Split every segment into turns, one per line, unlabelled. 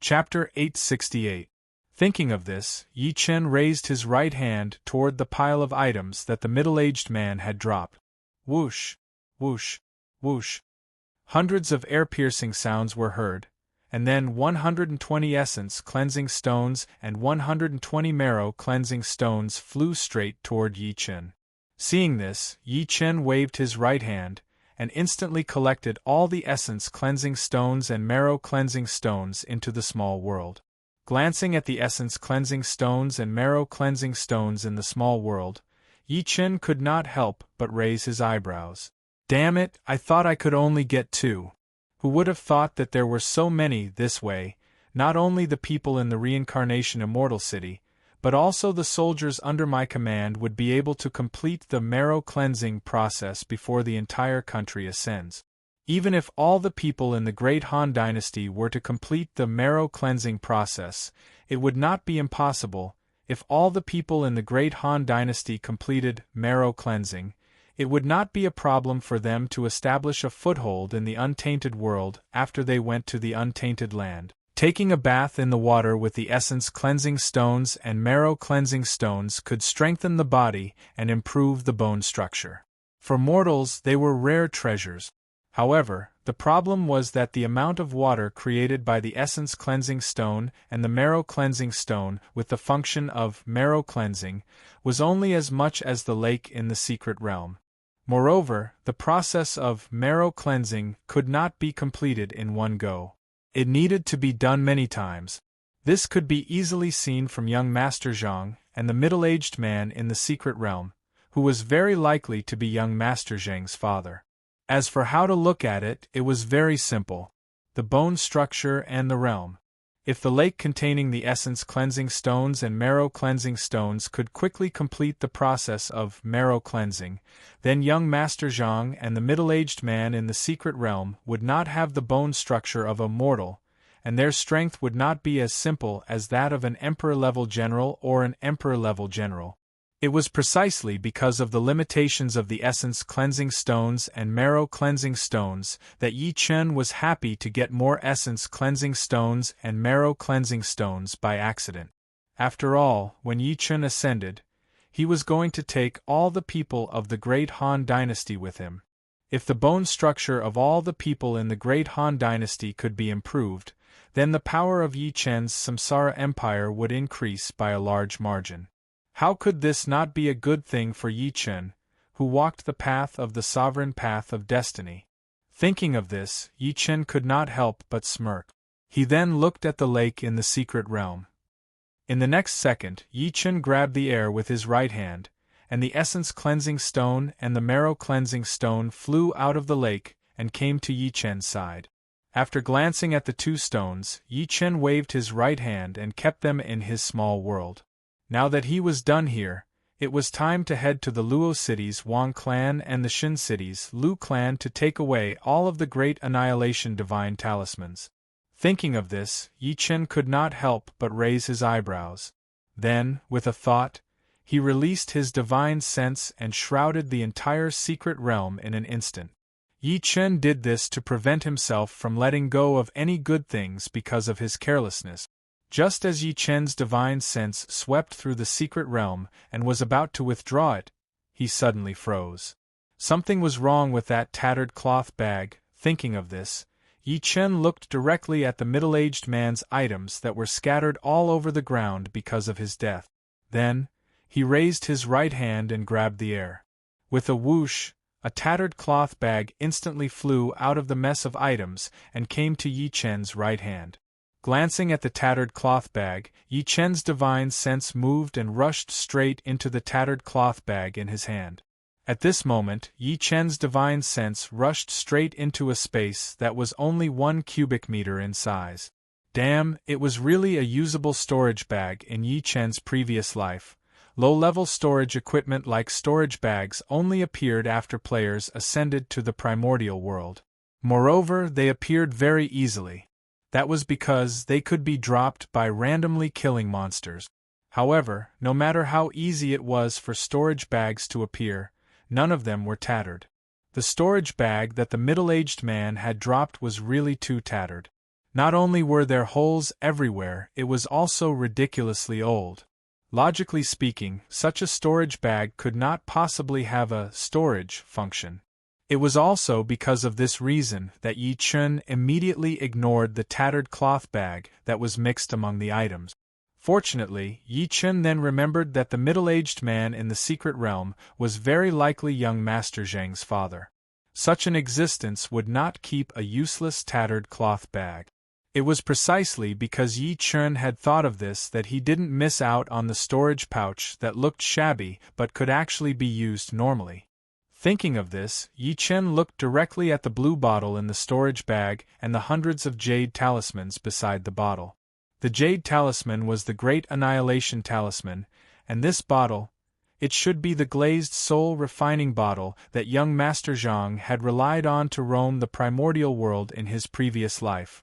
Chapter 868. Thinking of this, Yi Chen raised his right hand toward the pile of items that the middle-aged man had dropped. Whoosh, whoosh, whoosh. Hundreds of air-piercing sounds were heard, and then 120 essence cleansing stones and 120 marrow cleansing stones flew straight toward Yi Chen. Seeing this, Yi Chen waved his right hand, and instantly collected all the essence cleansing stones and marrow cleansing stones into the small world. Glancing at the essence cleansing stones and marrow cleansing stones in the small world, Yi Chen could not help but raise his eyebrows. Damn it, I thought I could only get 2. Who would have thought that there were so many this way, not only the people in the reincarnation immortal city, but also the soldiers under my command would be able to complete the marrow cleansing process before the entire country ascends. Even if all the people in the Great Han Dynasty were to complete the marrow cleansing process, it would not be impossible. If all the people in the Great Han Dynasty completed marrow cleansing, it would not be a problem for them to establish a foothold in the untainted world after they went to the untainted land. Taking a bath in the water with the essence cleansing stones and marrow cleansing stones could strengthen the body and improve the bone structure. For mortals, they were rare treasures. However, the problem was that the amount of water created by the essence cleansing stone and the marrow cleansing stone with the function of marrow cleansing was only as much as the lake in the secret realm. Moreover, the process of marrow cleansing could not be completed in one go. It needed to be done many times. This could be easily seen from young Master Zhang and the middle-aged man in the secret realm, who was very likely to be young Master Zhang's father. As for how to look at it, it was very simple. The bone structure and the realm. If the lake containing the essence cleansing stones and marrow cleansing stones could quickly complete the process of marrow cleansing, then young Master Zhang and the middle-aged man in the secret realm would not have the bone structure of a mortal, and their strength would not be as simple as that of an emperor-level general or an emperor-level general. It was precisely because of the limitations of the essence cleansing stones and marrow cleansing stones that Yi Chen was happy to get more essence cleansing stones and marrow cleansing stones by accident. After all, when Yi Chen ascended, he was going to take all the people of the Great Han Dynasty with him. If the bone structure of all the people in the Great Han Dynasty could be improved, then the power of Yi Chen's Samsara Empire would increase by a large margin. How could this not be a good thing for Yi Chen, who walked the path of the sovereign path of destiny? Thinking of this, Yi Chen could not help but smirk. He then looked at the lake in the secret realm. In the next second, Yi Chen grabbed the air with his right hand, and the essence cleansing stone and the marrow cleansing stone flew out of the lake and came to Yi Chen's side. After glancing at the 2 stones, Yi Chen waved his right hand and kept them in his small world. Now that he was done here, it was time to head to the Luo city's Wang clan and the Xin city's Lu clan to take away all of the great annihilation divine talismans. Thinking of this, Yi Chen could not help but raise his eyebrows. Then, with a thought, he released his divine sense and shrouded the entire secret realm in an instant. Yi Chen did this to prevent himself from letting go of any good things because of his carelessness. Just as Yi Chen's divine sense swept through the secret realm and was about to withdraw it, he suddenly froze. Something was wrong with that tattered cloth bag. Thinking of this, Yi Chen looked directly at the middle-aged man's items that were scattered all over the ground because of his death. Then, he raised his right hand and grabbed the air. With a whoosh, a tattered cloth bag instantly flew out of the mess of items and came to Yi Chen's right hand. Glancing at the tattered cloth bag, Yi Chen's divine sense moved and rushed straight into the tattered cloth bag in his hand. At this moment, Yi Chen's divine sense rushed straight into a space that was only 1 cubic meter in size. Damn, it was really a usable storage bag in Yi Chen's previous life. Low-level storage equipment like storage bags only appeared after players ascended to the primordial world. Moreover, they appeared very easily. That was because they could be dropped by randomly killing monsters. However, no matter how easy it was for storage bags to appear, none of them were tattered. The storage bag that the middle-aged man had dropped was really too tattered. Not only were there holes everywhere, it was also ridiculously old. Logically speaking, such a storage bag could not possibly have a storage function. It was also because of this reason that Yi Chun immediately ignored the tattered cloth bag that was mixed among the items. Fortunately, Yi Chun then remembered that the middle-aged man in the secret realm was very likely young Master Zhang's father. Such an existence would not keep a useless tattered cloth bag. It was precisely because Yi Chun had thought of this that he didn't miss out on the storage pouch that looked shabby but could actually be used normally. Thinking of this, Yi Chun looked directly at the blue bottle in the storage bag and the hundreds of jade talismans beside the bottle. The jade talisman was the Great Annihilation Talisman, and this bottle, it should be the glazed soul refining bottle that young Master Zhang had relied on to roam the primordial world in his previous life.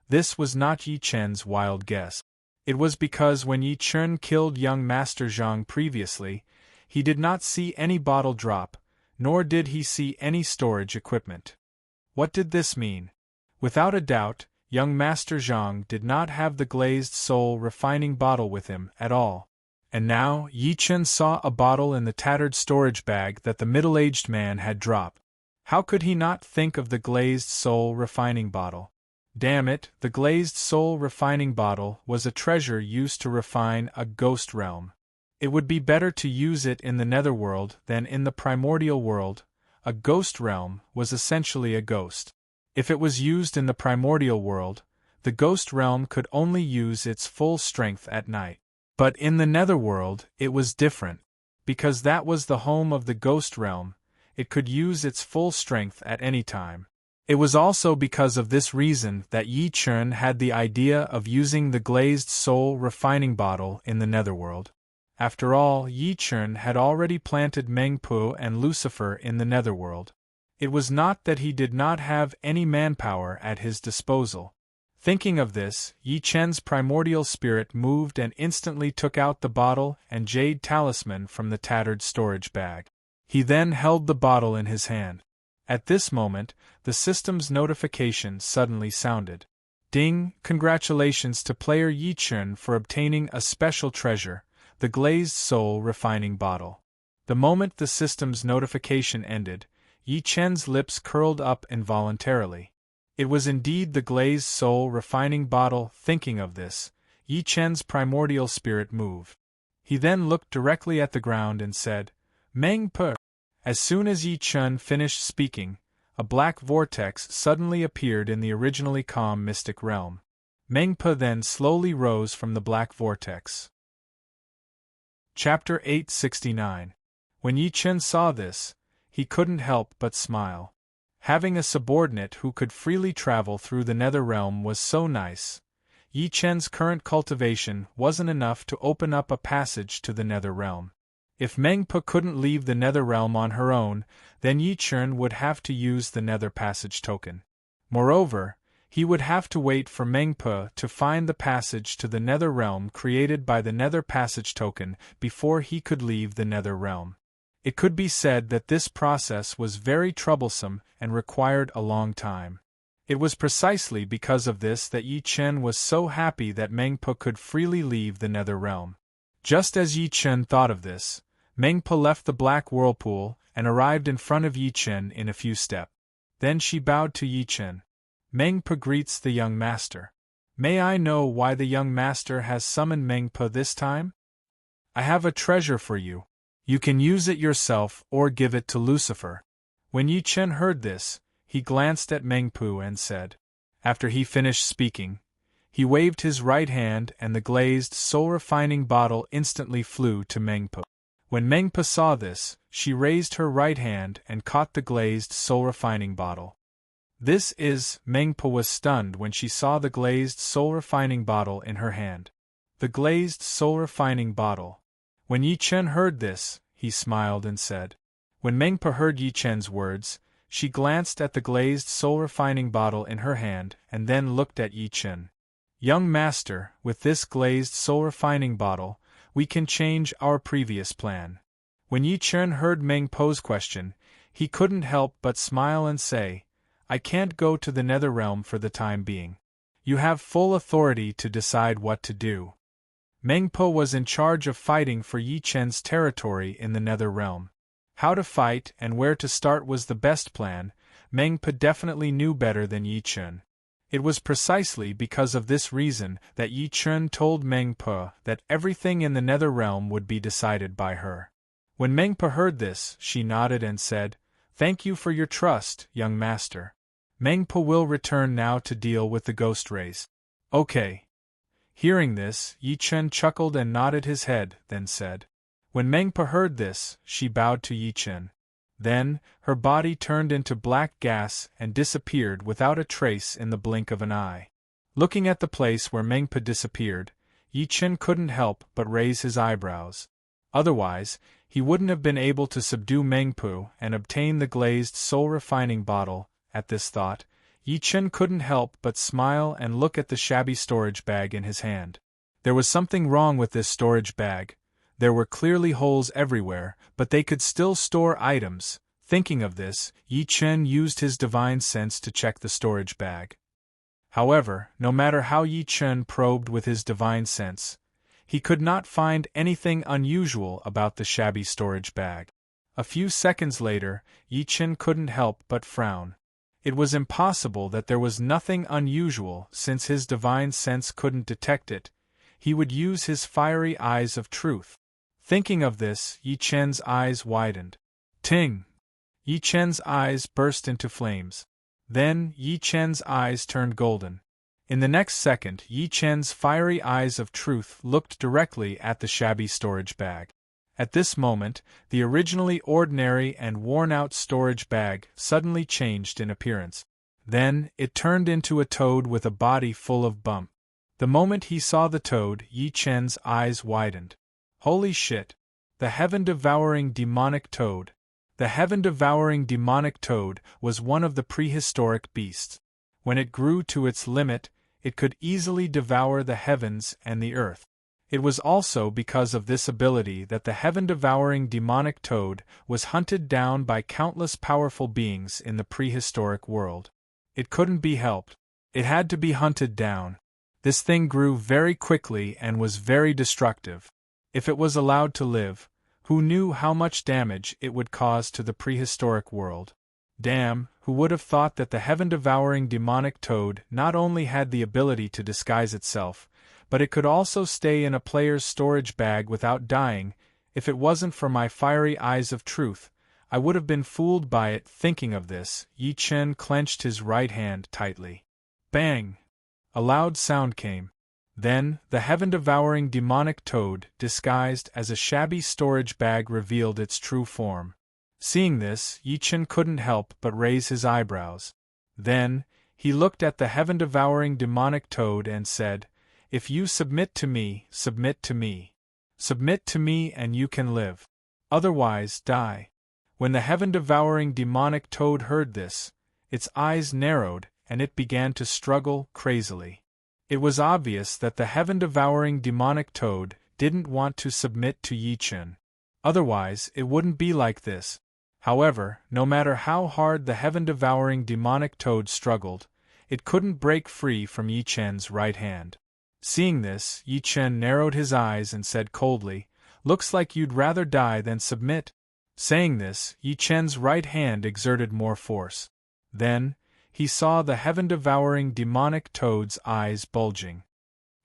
This was not Yi Chun's wild guess. It was because when Yi Chun killed young Master Zhang previously, he did not see any bottle drop, nor did he see any storage equipment. What did this mean? Without a doubt, young Master Zhang did not have the glazed soul refining bottle with him at all. And now, Yi Chun saw a bottle in the tattered storage bag that the middle-aged man had dropped. How could he not think of the glazed soul refining bottle? Damn it, the glazed soul refining bottle was a treasure used to refine a ghost realm. It would be better to use it in the netherworld than in the primordial world. A ghost realm was essentially a ghost. If it was used in the primordial world, the ghost realm could only use its full strength at night. But in the netherworld, it was different. Because that was the home of the ghost realm, it could use its full strength at any time. It was also because of this reason that Yi Chun had the idea of using the glazed soul refining bottle in the netherworld. After all, Yi Chun had already planted Mengpu and Lucifer in the netherworld. It was not that he did not have any manpower at his disposal. Thinking of this, Yi Chun's primordial spirit moved and instantly took out the bottle and jade talisman from the tattered storage bag. He then held the bottle in his hand. At this moment, the system's notification suddenly sounded. Ding! Congratulations to player Yi Chun for obtaining a special treasure, the glazed soul refining bottle. The moment the system's notification ended, Yi Chun's lips curled up involuntarily. It was indeed the glazed soul refining bottle. Thinking of this, Yi Chun's primordial spirit moved. He then looked directly at the ground and said, Meng Pe. As soon as Yi Chun finished speaking, a black vortex suddenly appeared in the originally calm mystic realm. Meng Pe then slowly rose from the black vortex. Chapter 869. When Yi Chun saw this, he couldn't help but smile. Having a subordinate who could freely travel through the nether realm was so nice. Yi Chun's current cultivation wasn't enough to open up a passage to the nether realm. If Mengpa couldn't leave the nether realm on her own, then Yi Chun would have to use the nether passage token. Moreover, he would have to wait for Mengpa to find the passage to the nether realm created by the nether passage token before he could leave the nether realm. It could be said that this process was very troublesome and required a long time. It was precisely because of this that Yi Chun was so happy that Mengpa could freely leave the nether realm. Just as Yi Chun thought of this, Mengpa left the black whirlpool and arrived in front of Yi Chun in a few steps. Then she bowed to Yi Chun. Mengpa greets the young master. May I know why the young master has summoned Mengpa this time? I have a treasure for you. You can use it yourself or give it to Lucifer. When Yi Chun heard this, he glanced at Mengpu and said. After he finished speaking, he waved his right hand and the glazed soul-refining bottle instantly flew to Mengpa. When Mengpa saw this, she raised her right hand and caught the glazed soul-refining bottle. Mengpa was stunned when she saw the glazed soul-refining bottle in her hand. The glazed soul-refining bottle. When Yi Chun heard this, he smiled and said. When Mengpa heard Yi Chun's words, she glanced at the glazed soul-refining bottle in her hand and then looked at Yi Chun. Young master, with this glazed soul-refining bottle, we can change our previous plan. When Yi Chun heard Mengpa's question, he couldn't help but smile and say, I can't go to the nether realm for the time being. You have full authority to decide what to do. Mengpo was in charge of fighting for Yi Chen's territory in the Nether Realm. How to fight and where to start was the best plan. Mengpo definitely knew better than Yi Chen. It was precisely because of this reason that Yi Chen told Mengpo that everything in the Nether Realm would be decided by her. When Mengpo heard this, she nodded and said, "Thank you for your trust, young master. Mengpo will return now to deal with the ghost rays." "Okay." Hearing this, Yi Chen chuckled and nodded his head, then said. When Mengpo heard this, she bowed to Yi Chen. Then, her body turned into black gas and disappeared without a trace in the blink of an eye. Looking at the place where Mengpo disappeared, Yi Chen couldn't help but raise his eyebrows. Otherwise, he wouldn't have been able to subdue Mengpo and obtain the glazed soul-refining bottle. At this thought, Yi Chen couldn't help but smile and look at the shabby storage bag in his hand. There was something wrong with this storage bag. There were clearly holes everywhere, but they could still store items. Thinking of this, Yi Chen used his divine sense to check the storage bag. However, no matter how Yi Chen probed with his divine sense, he could not find anything unusual about the shabby storage bag. A few seconds later, Yi Chen couldn't help but frown. It was impossible that there was nothing unusual since his divine sense couldn't detect it. He would use his fiery eyes of truth. Thinking of this, Yi Chen's eyes widened. Ting! Yi Chen's eyes burst into flames. Then, Yi Chen's eyes turned golden. In the next second, Yi Chen's fiery eyes of truth looked directly at the shabby storage bag. At this moment, the originally ordinary and worn-out storage bag suddenly changed in appearance. Then, it turned into a toad with a body full of bump. The moment he saw the toad, Yi Chen's eyes widened. Holy shit! The heaven-devouring demonic toad. The heaven-devouring demonic toad was one of the prehistoric beasts. When it grew to its limit, it could easily devour the heavens and the earth. It was also because of this ability that the heaven-devouring demonic toad was hunted down by countless powerful beings in the prehistoric world. It couldn't be helped. It had to be hunted down. This thing grew very quickly and was very destructive. If it was allowed to live, who knew how much damage it would cause to the prehistoric world? Damn, who would have thought that the heaven-devouring demonic toad not only had the ability to disguise itself, but it could also stay in a player's storage bag without dying. If it wasn't for my fiery eyes of truth, I would have been fooled by it. Thinking of this, Yi Chen clenched his right hand tightly. Bang! A loud sound came. Then, the heaven-devouring demonic toad, disguised as a shabby storage bag, revealed its true form. Seeing this, Yi Chen couldn't help but raise his eyebrows. Then, he looked at the heaven-devouring demonic toad and said, "If you submit to me, submit to me. Submit to me and you can live. Otherwise, die." When the heaven-devouring demonic toad heard this, its eyes narrowed and it began to struggle crazily. It was obvious that the heaven-devouring demonic toad didn't want to submit to Yi Chen. Otherwise, it wouldn't be like this. However, no matter how hard the heaven-devouring demonic toad struggled, it couldn't break free from Yi Chen's right hand. Seeing this, Yi Chen narrowed his eyes and said coldly, "Looks like you'd rather die than submit." Saying this, Yi Chen's right hand exerted more force. Then, he saw the heaven-devouring demonic toad's eyes bulging.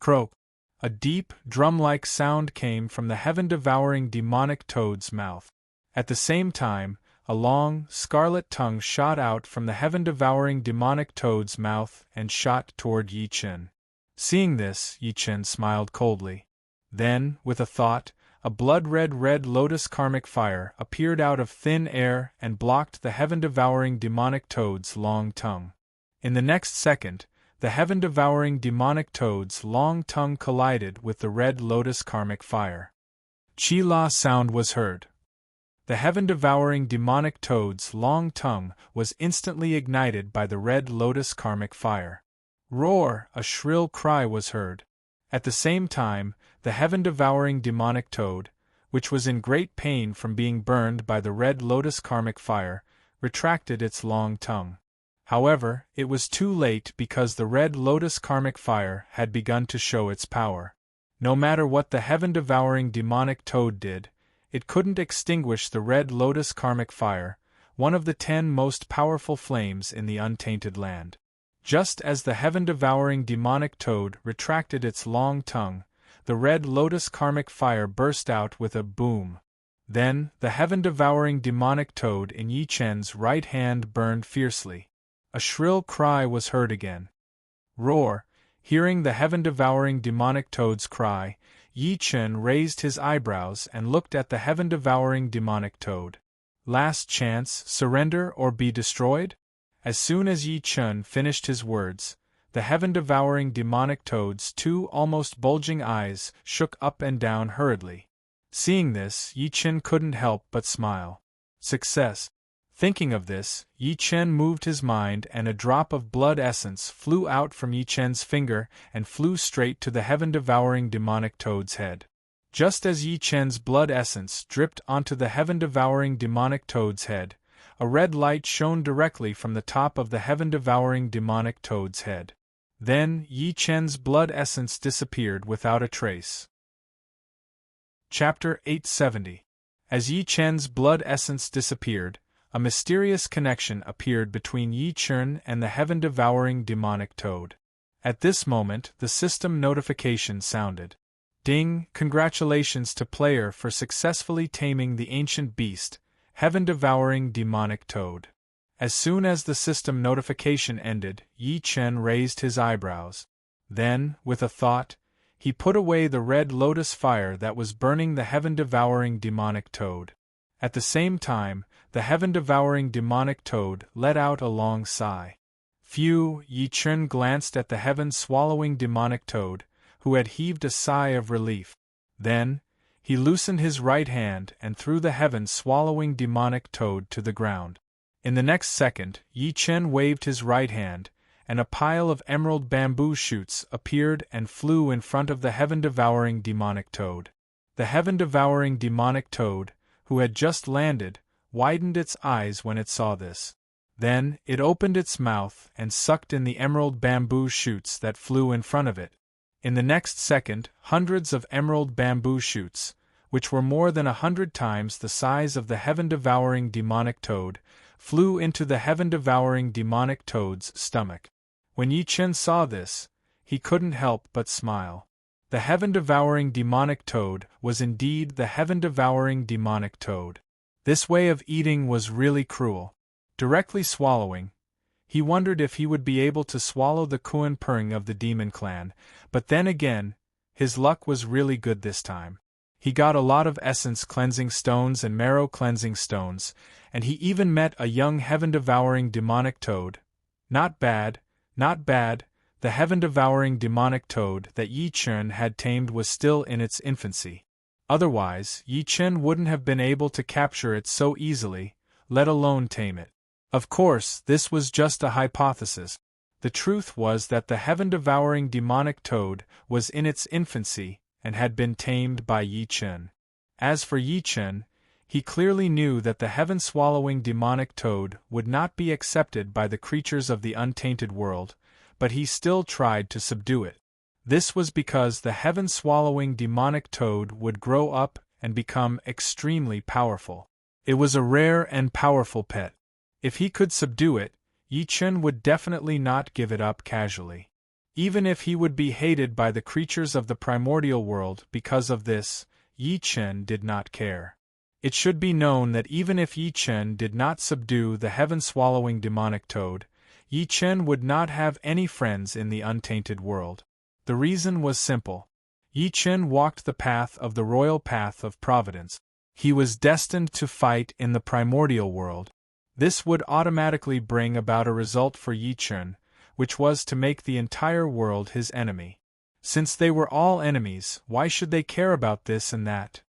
Croak! A deep, drum-like sound came from the heaven-devouring demonic toad's mouth. At the same time, a long, scarlet tongue shot out from the heaven-devouring demonic toad's mouth and shot toward Yi Chen. Seeing this, Yi Chen smiled coldly. Then, with a thought, a blood-red lotus karmic fire appeared out of thin air and blocked the heaven-devouring demonic toad's long tongue. In the next second, the heaven-devouring demonic toad's long tongue collided with the red lotus karmic fire. Chi-la sound was heard. The heaven-devouring demonic toad's long tongue was instantly ignited by the red lotus karmic fire. Roar! A shrill cry was heard. At the same time, the heaven-devouring demonic toad, which was in great pain from being burned by the red lotus karmic fire, retracted its long tongue. However, it was too late because the red lotus karmic fire had begun to show its power. No matter what the heaven-devouring demonic toad did, it couldn't extinguish the red lotus karmic fire, one of the 10 most powerful flames in the untainted land. Just as the heaven-devouring demonic toad retracted its long tongue, the red lotus karmic fire burst out with a boom. Then, the heaven-devouring demonic toad in Yi Chen's right hand burned fiercely. A shrill cry was heard again. Roar! Hearing the heaven-devouring demonic toad's cry, Yi Chen raised his eyebrows and looked at the heaven-devouring demonic toad. Last chance, surrender or be destroyed? As soon as Yi Chen finished his words, the heaven-devouring demonic toad's 2 almost bulging eyes shook up and down hurriedly. Seeing this, Yi Chen couldn't help but smile. Success! Thinking of this, Yi Chen moved his mind and a drop of blood essence flew out from Yi Chen's finger and flew straight to the heaven-devouring demonic toad's head. Just as Yi Chen's blood essence dripped onto the heaven-devouring demonic toad's head, a red light shone directly from the top of the heaven-devouring demonic toad's head. Then, Yi Chen's blood essence disappeared without a trace. Chapter 870. As Yi Chen's blood essence disappeared, a mysterious connection appeared between Yi Chen and the heaven-devouring demonic toad. At this moment, the system notification sounded. Ding! Congratulations to player for successfully taming the ancient beast, heaven-devouring demonic toad. As soon as the system notification ended, Yi Chen raised his eyebrows. Then, with a thought, he put away the red lotus fire that was burning the heaven-devouring demonic toad. At the same time, the heaven-devouring demonic toad let out a long sigh. Phew! Yi Chen glanced at the heaven-swallowing demonic toad, who had heaved a sigh of relief. Then, he loosened his right hand and threw the heaven-swallowing demonic toad to the ground. In the next second, Yi Chen waved his right hand, and a pile of emerald bamboo shoots appeared and flew in front of the heaven-devouring demonic toad. The heaven-devouring demonic toad, who had just landed, widened its eyes when it saw this. Then, it opened its mouth and sucked in the emerald bamboo shoots that flew in front of it. In the next second, hundreds of emerald bamboo shoots, which were more than 100 times the size of the heaven-devouring demonic toad, flew into the heaven-devouring demonic toad's stomach. When Yi Chen saw this, he couldn't help but smile. The heaven-devouring demonic toad was indeed the heaven-devouring demonic toad. This way of eating was really cruel. Directly swallowing, he wondered if he would be able to swallow the Kuan Purng of the demon clan, but then again, his luck was really good this time. He got a lot of essence cleansing stones and marrow cleansing stones, and he even met a young heaven-devouring demonic toad. Not bad, not bad. The heaven-devouring demonic toad that Yi Chen had tamed was still in its infancy. Otherwise, Yi Chen wouldn't have been able to capture it so easily, let alone tame it. Of course, this was just a hypothesis. The truth was that the heaven-devouring demonic toad was in its infancy and had been tamed by Yi Chen. As for Yi Chen, he clearly knew that the heaven-swallowing demonic toad would not be accepted by the creatures of the untainted world, but he still tried to subdue it. This was because the heaven-swallowing demonic toad would grow up and become extremely powerful. It was a rare and powerful pet. If he could subdue it, Yi Chen would definitely not give it up casually. Even if he would be hated by the creatures of the primordial world because of this, Yi Chen did not care. It should be known that even if Yi Chen did not subdue the heaven-swallowing demonic toad, Yi Chen would not have any friends in the untainted world. The reason was simple. Yi Chen walked the path of the royal path of providence. He was destined to fight in the primordial world. This would automatically bring about a result for Yi Chen, which was to make the entire world his enemy. Since they were all enemies, why should they care about this and that?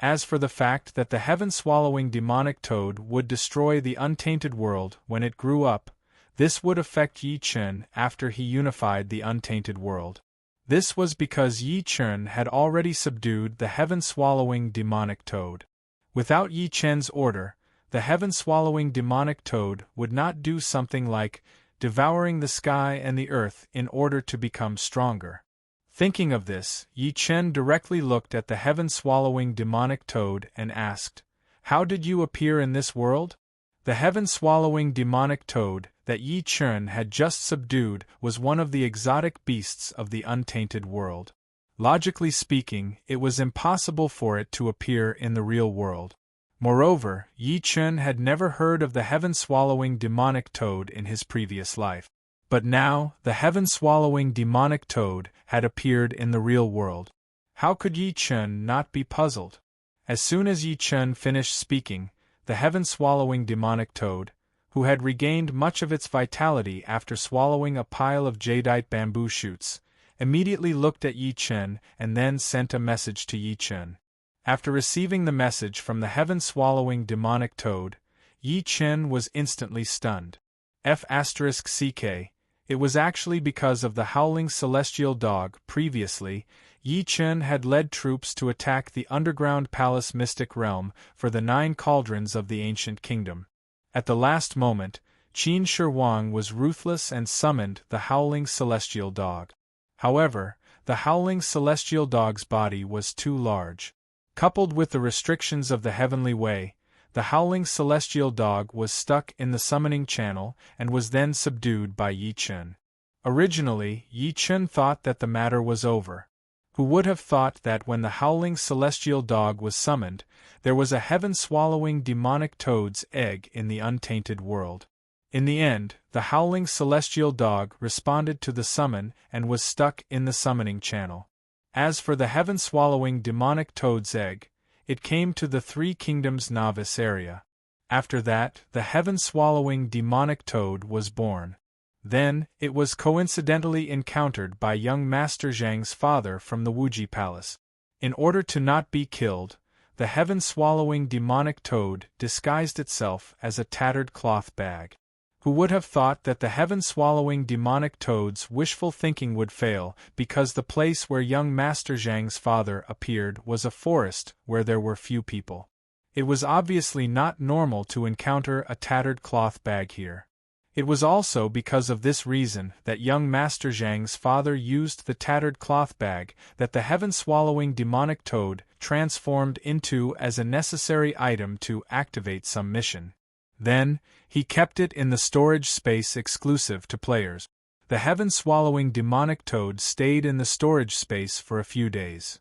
As for the fact that the heaven-swallowing demonic toad would destroy the untainted world when it grew up, this would affect Yi Chen after he unified the untainted world. This was because Yi Chen had already subdued the heaven-swallowing demonic toad. Without Yi Chen's order, the heaven-swallowing demonic toad would not do something like devouring the sky and the earth in order to become stronger. Thinking of this, Yi Chen directly looked at the heaven-swallowing demonic toad and asked, "How did you appear in this world?" The heaven-swallowing demonic toad that Yi Chen had just subdued was one of the exotic beasts of the untainted world. Logically speaking, it was impossible for it to appear in the real world. Moreover, Yi Chen had never heard of the heaven-swallowing demonic toad in his previous life. But now, the heaven-swallowing demonic toad had appeared in the real world. How could Yi Chen not be puzzled? As soon as Yi Chen finished speaking, the heaven-swallowing demonic toad, who had regained much of its vitality after swallowing a pile of jadeite bamboo shoots, immediately looked at Yi Chen and then sent a message to Yi Chen. After receiving the message from the heaven-swallowing demonic toad, Yi Chen was instantly stunned. F***ck. It was actually because of the howling celestial dog. Previously, Yi Chen had led troops to attack the underground palace mystic realm for the 9 cauldrons of the ancient kingdom. At the last moment, Qin Shi Huang was ruthless and summoned the howling celestial dog. However, the howling celestial dog's body was too large. Coupled with the restrictions of the heavenly way, the howling celestial dog was stuck in the summoning channel and was then subdued by Yi Chen. Originally, Yi Chen thought that the matter was over. Who would have thought that when the howling celestial dog was summoned, there was a heaven-swallowing demonic toad's egg in the untainted world? In the end, the howling celestial dog responded to the summon and was stuck in the summoning channel. As for the heaven-swallowing demonic toad's egg, it came to the 3 Kingdoms novice area. After that, the heaven-swallowing demonic toad was born. Then, it was coincidentally encountered by young Master Zhang's father from the Wuji Palace. In order to not be killed, the heaven-swallowing demonic toad disguised itself as a tattered cloth bag. Who would have thought that the heaven-swallowing demonic toad's wishful thinking would fail, because the place where young Master Zhang's father appeared was a forest where there were few people. It was obviously not normal to encounter a tattered cloth bag here. It was also because of this reason that young Master Zhang's father used the tattered cloth bag that the heaven-swallowing demonic toad transformed into as a necessary item to activate some mission. Then, he kept it in the storage space exclusive to players. The heaven-swallowing demonic toad stayed in the storage space for a few days.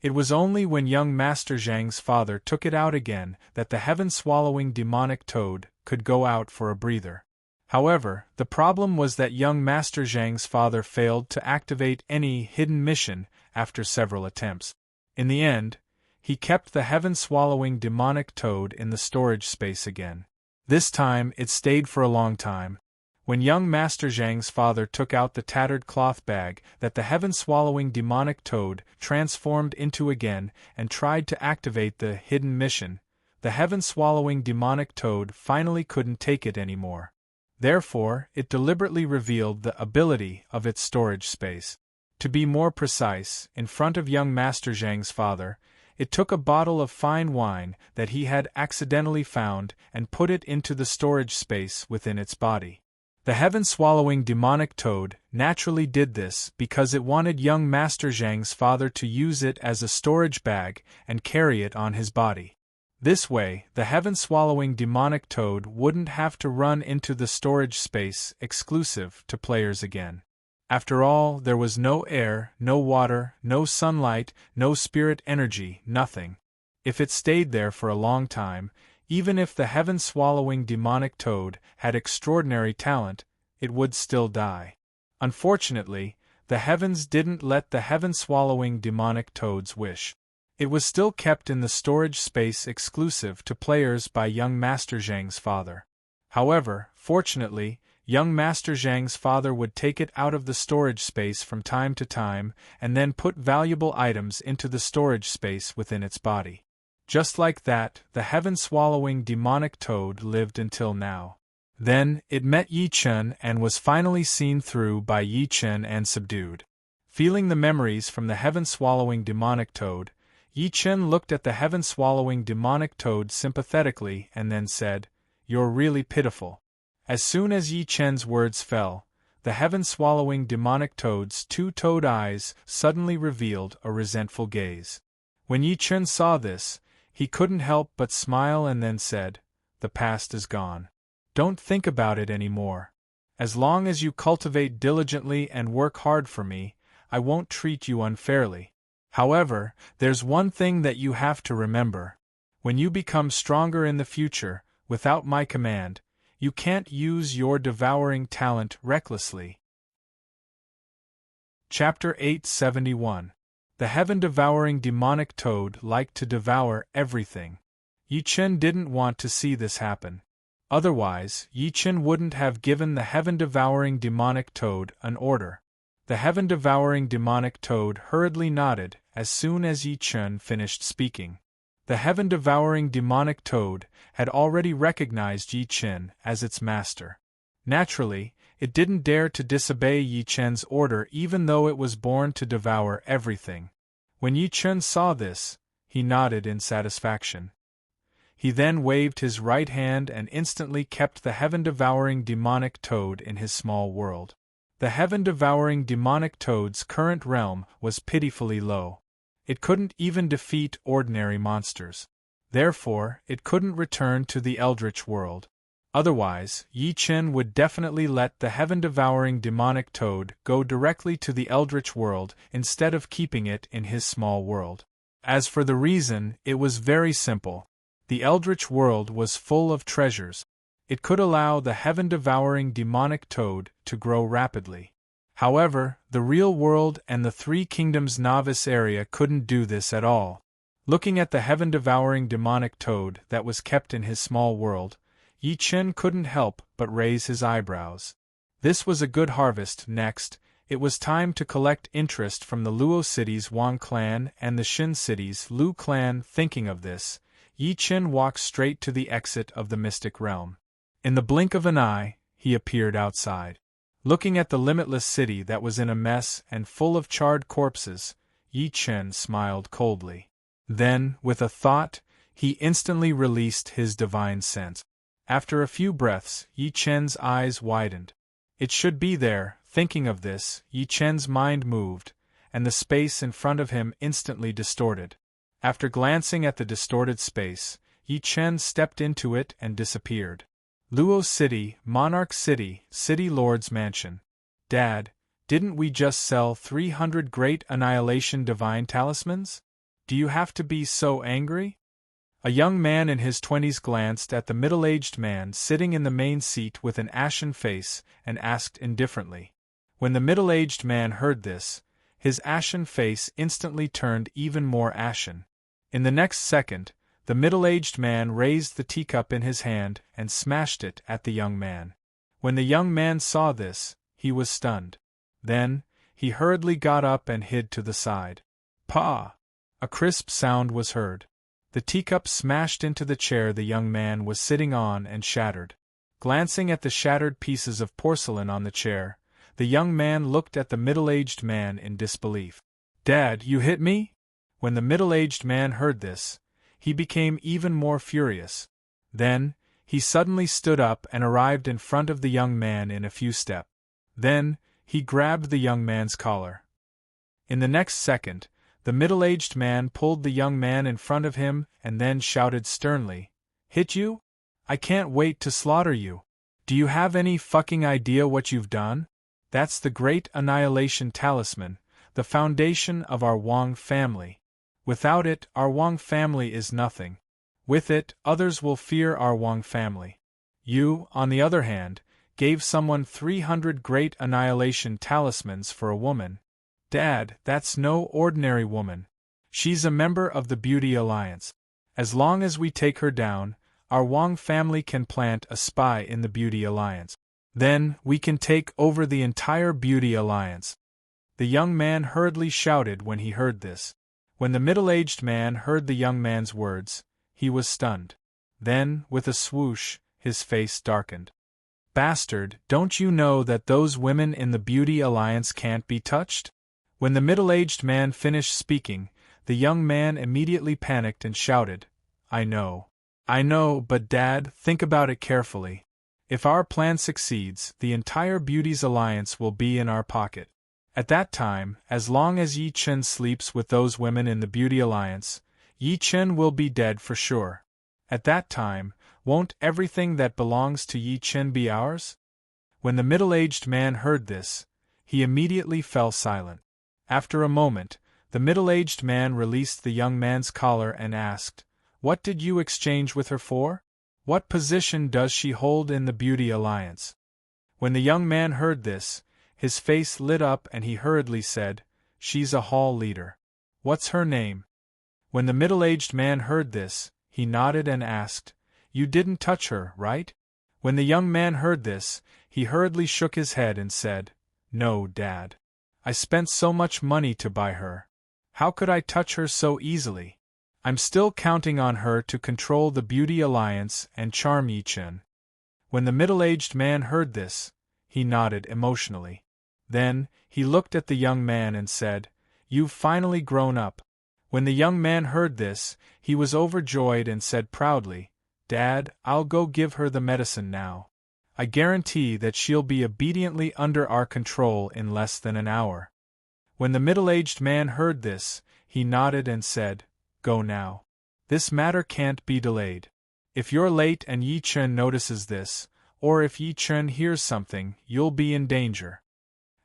It was only when young Master Zhang's father took it out again that the heaven-swallowing demonic toad could go out for a breather. However, the problem was that young Master Zhang's father failed to activate any hidden mission after several attempts. In the end, he kept the heaven-swallowing demonic toad in the storage space again. This time it stayed for a long time. When young Master Zhang's father took out the tattered cloth bag that the heaven-swallowing demonic toad transformed into again and tried to activate the hidden mission, the heaven-swallowing demonic toad finally couldn't take it anymore. Therefore, it deliberately revealed the ability of its storage space. To be more precise, in front of young Master Zhang's father, it took a bottle of fine wine that he had accidentally found and put it into the storage space within its body. The heaven-swallowing demonic toad naturally did this because it wanted young Master Zhang's father to use it as a storage bag and carry it on his body. This way, the heaven-swallowing demonic toad wouldn't have to run into the storage space exclusive to players again. After all, there was no air, no water, no sunlight, no spirit energy, nothing. If it stayed there for a long time, even if the heaven-swallowing demonic toad had extraordinary talent, it would still die. Unfortunately, the heavens didn't let the heaven-swallowing demonic toad's wish. It was still kept in the storage space exclusive to players by young Master Zhang's father. However, fortunately, young Master Zhang's father would take it out of the storage space from time to time and then put valuable items into the storage space within its body. Just like that, the heaven-swallowing demonic toad lived until now. Then, it met Yi Chen and was finally seen through by Yi Chen and subdued. Feeling the memories from the heaven-swallowing demonic toad, Yi Chen looked at the heaven-swallowing demonic toad sympathetically and then said, "You're really pitiful." As soon as Yi Chen's words fell, the heaven-swallowing demonic toad's two-toed eyes suddenly revealed a resentful gaze. When Yi Chen saw this, he couldn't help but smile and then said, "The past is gone. Don't think about it anymore. As long as you cultivate diligently and work hard for me, I won't treat you unfairly. However, there's one thing that you have to remember. When you become stronger in the future, without my command, you can't use your devouring talent recklessly." Chapter 871. The heaven-devouring demonic toad liked to devour everything. Yi Chen didn't want to see this happen. Otherwise, Yi Chen wouldn't have given the heaven-devouring demonic toad an order. The heaven-devouring demonic toad hurriedly nodded as soon as Yi Chen finished speaking. The heaven-devouring demonic toad had already recognized Yi Chen as its master. Naturally, it didn't dare to disobey Yi Chen's order even though it was born to devour everything. When Yi Chen saw this, he nodded in satisfaction. He then waved his right hand and instantly kept the heaven-devouring demonic toad in his small world. The heaven-devouring demonic toad's current realm was pitifully low. It couldn't even defeat ordinary monsters. Therefore, it couldn't return to the eldritch world. Otherwise, Yi Chen would definitely let the heaven-devouring demonic toad go directly to the eldritch world instead of keeping it in his small world. As for the reason, it was very simple. The eldritch world was full of treasures. It could allow the heaven-devouring demonic toad to grow rapidly. However, the real world and the Three Kingdoms novice area couldn't do this at all. Looking at the heaven-devouring demonic toad that was kept in his small world, Yi Chen couldn't help but raise his eyebrows. This was a good harvest. Next, it was time to collect interest from the Luo city's Wang clan and the Xin city's Lu clan. Thinking of this, Yi Chen walked straight to the exit of the mystic realm. In the blink of an eye, he appeared outside. Looking at the limitless city that was in a mess and full of charred corpses, Yi Chen smiled coldly. Then, with a thought, he instantly released his divine sense. After a few breaths, Yi Chen's eyes widened. It should be there. Thinking of this, Yi Chen's mind moved, and the space in front of him instantly distorted. After glancing at the distorted space, Yi Chen stepped into it and disappeared. Luo City, Monarch City, City Lord's Mansion. Dad, didn't we just sell 300 Great Annihilation Divine Talismans? Do you have to be so angry? A young man in his 20s glanced at the middle-aged man sitting in the main seat with an ashen face and asked indifferently. When the middle-aged man heard this, his ashen face instantly turned even more ashen. In the next second, the middle-aged man raised the teacup in his hand and smashed it at the young man. When the young man saw this, he was stunned. Then, he hurriedly got up and hid to the side. "Pa!" A crisp sound was heard. The teacup smashed into the chair the young man was sitting on and shattered. Glancing at the shattered pieces of porcelain on the chair, the young man looked at the middle-aged man in disbelief. "Dad, you hit me?" When the middle-aged man heard this, he became even more furious. Then, he suddenly stood up and arrived in front of the young man in a few steps. Then, he grabbed the young man's collar. In the next second, the middle-aged man pulled the young man in front of him and then shouted sternly, "Hit you? I can't wait to slaughter you. Do you have any fucking idea what you've done? That's the Great Annihilation Talisman, the foundation of our Wang family. Without it, our Wang family is nothing. With it, others will fear our Wang family. You, on the other hand, gave someone 300 Great Annihilation Talismans for a woman. Dad, that's no ordinary woman. She's a member of the Beauty Alliance. As long as we take her down, our Wang family can plant a spy in the Beauty Alliance. Then, we can take over the entire Beauty Alliance." The young man hurriedly shouted when he heard this. When the middle-aged man heard the young man's words, he was stunned. Then, with a swoosh, his face darkened. "Bastard, don't you know that those women in the Beauty Alliance can't be touched?" When the middle-aged man finished speaking, the young man immediately panicked and shouted, I know, but Dad, think about it carefully. If our plan succeeds, the entire Beauty's Alliance will be in our pocket. At that time, as long as Yi Chen sleeps with those women in the Beauty Alliance, Yi Chen will be dead for sure. At that time, won't everything that belongs to Yi Chen be ours? When the middle-aged man heard this, he immediately fell silent. After a moment, the middle-aged man released the young man's collar and asked, What did you exchange with her for? What position does she hold in the Beauty Alliance? When the young man heard this, his face lit up and he hurriedly said, She's a hall leader. What's her name? When the middle-aged man heard this, he nodded and asked, You didn't touch her, right? When the young man heard this, he hurriedly shook his head and said, No, Dad. I spent so much money to buy her. How could I touch her so easily? I'm still counting on her to control the Beauty Alliance and charm Yi Chen. When the middle-aged man heard this, he nodded emotionally. Then, he looked at the young man and said, You've finally grown up. When the young man heard this, he was overjoyed and said proudly, Dad, I'll go give her the medicine now. I guarantee that she'll be obediently under our control in less than an hour. When the middle-aged man heard this, he nodded and said, Go now. This matter can't be delayed. If you're late and Yi Chen notices this, or if Yi Chen hears something, you'll be in danger.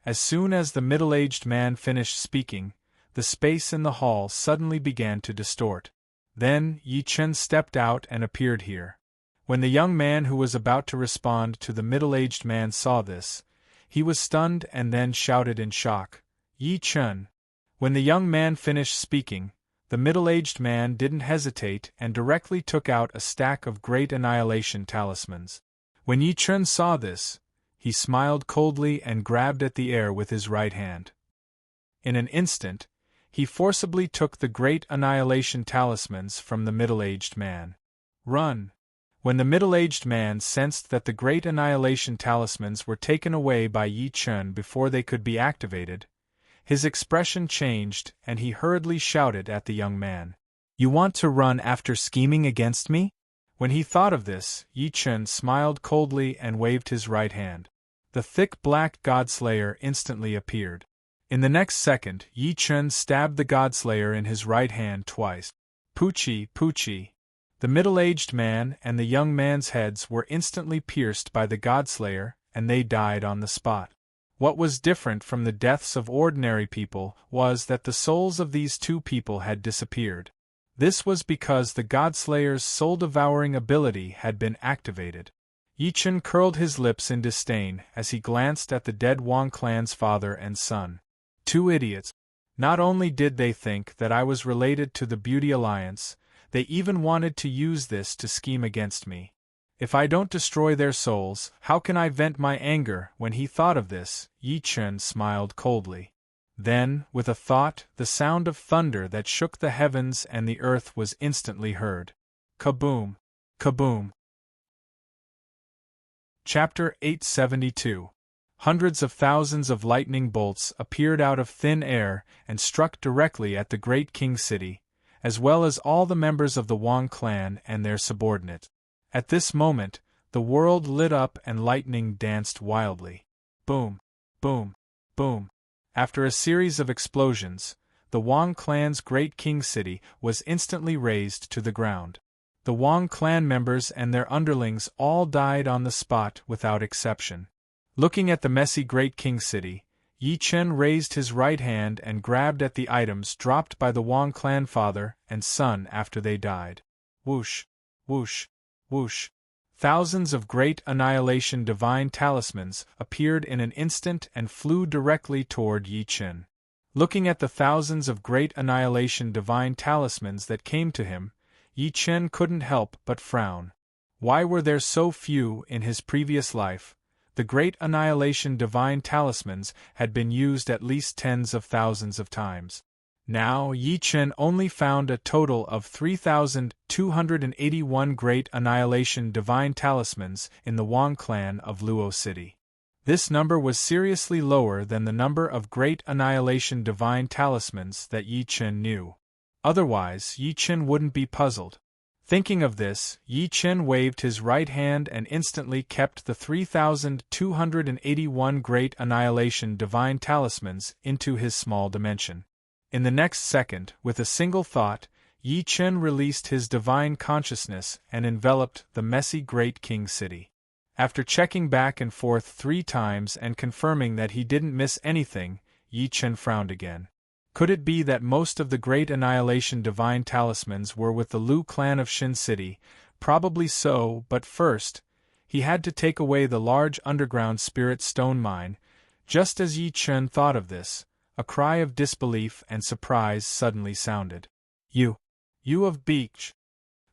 As soon as the middle-aged man finished speaking, the space in the hall suddenly began to distort. Then, Yi Chen stepped out and appeared here. When the young man who was about to respond to the middle-aged man saw this, he was stunned and then shouted in shock, Yi Chen. When the young man finished speaking, the middle-aged man didn't hesitate and directly took out a stack of great annihilation talismans. When Yi Chen saw this, he smiled coldly and grabbed at the air with his right hand. In an instant, he forcibly took the great annihilation talismans from the middle-aged man. Run! When the middle-aged man sensed that the great annihilation talismans were taken away by Yi Chen before they could be activated, his expression changed and he hurriedly shouted at the young man, You want to run after scheming against me? When he thought of this, Yi Chen smiled coldly and waved his right hand. The thick black Godslayer instantly appeared. In the next second, Yi Chen stabbed the Godslayer in his right hand twice. Poochie, Poochie. The middle-aged man and the young man's heads were instantly pierced by the Godslayer, and they died on the spot. What was different from the deaths of ordinary people was that the souls of these two people had disappeared. This was because the Godslayer's soul-devouring ability had been activated. Yi Chen curled his lips in disdain as he glanced at the dead Wang clan's father and son. Two idiots. Not only did they think that I was related to the Beauty Alliance, they even wanted to use this to scheme against me. If I don't destroy their souls, how can I vent my anger? When he thought of this, Yi Chen smiled coldly. Then, with a thought, the sound of thunder that shook the heavens and the earth was instantly heard. Kaboom! Kaboom! Chapter 872. Hundreds of thousands of lightning bolts appeared out of thin air and struck directly at the great king city, as well as all the members of the Wang clan and their subordinates. At this moment, the world lit up and lightning danced wildly. Boom! Boom! Boom! After a series of explosions, the Wang clan's great king city was instantly razed to the ground. The Wang clan members and their underlings all died on the spot without exception. Looking at the messy great king city, Yi Chen raised his right hand and grabbed at the items dropped by the Wang clan father and son after they died. Whoosh! Whoosh! Whoosh! Thousands of great annihilation divine talismans appeared in an instant and flew directly toward Yi Chen. Looking at the thousands of great annihilation divine talismans that came to him, Yi Chen couldn't help but frown. Why were there so few in his previous life? The great annihilation divine talismans had been used at least tens of thousands of times. Now Yi Chen only found a total of 3,281 great annihilation divine talismans in the Wang clan of Luo City. This number was seriously lower than the number of great annihilation divine talismans that Yi Chen knew. Otherwise, Yi Chen wouldn't be puzzled. Thinking of this, Yi Chen waved his right hand and instantly kept the 3,281 Great Annihilation Divine Talismans into his small dimension. In the next second, with a single thought, Yi Chen released his divine consciousness and enveloped the messy Great King City. After checking back and forth 3 times and confirming that he didn't miss anything, Yi Chen frowned again. Could it be that most of the Great Annihilation Divine Talismans were with the Lu clan of Shin City? Probably so, but first, he had to take away the large underground spirit stone mine. Just as Yi Chen thought of this, a cry of disbelief and surprise suddenly sounded. You of Beach.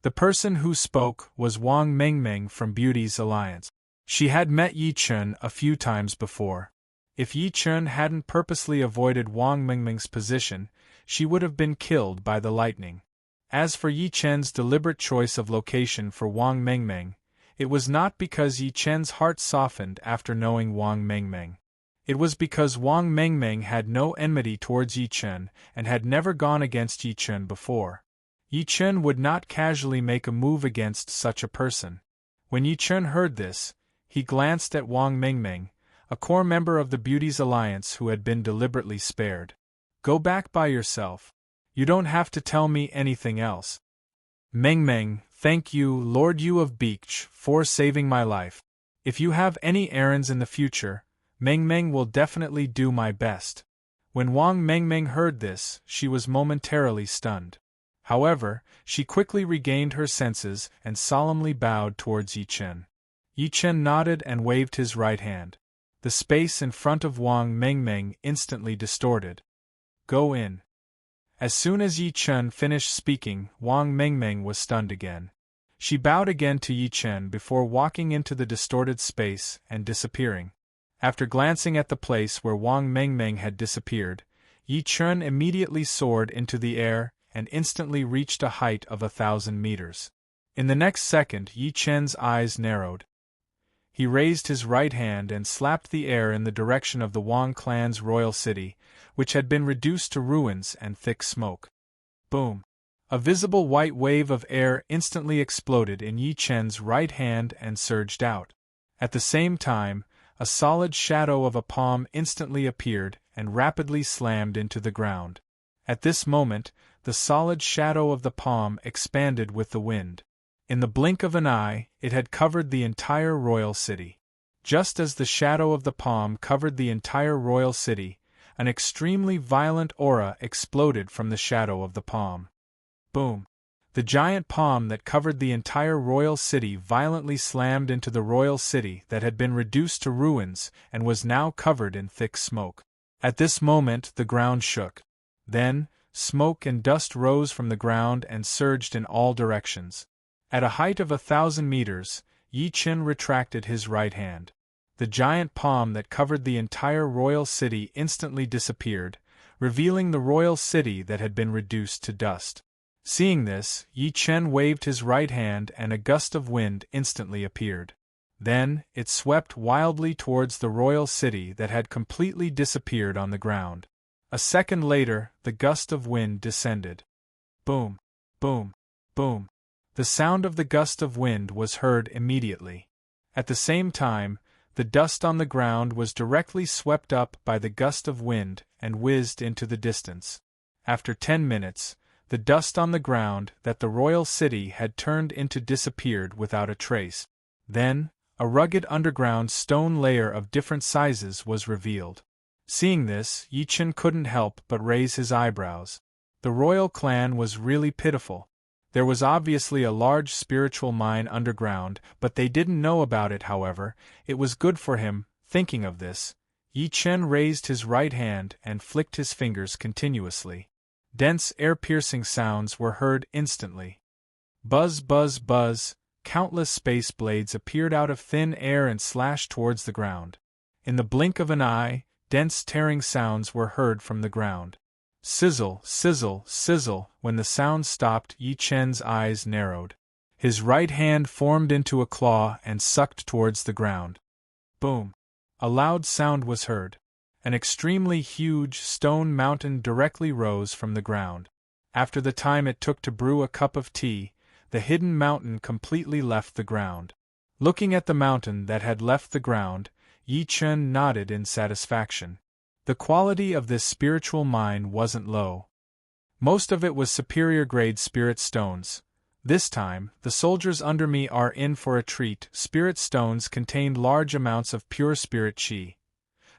The person who spoke was Wang Mengmeng from Beauty's Alliance. She had met Yi Chen a few times before. If Yi Chen hadn't purposely avoided Wang Mengmeng's position, she would have been killed by the lightning. As for Yi Chen's deliberate choice of location for Wang Mengmeng, it was not because Yi Chen's heart softened after knowing Wang Mengmeng. It was because Wang Mengmeng had no enmity towards Yi Chen and had never gone against Yi Chen before. Yi Chen would not casually make a move against such a person. When Yi Chen heard this, he glanced at Wang Mengmeng, a core member of the Beauty's Alliance who had been deliberately spared. Go back by yourself. You don't have to tell me anything else. Mengmeng, thank you, Lord Yu of Beach, for saving my life. If you have any errands in the future, Mengmeng will definitely do my best. When Wang Mengmeng heard this, she was momentarily stunned. However, she quickly regained her senses and solemnly bowed towards Yi Chen. Yi Chen nodded and waved his right hand. The space in front of Wang Mengmeng instantly distorted. Go in. As soon as Yi Chen finished speaking, Wang Mengmeng was stunned again. She bowed again to Yi Chen before walking into the distorted space and disappearing. After glancing at the place where Wang Mengmeng had disappeared, Yi Chen immediately soared into the air and instantly reached a height of 1,000 meters. In the next second, Yi Chen's eyes narrowed. He raised his right hand and slapped the air in the direction of the Wang clan's royal city, which had been reduced to ruins and thick smoke. Boom! A visible white wave of air instantly exploded in Yi Chen's right hand and surged out. At the same time, a solid shadow of a palm instantly appeared and rapidly slammed into the ground. At this moment, the solid shadow of the palm expanded with the wind. In the blink of an eye, it had covered the entire royal city. Just as the shadow of the palm covered the entire royal city, an extremely violent aura exploded from the shadow of the palm. Boom! The giant palm that covered the entire royal city violently slammed into the royal city that had been reduced to ruins and was now covered in thick smoke. At this moment, the ground shook. Then, smoke and dust rose from the ground and surged in all directions. At a height of 1,000 meters, Yi Chen retracted his right hand. The giant palm that covered the entire royal city instantly disappeared, revealing the royal city that had been reduced to dust. Seeing this, Yi Chen waved his right hand and a gust of wind instantly appeared. Then, it swept wildly towards the royal city that had completely disappeared on the ground. A second later, the gust of wind descended. Boom! Boom! Boom! The sound of the gust of wind was heard immediately. At the same time, the dust on the ground was directly swept up by the gust of wind and whizzed into the distance. After 10 minutes, the dust on the ground that the royal city had turned into disappeared without a trace. Then, a rugged underground stone layer of different sizes was revealed. Seeing this, Yi Chen couldn't help but raise his eyebrows. The royal clan was really pitiful. There was obviously a large spiritual mine underground, but they didn't know about it. However, it was good for him. Thinking of this, Yi Chen raised his right hand and flicked his fingers continuously. Dense air-piercing sounds were heard instantly. Buzz, buzz, buzz, countless space blades appeared out of thin air and slashed towards the ground. In the blink of an eye, dense tearing sounds were heard from the ground. Sizzle, sizzle, sizzle. When the sound stopped, Yi Chen's eyes narrowed. His right hand formed into a claw and sucked towards the ground. Boom! A loud sound was heard. An extremely huge stone mountain directly rose from the ground. After the time it took to brew a cup of tea, the hidden mountain completely left the ground. Looking at the mountain that had left the ground, Yi Chen nodded in satisfaction. The quality of this spiritual mine wasn't low. Most of it was superior-grade spirit stones. This time, the soldiers under me are in for a treat. Spirit stones contained large amounts of pure spirit qi.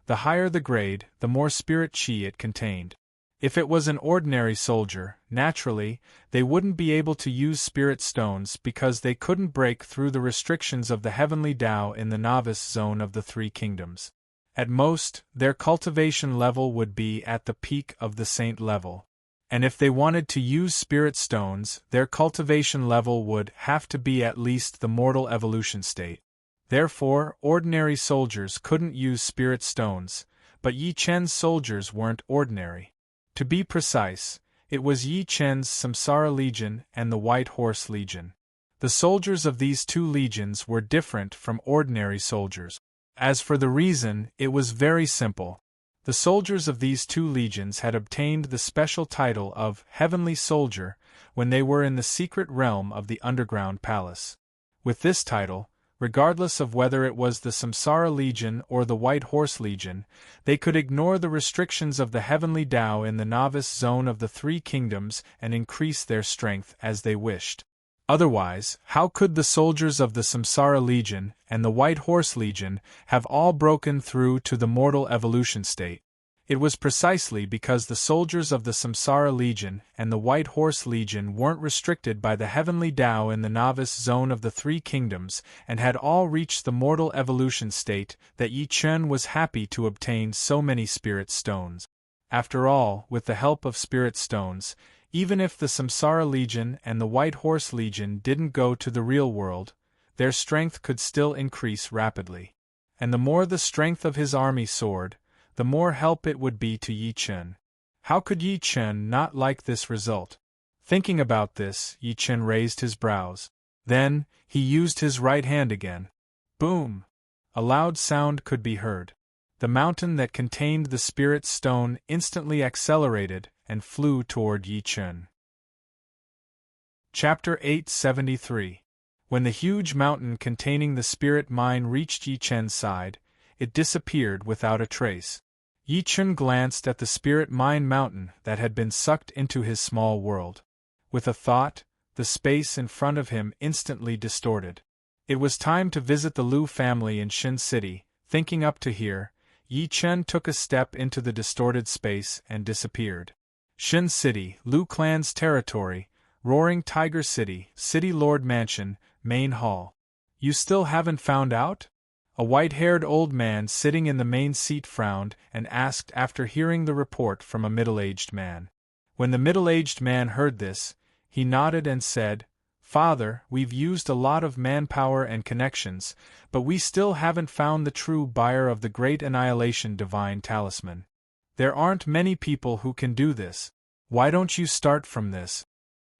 The higher the grade, the more spirit qi it contained. If it was an ordinary soldier, naturally, they wouldn't be able to use spirit stones because they couldn't break through the restrictions of the heavenly Tao in the novice zone of the three kingdoms. At most, their cultivation level would be at the peak of the saint level. And if they wanted to use spirit stones, their cultivation level would have to be at least the mortal evolution state. Therefore, ordinary soldiers couldn't use spirit stones, but Yi Chen's soldiers weren't ordinary. To be precise, it was Yi Chen's Samsara Legion and the White Horse Legion. The soldiers of these two legions were different from ordinary soldiers. As for the reason, it was very simple. The soldiers of these two legions had obtained the special title of Heavenly Soldier when they were in the secret realm of the underground palace. With this title, regardless of whether it was the Samsara Legion or the White Horse Legion, they could ignore the restrictions of the heavenly Tao in the novice zone of the three kingdoms and increase their strength as they wished. Otherwise, how could the soldiers of the Samsara Legion and the White Horse Legion have all broken through to the mortal evolution state? It was precisely because the soldiers of the Samsara Legion and the White Horse Legion weren't restricted by the heavenly Tao in the novice zone of the three kingdoms and had all reached the mortal evolution state that Yi Chen was happy to obtain so many spirit stones. After all, with the help of spirit stones, even if the Samsara Legion and the White Horse Legion didn't go to the real world, their strength could still increase rapidly. And the more the strength of his army soared, the more help it would be to Yi Chen. How could Yi Chen not like this result? Thinking about this, Yi Chen raised his brows. Then, he used his right hand again. Boom! A loud sound could be heard. The mountain that contained the spirit stone instantly accelerated and flew toward Yi Chen. Chapter 873. When the huge mountain containing the spirit mine reached Yi Chen's side, it disappeared without a trace. Yi Chen glanced at the spirit mine mountain that had been sucked into his small world. With a thought, the space in front of him instantly distorted. It was time to visit the Lu family in Xin City. Thinking up to here, Yi Chen took a step into the distorted space and disappeared. Xin City, Lu clan's territory, Roaring Tiger City, City Lord Mansion, Main Hall. You still haven't found out? A white-haired old man sitting in the main seat frowned and asked after hearing the report from a middle-aged man. When the middle-aged man heard this, he nodded and said, "Father, we've used a lot of manpower and connections, but we still haven't found the true buyer of the Great Annihilation Divine Talisman. There aren't many people who can do this. Why don't you start from this?"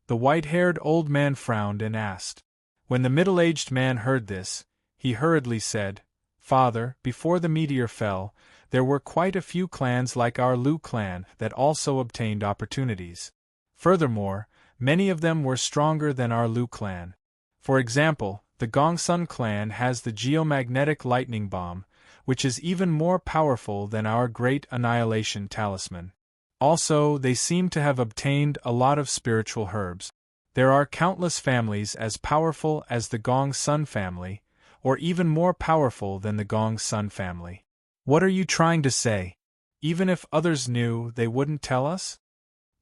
The white-haired old man frowned and asked. When the middle-aged man heard this, he hurriedly said, "Father, before the meteor fell, there were quite a few clans like our Lu clan that also obtained opportunities. Furthermore, many of them were stronger than our Lu clan. For example, the Gongsun clan has the geomagnetic lightning bomb, which is even more powerful than our Great Annihilation Talisman. Also, they seem to have obtained a lot of spiritual herbs. There are countless families as powerful as the Gongsun family, or even more powerful than the Gongsun family. What are you trying to say? Even if others knew, they wouldn't tell us?"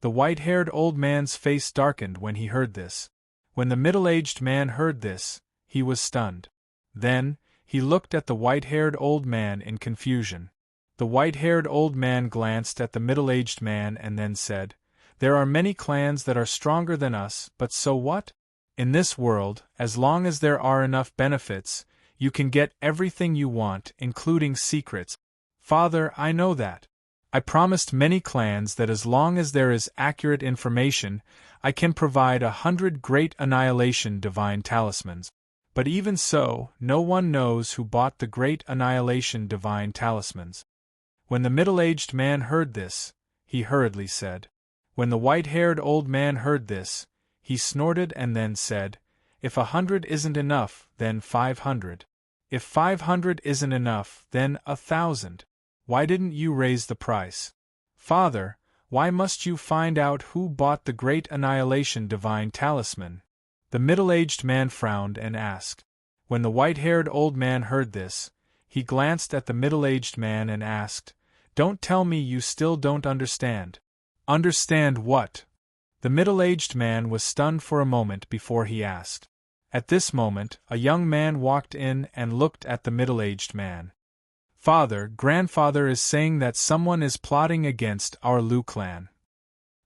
The white-haired old man's face darkened when he heard this. When the middle-aged man heard this, he was stunned. Then, he looked at the white-haired old man in confusion. The white-haired old man glanced at the middle-aged man and then said, "There are many clans that are stronger than us, but so what? In this world, as long as there are enough benefits, you can get everything you want, including secrets." "Father, I know that. I promised many clans that as long as there is accurate information, I can provide 100 Great Annihilation Divine Talismans. But even so, no one knows who bought the Great Annihilation Divine Talismans." When the middle-aged man heard this, he hurriedly said, When the white-haired old man heard this, he snorted and then said, "If 100 isn't enough, then 500. If 500 isn't enough, then 1,000. Why didn't you raise the price? Father, why must you find out who bought the great annihilation divine talisman?" The middle-aged man frowned and asked. When the white-haired old man heard this, he glanced at the middle-aged man and asked, "Don't tell me you still don't understand." "Understand what?" The middle-aged man was stunned for a moment before he asked. At this moment, a young man walked in and looked at the middle-aged man. "Father, grandfather is saying that someone is plotting against our Lu clan.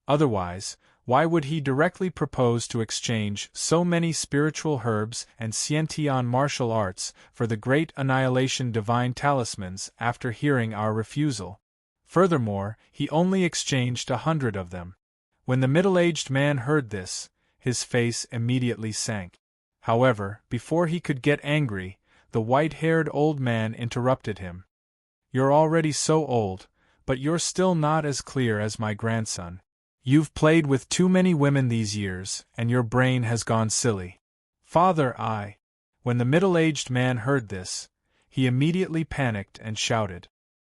Otherwise, why would he directly propose to exchange so many spiritual herbs and Xiantian martial arts for the great annihilation divine talismans after hearing our refusal? Furthermore, he only exchanged 100 of them." When the middle-aged man heard this, his face immediately sank. However, before he could get angry, the white-haired old man interrupted him. "You're already so old, but you're still not as clear as my grandson. You've played with too many women these years, and your brain has gone silly." "Father, I—" When the middle-aged man heard this, he immediately panicked and shouted,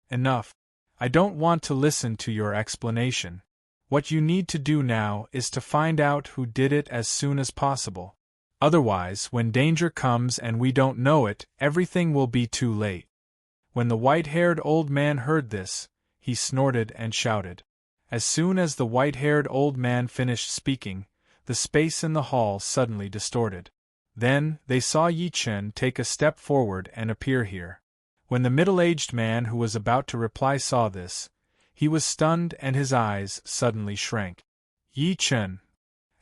"Enough! I don't want to listen to your explanation. What you need to do now is to find out who did it as soon as possible. Otherwise, when danger comes and we don't know it, everything will be too late." When the white-haired old man heard this, he snorted and shouted. As soon as the white-haired old man finished speaking, the space in the hall suddenly distorted. Then, they saw Yi Chen take a step forward and appear here. When the middle-aged man who was about to reply saw this, he was stunned and his eyes suddenly shrank. "Yi Chen."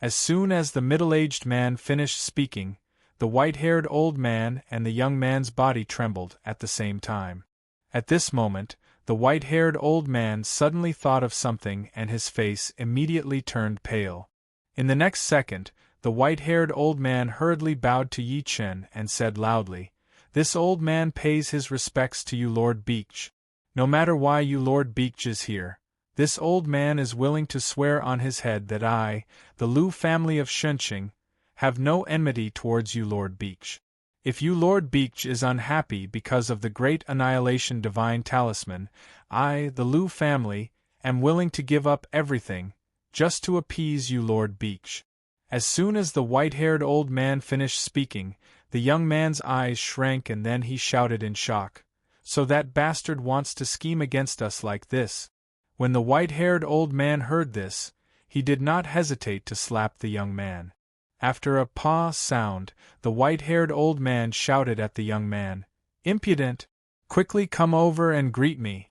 As soon as the middle-aged man finished speaking, the white-haired old man and the young man's body trembled at the same time. At this moment, the white-haired old man suddenly thought of something and his face immediately turned pale. In the next second, the white-haired old man hurriedly bowed to Yi Chen and said loudly, "This old man pays his respects to you, Lord Beach. No matter why you Lord Beach is here, this old man is willing to swear on his head that I, the Lu family of Shenqing, have no enmity towards you Lord Beach. If you Lord Beach is unhappy because of the great annihilation divine talisman, I, the Lu family, am willing to give up everything, just to appease you Lord Beach." As soon as the white-haired old man finished speaking, the young man's eyes shrank and then he shouted in shock, "So that bastard wants to scheme against us like this?" When the white-haired old man heard this, he did not hesitate to slap the young man. After a "pa" sound, the white-haired old man shouted at the young man, "Impudent! Quickly come over and greet me."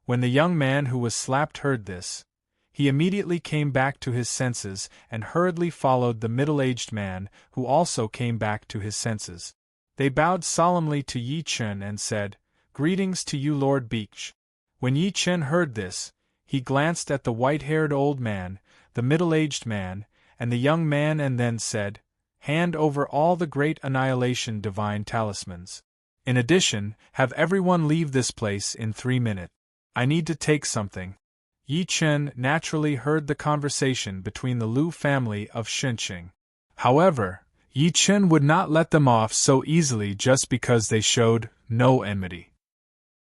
When the young man who was slapped heard this, he immediately came back to his senses and hurriedly followed the middle-aged man, who also came back to his senses. They bowed solemnly to Yi Chen and said, "Greetings to you Lord Beach." When Yi Chen heard this, he glanced at the white-haired old man, the middle-aged man, and the young man and then said, "Hand over all the great annihilation divine talismans. In addition, have everyone leave this place in 3 minutes. I need to take something." Yi Chen naturally heard the conversation between the Lu family of Shenqing. However, Yi Chen would not let them off so easily just because they showed no enmity.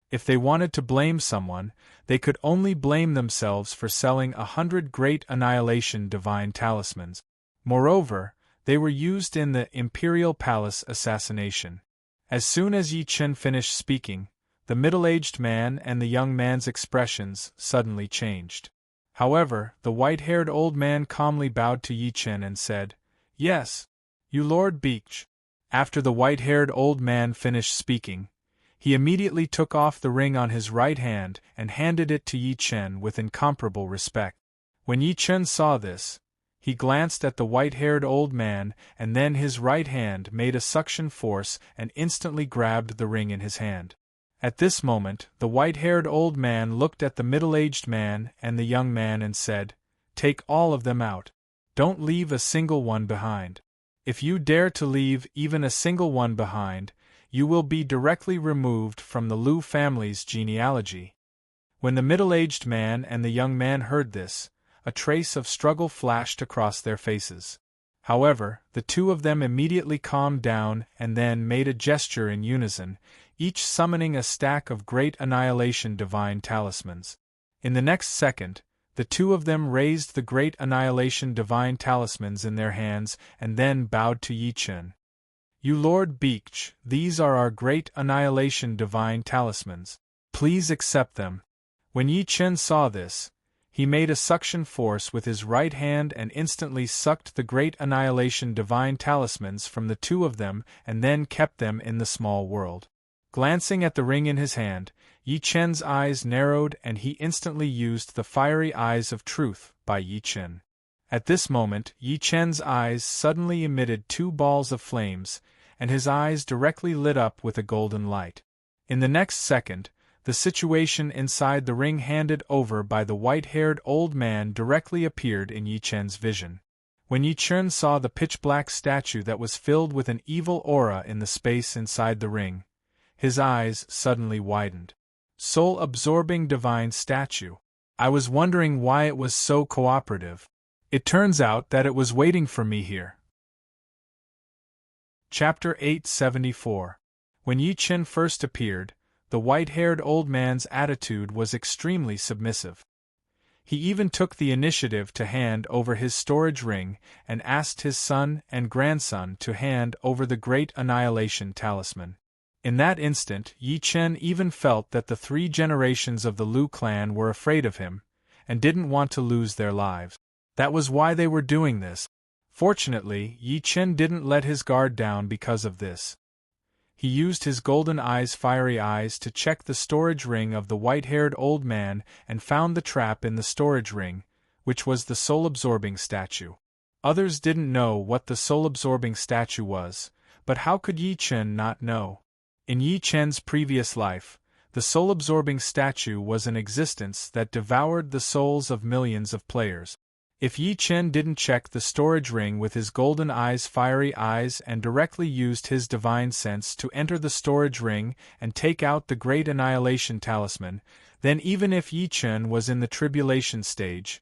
If they wanted to blame someone, they could only blame themselves for selling 100 great annihilation divine talismans. Moreover, they were used in the Imperial Palace assassination. As soon as Yi Chen finished speaking, the middle-aged man and the young man's expressions suddenly changed. However, the white-haired old man calmly bowed to Yi Chen and said, "Yes, you Lord Beach." After the white-haired old man finished speaking, he immediately took off the ring on his right hand and handed it to Yi Chen with incomparable respect. When Yi Chen saw this, he glanced at the white-haired old man and then his right hand made a suction force and instantly grabbed the ring in his hand. At this moment, the white-haired old man looked at the middle-aged man and the young man and said, "Take all of them out. Don't leave a single one behind. If you dare to leave even a single one behind, you will be directly removed from the Lu family's genealogy." When the middle-aged man and the young man heard this, a trace of struggle flashed across their faces. However, the two of them immediately calmed down and then made a gesture in unison, each summoning a stack of great annihilation divine talismans. In the next second, the two of them raised the great annihilation divine talismans in their hands and then bowed to Yi Chen. "You Lord Beach, these are our great annihilation divine talismans. Please accept them." When Yi Chen saw this, he made a suction force with his right hand and instantly sucked the great annihilation divine talismans from the two of them and then kept them in the small world. Glancing at the ring in his hand, Yi Chen's eyes narrowed and he instantly used the fiery eyes of truth by Yi Chen. At this moment, Yi Chen's eyes suddenly emitted two balls of flames, and his eyes directly lit up with a golden light. In the next second, the situation inside the ring handed over by the white-haired old man directly appeared in Yi Chen's vision. When Yi Chen saw the pitch-black statue that was filled with an evil aura in the space inside the ring, his eyes suddenly widened. Soul-absorbing divine statue. I was wondering why it was so cooperative. It turns out that it was waiting for me here. Chapter 874. When Yi Chen first appeared, the white-haired old man's attitude was extremely submissive. He even took the initiative to hand over his storage ring and asked his son and grandson to hand over the great annihilation talisman. In that instant, Yi Chen even felt that the 3 generations of the Liu clan were afraid of him, and didn't want to lose their lives. That was why they were doing this. Fortunately, Yi Chen didn't let his guard down because of this. He used his golden fiery eyes to check the storage ring of the white-haired old man and found the trap in the storage ring, which was the soul-absorbing statue. Others didn't know what the soul-absorbing statue was, but how could Yi Chen not know? In Yi Chen's previous life, the soul-absorbing statue was an existence that devoured the souls of millions of players. If Yi Chen didn't check the storage ring with his golden fiery eyes and directly used his divine sense to enter the storage ring and take out the great annihilation talisman, then even if Yi Chen was in the tribulation stage,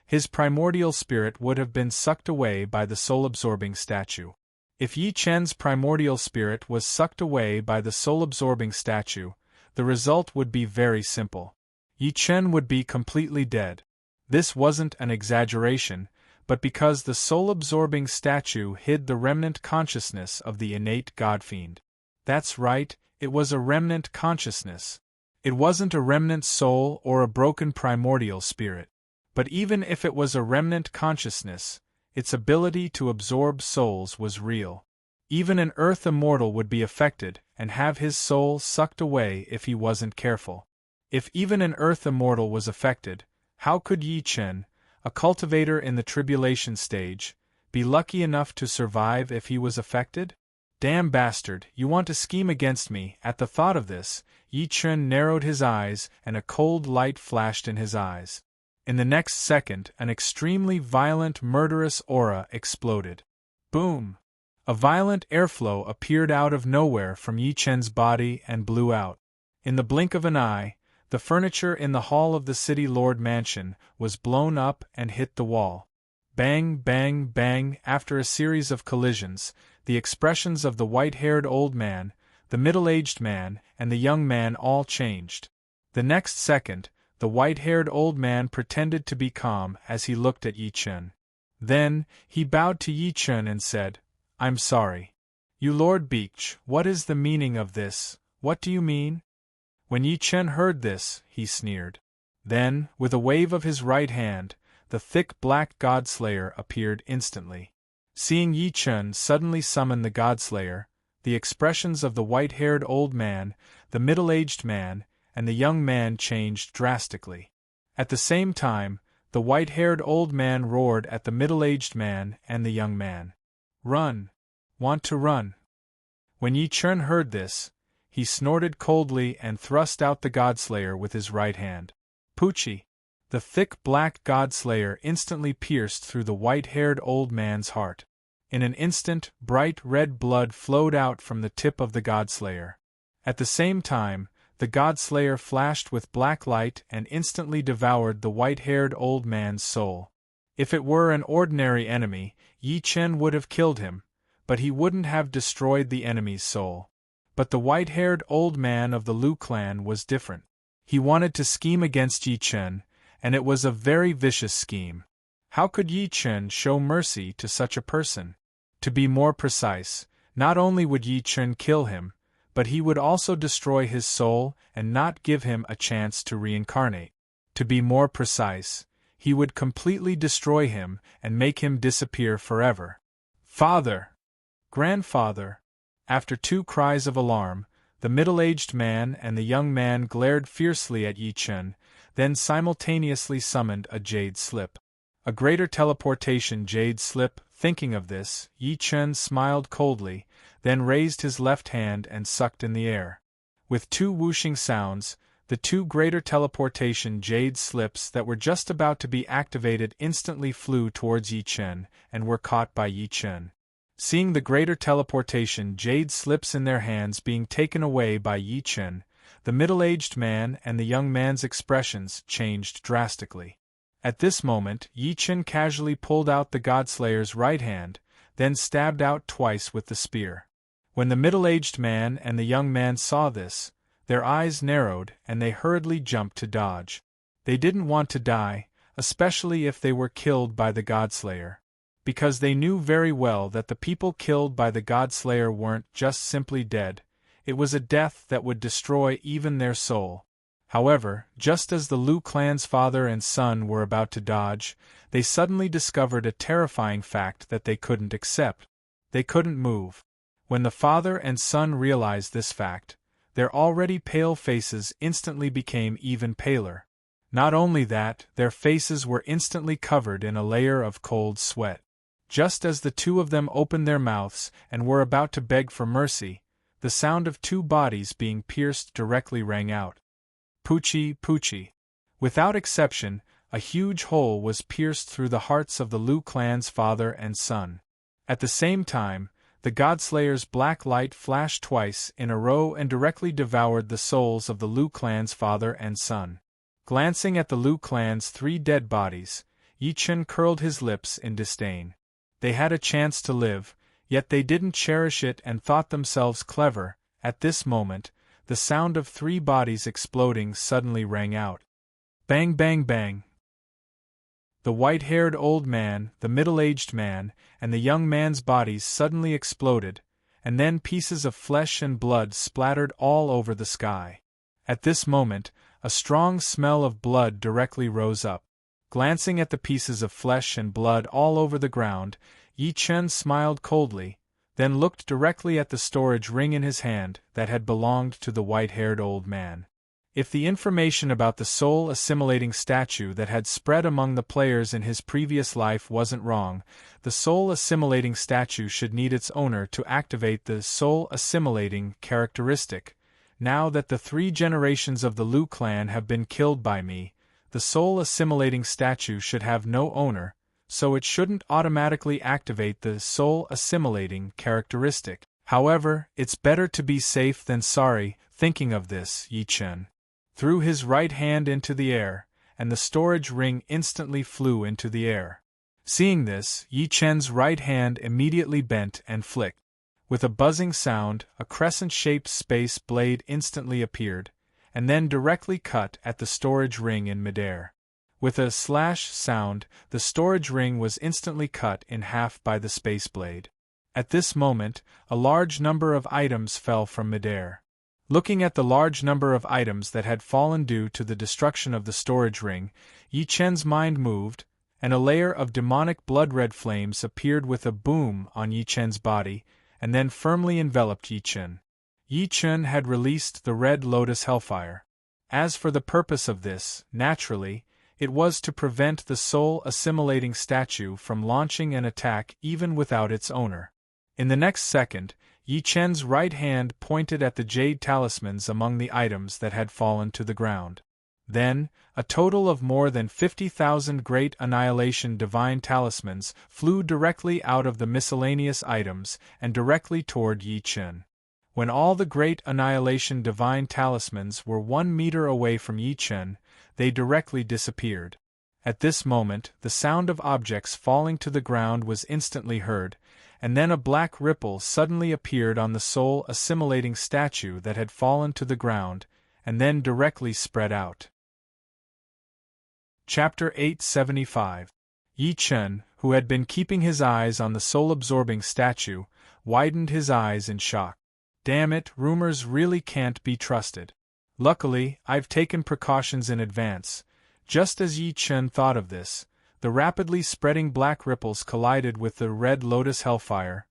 his primordial spirit would have been sucked away by the soul-absorbing statue. If Yi Chen's primordial spirit was sucked away by the soul-absorbing statue, the result would be very simple. Yi Chen would be completely dead. This wasn't an exaggeration, but because the soul-absorbing statue hid the remnant consciousness of the innate godfiend. That's right, it was a remnant consciousness. It wasn't a remnant soul or a broken primordial spirit. But even if it was a remnant consciousness, its ability to absorb souls was real. Even an earth immortal would be affected and have his soul sucked away if he wasn't careful. If even an earth immortal was affected, how could Yi Chen, a cultivator in the tribulation stage, be lucky enough to survive if he was affected? Damn bastard, you want to scheme against me. At the thought of this, Yi Chen narrowed his eyes and a cold light flashed in his eyes. In the next second, an extremely violent murderous aura exploded. Boom! A violent airflow appeared out of nowhere from Yi Chen's body and blew out. In the blink of an eye, the furniture in the hall of the City Lord Mansion was blown up and hit the wall. Bang, bang, bang. After a series of collisions, the expressions of the white-haired old man, the middle-aged man, and the young man all changed. The next second, the white-haired old man pretended to be calm as he looked at Yi Chen. Then, he bowed to Yi Chen and said, "I'm sorry. You Lord Beach, what is the meaning of this? What do you mean?" When Yi Chen heard this, he sneered. Then, with a wave of his right hand, the thick black Godslayer appeared instantly. Seeing Yi Chen suddenly summon the Godslayer, the expressions of the white-haired old man, the middle-aged man, and the young man changed drastically. At the same time, the white-haired old man roared at the middle-aged man and the young man. "Run! Want to run?" When Yi Chen heard this, he snorted coldly and thrust out the Godslayer with his right hand. Poochie! The thick black Godslayer instantly pierced through the white-haired old man's heart. In an instant, bright red blood flowed out from the tip of the Godslayer. At the same time, the God-slayer flashed with black light and instantly devoured the white-haired old man's soul. If it were an ordinary enemy, Yi Chen would have killed him, but he wouldn't have destroyed the enemy's soul. But the white-haired old man of the Lu clan was different. He wanted to scheme against Yi Chen, and it was a very vicious scheme. How could Yi Chen show mercy to such a person? To be more precise, not only would Yi Chen kill him, but he would also destroy his soul and not give him a chance to reincarnate. To be more precise, he would completely destroy him and make him disappear forever. Father! Grandfather! After two cries of alarm, the middle-aged man and the young man glared fiercely at Yi Chen, then simultaneously summoned a jade slip. A greater teleportation jade slip. Thinking of this, Yi Chen smiled coldly, then raised his left hand and sucked in the air. With two whooshing sounds, the two greater teleportation jade slips that were just about to be activated instantly flew towards Yi Chen and were caught by Yi Chen. Seeing the greater teleportation jade slips in their hands being taken away by Yi Chen, the middle-aged man and the young man's expressions changed drastically. At this moment, Yi Chen casually pulled out the Godslayer's right hand, then stabbed out twice with the spear. When the middle-aged man and the young man saw this, their eyes narrowed and they hurriedly jumped to dodge. They didn't want to die, especially if they were killed by the Godslayer, because they knew very well that the people killed by the Godslayer weren't just simply dead, it was a death that would destroy even their soul. However, just as the Lu clan's father and son were about to dodge, they suddenly discovered a terrifying fact that they couldn't accept. They couldn't move. When the father and son realized this fact, their already pale faces instantly became even paler. Not only that, their faces were instantly covered in a layer of cold sweat. Just as the two of them opened their mouths and were about to beg for mercy, the sound of two bodies being pierced directly rang out. Poochie, Poochie. Without exception, a huge hole was pierced through the hearts of the Lu clan's father and son. At the same time, the Godslayer's black light flashed twice in a row and directly devoured the souls of the Lu clan's father and son. Glancing at the Lu clan's three dead bodies, Yi Chen curled his lips in disdain. They had a chance to live, yet they didn't cherish it and thought themselves clever. At this moment, the sound of three bodies exploding suddenly rang out. Bang, bang, bang. The white-haired old man, the middle-aged man, and the young man's bodies suddenly exploded, and then pieces of flesh and blood splattered all over the sky. At this moment, a strong smell of blood directly rose up. Glancing at the pieces of flesh and blood all over the ground, Yi Chen smiled coldly, then looked directly at the storage ring in his hand that had belonged to the white-haired old man. If the information about the soul-assimilating statue that had spread among the players in his previous life wasn't wrong, the soul-assimilating statue should need its owner to activate the soul-assimilating characteristic. Now that the 3 generations of the Lu clan have been killed by me, the soul-assimilating statue should have no owner, so it shouldn't automatically activate the soul-assimilating characteristic. However, it's better to be safe than sorry. Thinking of this, Yi Chen threw his right hand into the air, and the storage ring instantly flew into the air. Seeing this, Yi Chen's right hand immediately bent and flicked. With a buzzing sound, a crescent-shaped space blade instantly appeared, and then directly cut at the storage ring in midair. With a slash sound, the storage ring was instantly cut in half by the space blade. At this moment, a large number of items fell from midair. Looking at the large number of items that had fallen due to the destruction of the storage ring, Yi Chen's mind moved, and a layer of demonic blood-red flames appeared with a boom on Yi Chen's body, and then firmly enveloped Yi Chen. Yi Chen had released the Red Lotus Hellfire. As for the purpose of this, naturally, it was to prevent the soul-assimilating statue from launching an attack even without its owner. In the next second, Yi Chen's right hand pointed at the jade talismans among the items that had fallen to the ground. Then, a total of more than 50,000 Great Annihilation Divine Talismans flew directly out of the miscellaneous items and directly toward Yi Chen. When all the great annihilation divine talismans were 1 meter away from Yi Chen, they directly disappeared. At this moment, the sound of objects falling to the ground was instantly heard, and then a black ripple suddenly appeared on the soul-assimilating statue that had fallen to the ground, and then directly spread out. Chapter 875. Yi Chen, who had been keeping his eyes on the soul-absorbing statue, widened his eyes in shock. Damn it, rumors really can't be trusted. Luckily, I've taken precautions in advance. Just as Yi Chen thought of this, the rapidly spreading black ripples collided with the red lotus hellfire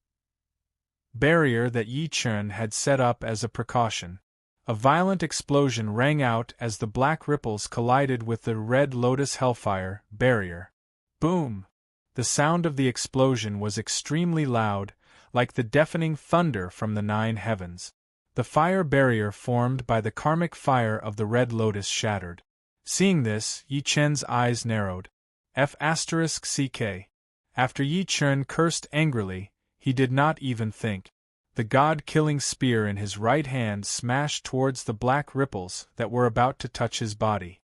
barrier that Yi Chen had set up as a precaution. A violent explosion rang out as the black ripples collided with the red lotus hellfire barrier. Boom! The sound of the explosion was extremely loud, like the deafening thunder from the 9 heavens. The fire barrier formed by the karmic fire of the red lotus shattered. Seeing this, Yi Chen's eyes narrowed. F***ck. After Yi Chen cursed angrily, he did not even think. The god-killing spear in his right hand smashed towards the black ripples that were about to touch his body.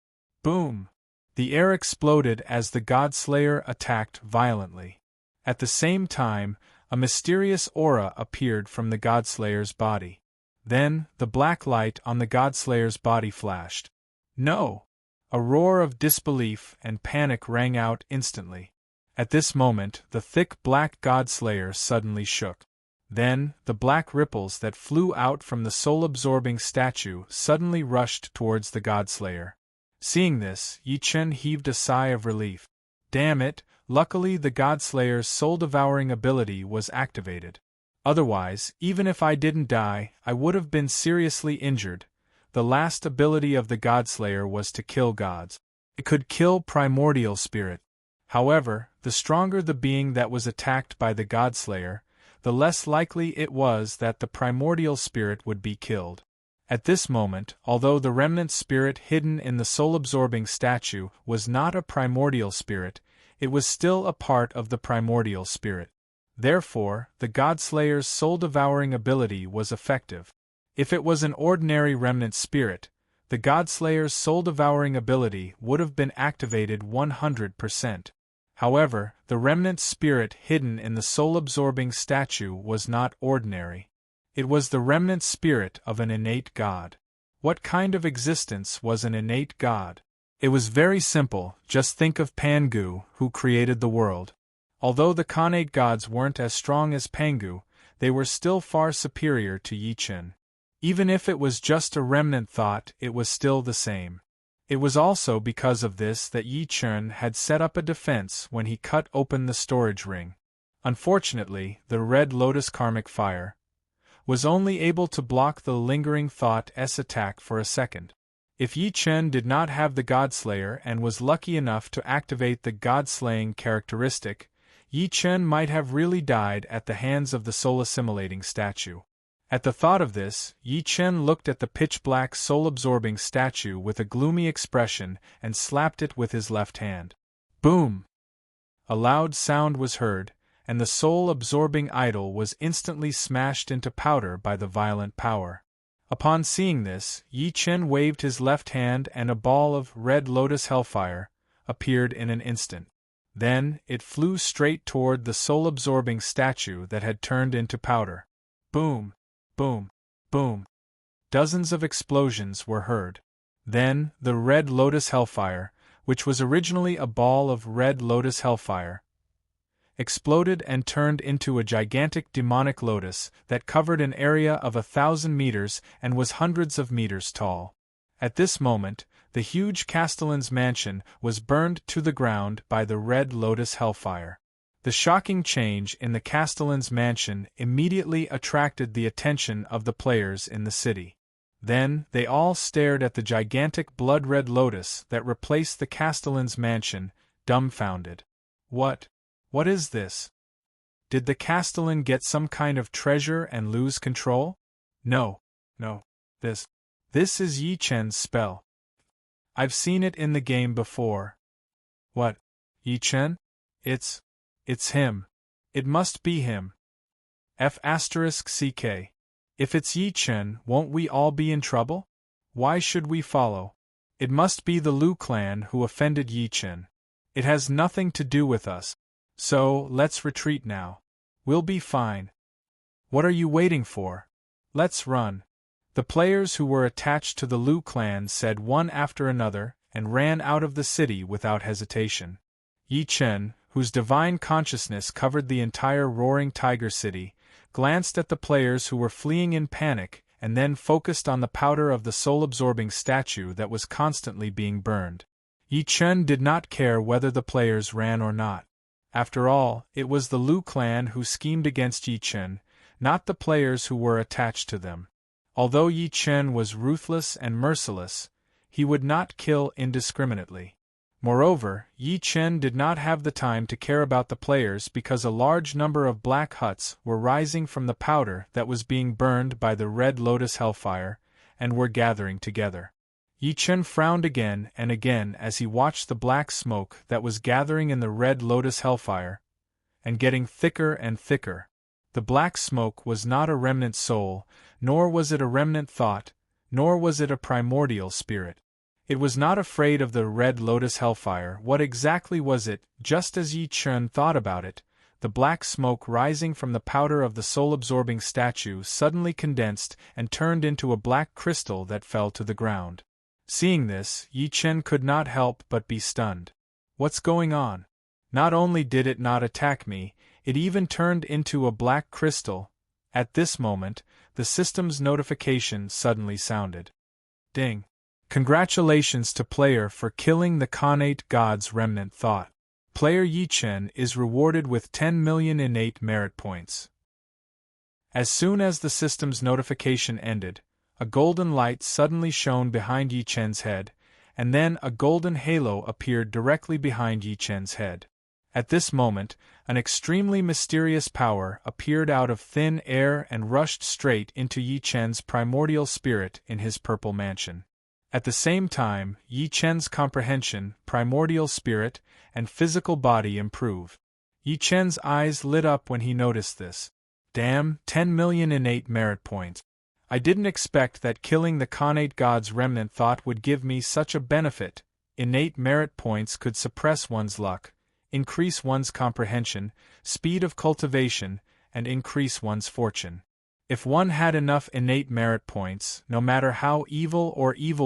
Boom! The air exploded as the godslayer attacked violently. At the same time, a mysterious aura appeared from the godslayer's body. Then, the black light on the godslayer's body flashed. No! A roar of disbelief and panic rang out instantly. At this moment, the thick black godslayer suddenly shook. Then, the black ripples that flew out from the soul-absorbing statue suddenly rushed towards the godslayer. Seeing this, Yi Chen heaved a sigh of relief. Damn it, luckily the godslayer's soul-devouring ability was activated. Otherwise, even if I didn't die, I would have been seriously injured. The last ability of the godslayer was to kill gods. It could kill primordial spirit. However, the stronger the being that was attacked by the godslayer, the less likely it was that the primordial spirit would be killed. At this moment, although the remnant spirit hidden in the soul-absorbing statue was not a primordial spirit, it was still a part of the primordial spirit. Therefore, the godslayer's soul-devouring ability was effective. If it was an ordinary remnant spirit, the godslayer's soul-devouring ability would have been activated 100%. However, the remnant spirit hidden in the soul-absorbing statue was not ordinary. It was the remnant spirit of an innate god. What kind of existence was an innate god? It was very simple, just think of Pangu, who created the world. Although the Khanate gods weren't as strong as Pangu, they were still far superior to Yi Chen. Even if it was just a remnant thought, it was still the same. It was also because of this that Yi Chen had set up a defense when he cut open the storage ring. Unfortunately, the red lotus karmic fire was only able to block the lingering thought's attack for a second. If Yi Chen did not have the godslayer and was lucky enough to activate the god-slaying characteristic, Yi Chen might have really died at the hands of the soul-assimilating statue. At the thought of this, Yi Chen looked at the pitch-black soul-absorbing statue with a gloomy expression and slapped it with his left hand. Boom! A loud sound was heard, and the soul-absorbing idol was instantly smashed into powder by the violent power. Upon seeing this, Yi Chen waved his left hand and a ball of red lotus hellfire appeared in an instant. Then, it flew straight toward the soul-absorbing statue that had turned into powder. Boom! Boom! Boom! Dozens of explosions were heard. Then, the red lotus hellfire, which was originally a ball of red lotus hellfire, exploded and turned into a gigantic demonic lotus that covered an area of 1,000 meters and was hundreds of meters tall. At this moment, the huge castellan's mansion was burned to the ground by the red lotus hellfire. The shocking change in the castellan's mansion immediately attracted the attention of the players in the city. Then, they all stared at the gigantic blood-red lotus that replaced the castellan's mansion, dumbfounded. What is this? Did the castellan get some kind of treasure and lose control? No. This is Yi Chen's spell. I've seen it in the game before. What? Yi Chen? It's him. It must be him. F***ck. If it's Yi Chen, won't we all be in trouble? Why should we follow? It must be the Lu clan who offended Yi Chen. It has nothing to do with us. So, let's retreat now. We'll be fine. What are you waiting for? Let's run. The players who were attached to the Lu clan said one after another, and ran out of the city without hesitation. Yi Chen, whose divine consciousness covered the entire roaring tiger city, glanced at the players who were fleeing in panic, and then focused on the powder of the soul-absorbing statue that was constantly being burned. Yi Chen did not care whether the players ran or not. After all, it was the Lu clan who schemed against Yi Chen, not the players who were attached to them. Although Yi Chen was ruthless and merciless, he would not kill indiscriminately. Moreover, Yi Chen did not have the time to care about the players because a large number of black huts were rising from the powder that was being burned by the Red Lotus Hellfire, and were gathering together. Yi Chen frowned again and again as he watched the black smoke that was gathering in the Red Lotus Hellfire, and getting thicker and thicker. The black smoke was not a remnant soul, nor was it a remnant thought, nor was it a primordial spirit. It was not afraid of the Red Lotus Hellfire. What exactly was it? Just as Yi Chen thought about it, the black smoke rising from the powder of the soul-absorbing statue suddenly condensed and turned into a black crystal that fell to the ground. Seeing this, Yi Chen could not help but be stunned. What's going on? Not only did it not attack me, it even turned into a black crystal. At this moment, the system's notification suddenly sounded. Ding! Congratulations to player for killing the Khanate God's remnant thought. Player Yi Chen is rewarded with 10 million innate merit points. As soon as the system's notification ended, a golden light suddenly shone behind Yi Chen's head, and then a golden halo appeared directly behind Yi Chen's head. At this moment, an extremely mysterious power appeared out of thin air and rushed straight into Yi Chen's primordial spirit in his purple mansion. At the same time, Yi Chen's comprehension, primordial spirit, and physical body improved. Yi Chen's eyes lit up when he noticed this. Damn, 10 million innate merit points. I didn't expect that killing the Khanate God's remnant thought would give me such a benefit. Innate merit points could suppress one's luck, increase one's comprehension, speed of cultivation, and increase one's fortune. If one had enough innate merit points, no matter how evil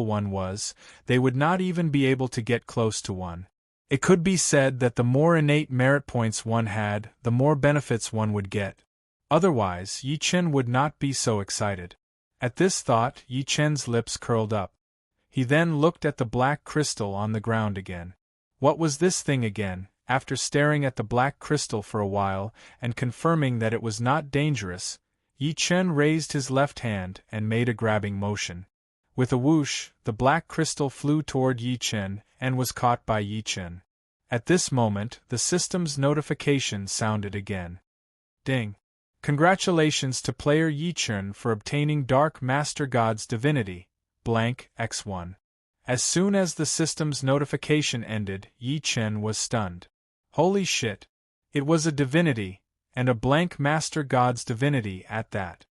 one was, they would not even be able to get close to one. It could be said that the more innate merit points one had, the more benefits one would get. Otherwise, Yi Chen would not be so excited. At this thought, Yi Chen's lips curled up. He then looked at the black crystal on the ground again. What was this thing again? After staring at the black crystal for a while, and confirming that it was not dangerous, Yi Chen raised his left hand and made a grabbing motion. With a whoosh, the black crystal flew toward Yi Chen and was caught by Yi Chen. At this moment, the system's notification sounded again. Ding! Congratulations to player Yi Chen for obtaining Dark Master God's divinity, blank X1. As soon as the system's notification ended, Yi Chen was stunned. Holy shit! It was a divinity, and a blank Master God's divinity at that.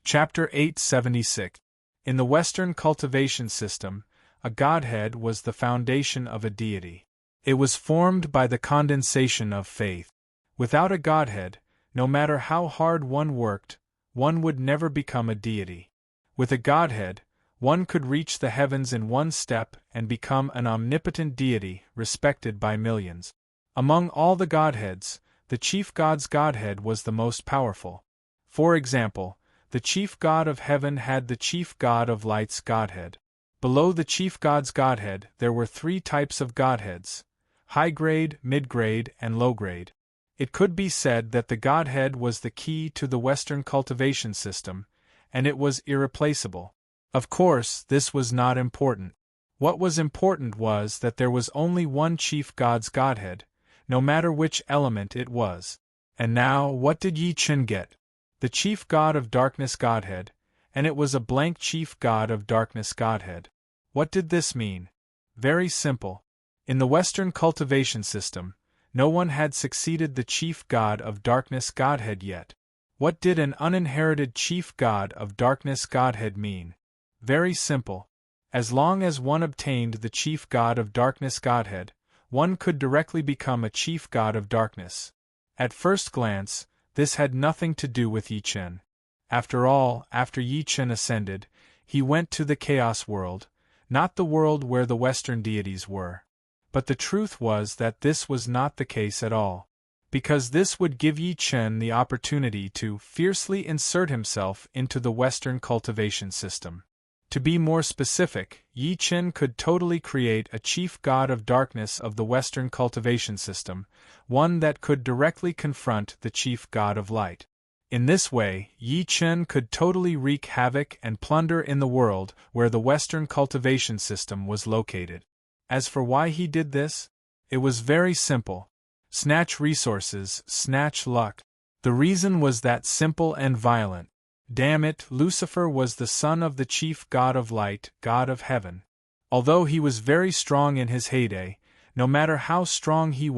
Chapter 876. In the Western cultivation system, a godhead was the foundation of a deity. It was formed by the condensation of faith. Without a godhead, no matter how hard one worked, one would never become a deity. With a godhead, one could reach the heavens in one step and become an omnipotent deity respected by millions. Among all the godheads, the chief god's godhead was the most powerful. For example, the chief god of heaven had the chief god of light's godhead. Below the chief god's godhead there were 3 types of godheads: high grade, mid grade, and low grade. It could be said that the godhead was the key to the Western cultivation system, and it was irreplaceable. Of course, this was not important. What was important was that there was only one chief god's godhead, no matter which element it was. And now, what did Yi Chen get? The chief god of darkness godhead, and it was a blank chief god of darkness godhead. What did this mean? Very simple. In the Western cultivation system, no one had succeeded the chief god of darkness godhead yet. What did an uninherited chief god of darkness godhead mean? Very simple. As long as one obtained the chief god of darkness godhead, one could directly become a chief god of darkness. At first glance, this had nothing to do with Yi Chen. After all, after Yi Chen ascended, he went to the chaos world, not the world where the Western deities were. But the truth was that this was not the case at all. Because this would give Yi Chen the opportunity to fiercely insert himself into the Western cultivation system. To be more specific, Yi Chen could totally create a chief god of darkness of the Western cultivation system, one that could directly confront the chief god of light. In this way, Yi Chen could totally wreak havoc and plunder in the world where the Western cultivation system was located. As for why he did this, it was very simple. Snatch resources, snatch luck. The reason was that simple and violent. Damn it, Lucifer was the son of the chief god of light, god of heaven. Although he was very strong in his heyday, no matter how strong he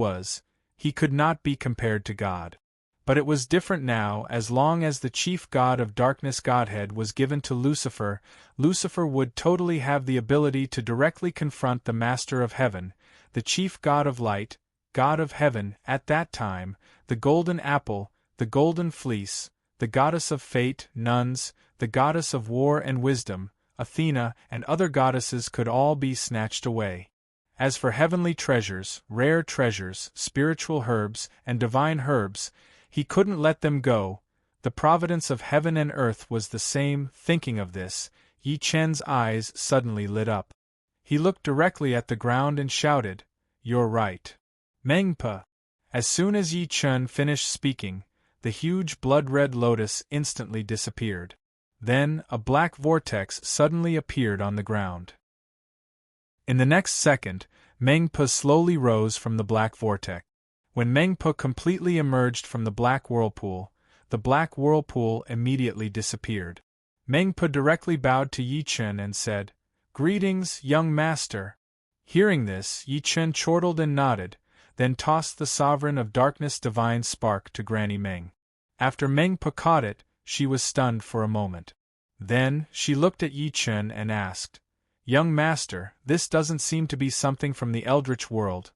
could not be compared to God. But it was different now. As long as the chief god of darkness godhead was given to Lucifer, Lucifer would totally have the ability to directly confront the master of heaven, the chief god of light, God of heaven. At that time, the golden apple, the golden fleece, the goddess of fate, nuns, the goddess of war and wisdom, Athena, and other goddesses could all be snatched away. As for heavenly treasures, rare treasures, spiritual herbs, and divine herbs, he couldn't let them go. The providence of heaven and earth was the same. Thinking of this, Yi Chen's eyes suddenly lit up. He looked directly at the ground and shouted, "You're right. Mengpa!" As soon as Yi Chen finished speaking, the huge blood-red lotus instantly disappeared. Then, a black vortex suddenly appeared on the ground. In the next second, Mengpa slowly rose from the black vortex. When Mengpa completely emerged from the black whirlpool immediately disappeared. Mengpa directly bowed to Yi Chen and said, "Greetings, young master." Hearing this, Yi Chen chortled and nodded, then tossed the sovereign of darkness divine spark to Granny Meng. After Mengpa caught it, she was stunned for a moment. Then, she looked at Yi Chen and asked, "Young master, this doesn't seem to be something from the eldritch world."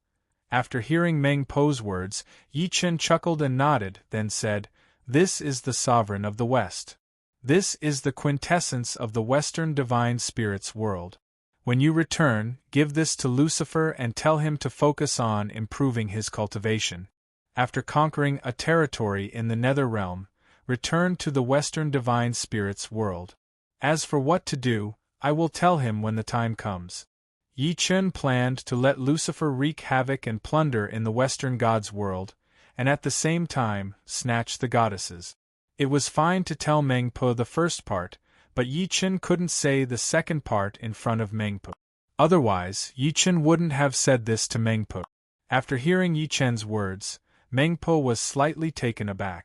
After hearing Meng Po's words, Yi Chen chuckled and nodded, then said, "This is the sovereign of the West. This is the quintessence of the Western divine spirits world. When you return, give this to Lucifer and tell him to focus on improving his cultivation. After conquering a territory in the Nether Realm, return to the Western divine spirits world. As for what to do, I will tell him when the time comes." Yi Chen planned to let Lucifer wreak havoc and plunder in the Western gods' world, and at the same time, snatch the goddesses. It was fine to tell Mengpa the first part, but Yi Chen couldn't say the second part in front of Mengpa. Otherwise, Yi Chen wouldn't have said this to Mengpa. After hearing Yi Chen's words, Mengpa was slightly taken aback.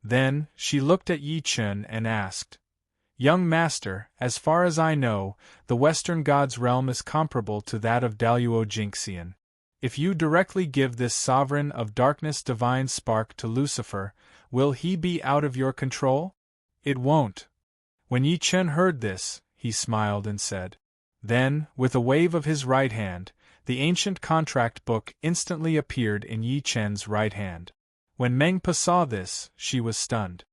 Then, she looked at Yi Chen and asked, "Young master, as far as I know, the Western God's realm is comparable to that of Daluo Jinxian. If you directly give this sovereign of darkness divine spark to Lucifer, will he be out of your control?" "It won't." When Yi Chen heard this, he smiled and said. Then, with a wave of his right hand, the ancient contract book instantly appeared in Yi Chen's right hand. When Mengpa saw this, she was stunned.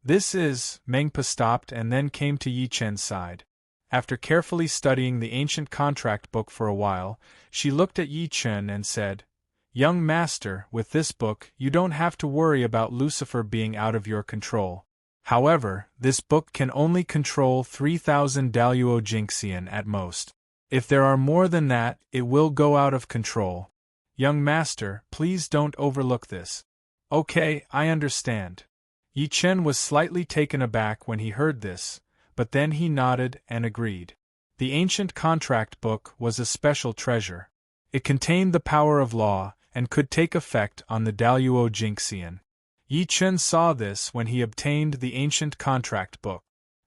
"This is..." Mengpa stopped and then came to Yi Chen's side. After carefully studying the ancient contract book for a while, she looked at Yi Chen and said, "Young master, with this book, you don't have to worry about Lucifer being out of your control. However, this book can only control 3,000 Daluo Jinxian at most. If there are more than that, it will go out of control. Young master, please don't overlook this." "Okay, I understand." Yi Chen was slightly taken aback when he heard this, but then he nodded and agreed. The ancient contract book was a special treasure. It contained the power of law and could take effect on the Daluo Jinxian. Yi Chen saw this when he obtained the ancient contract book.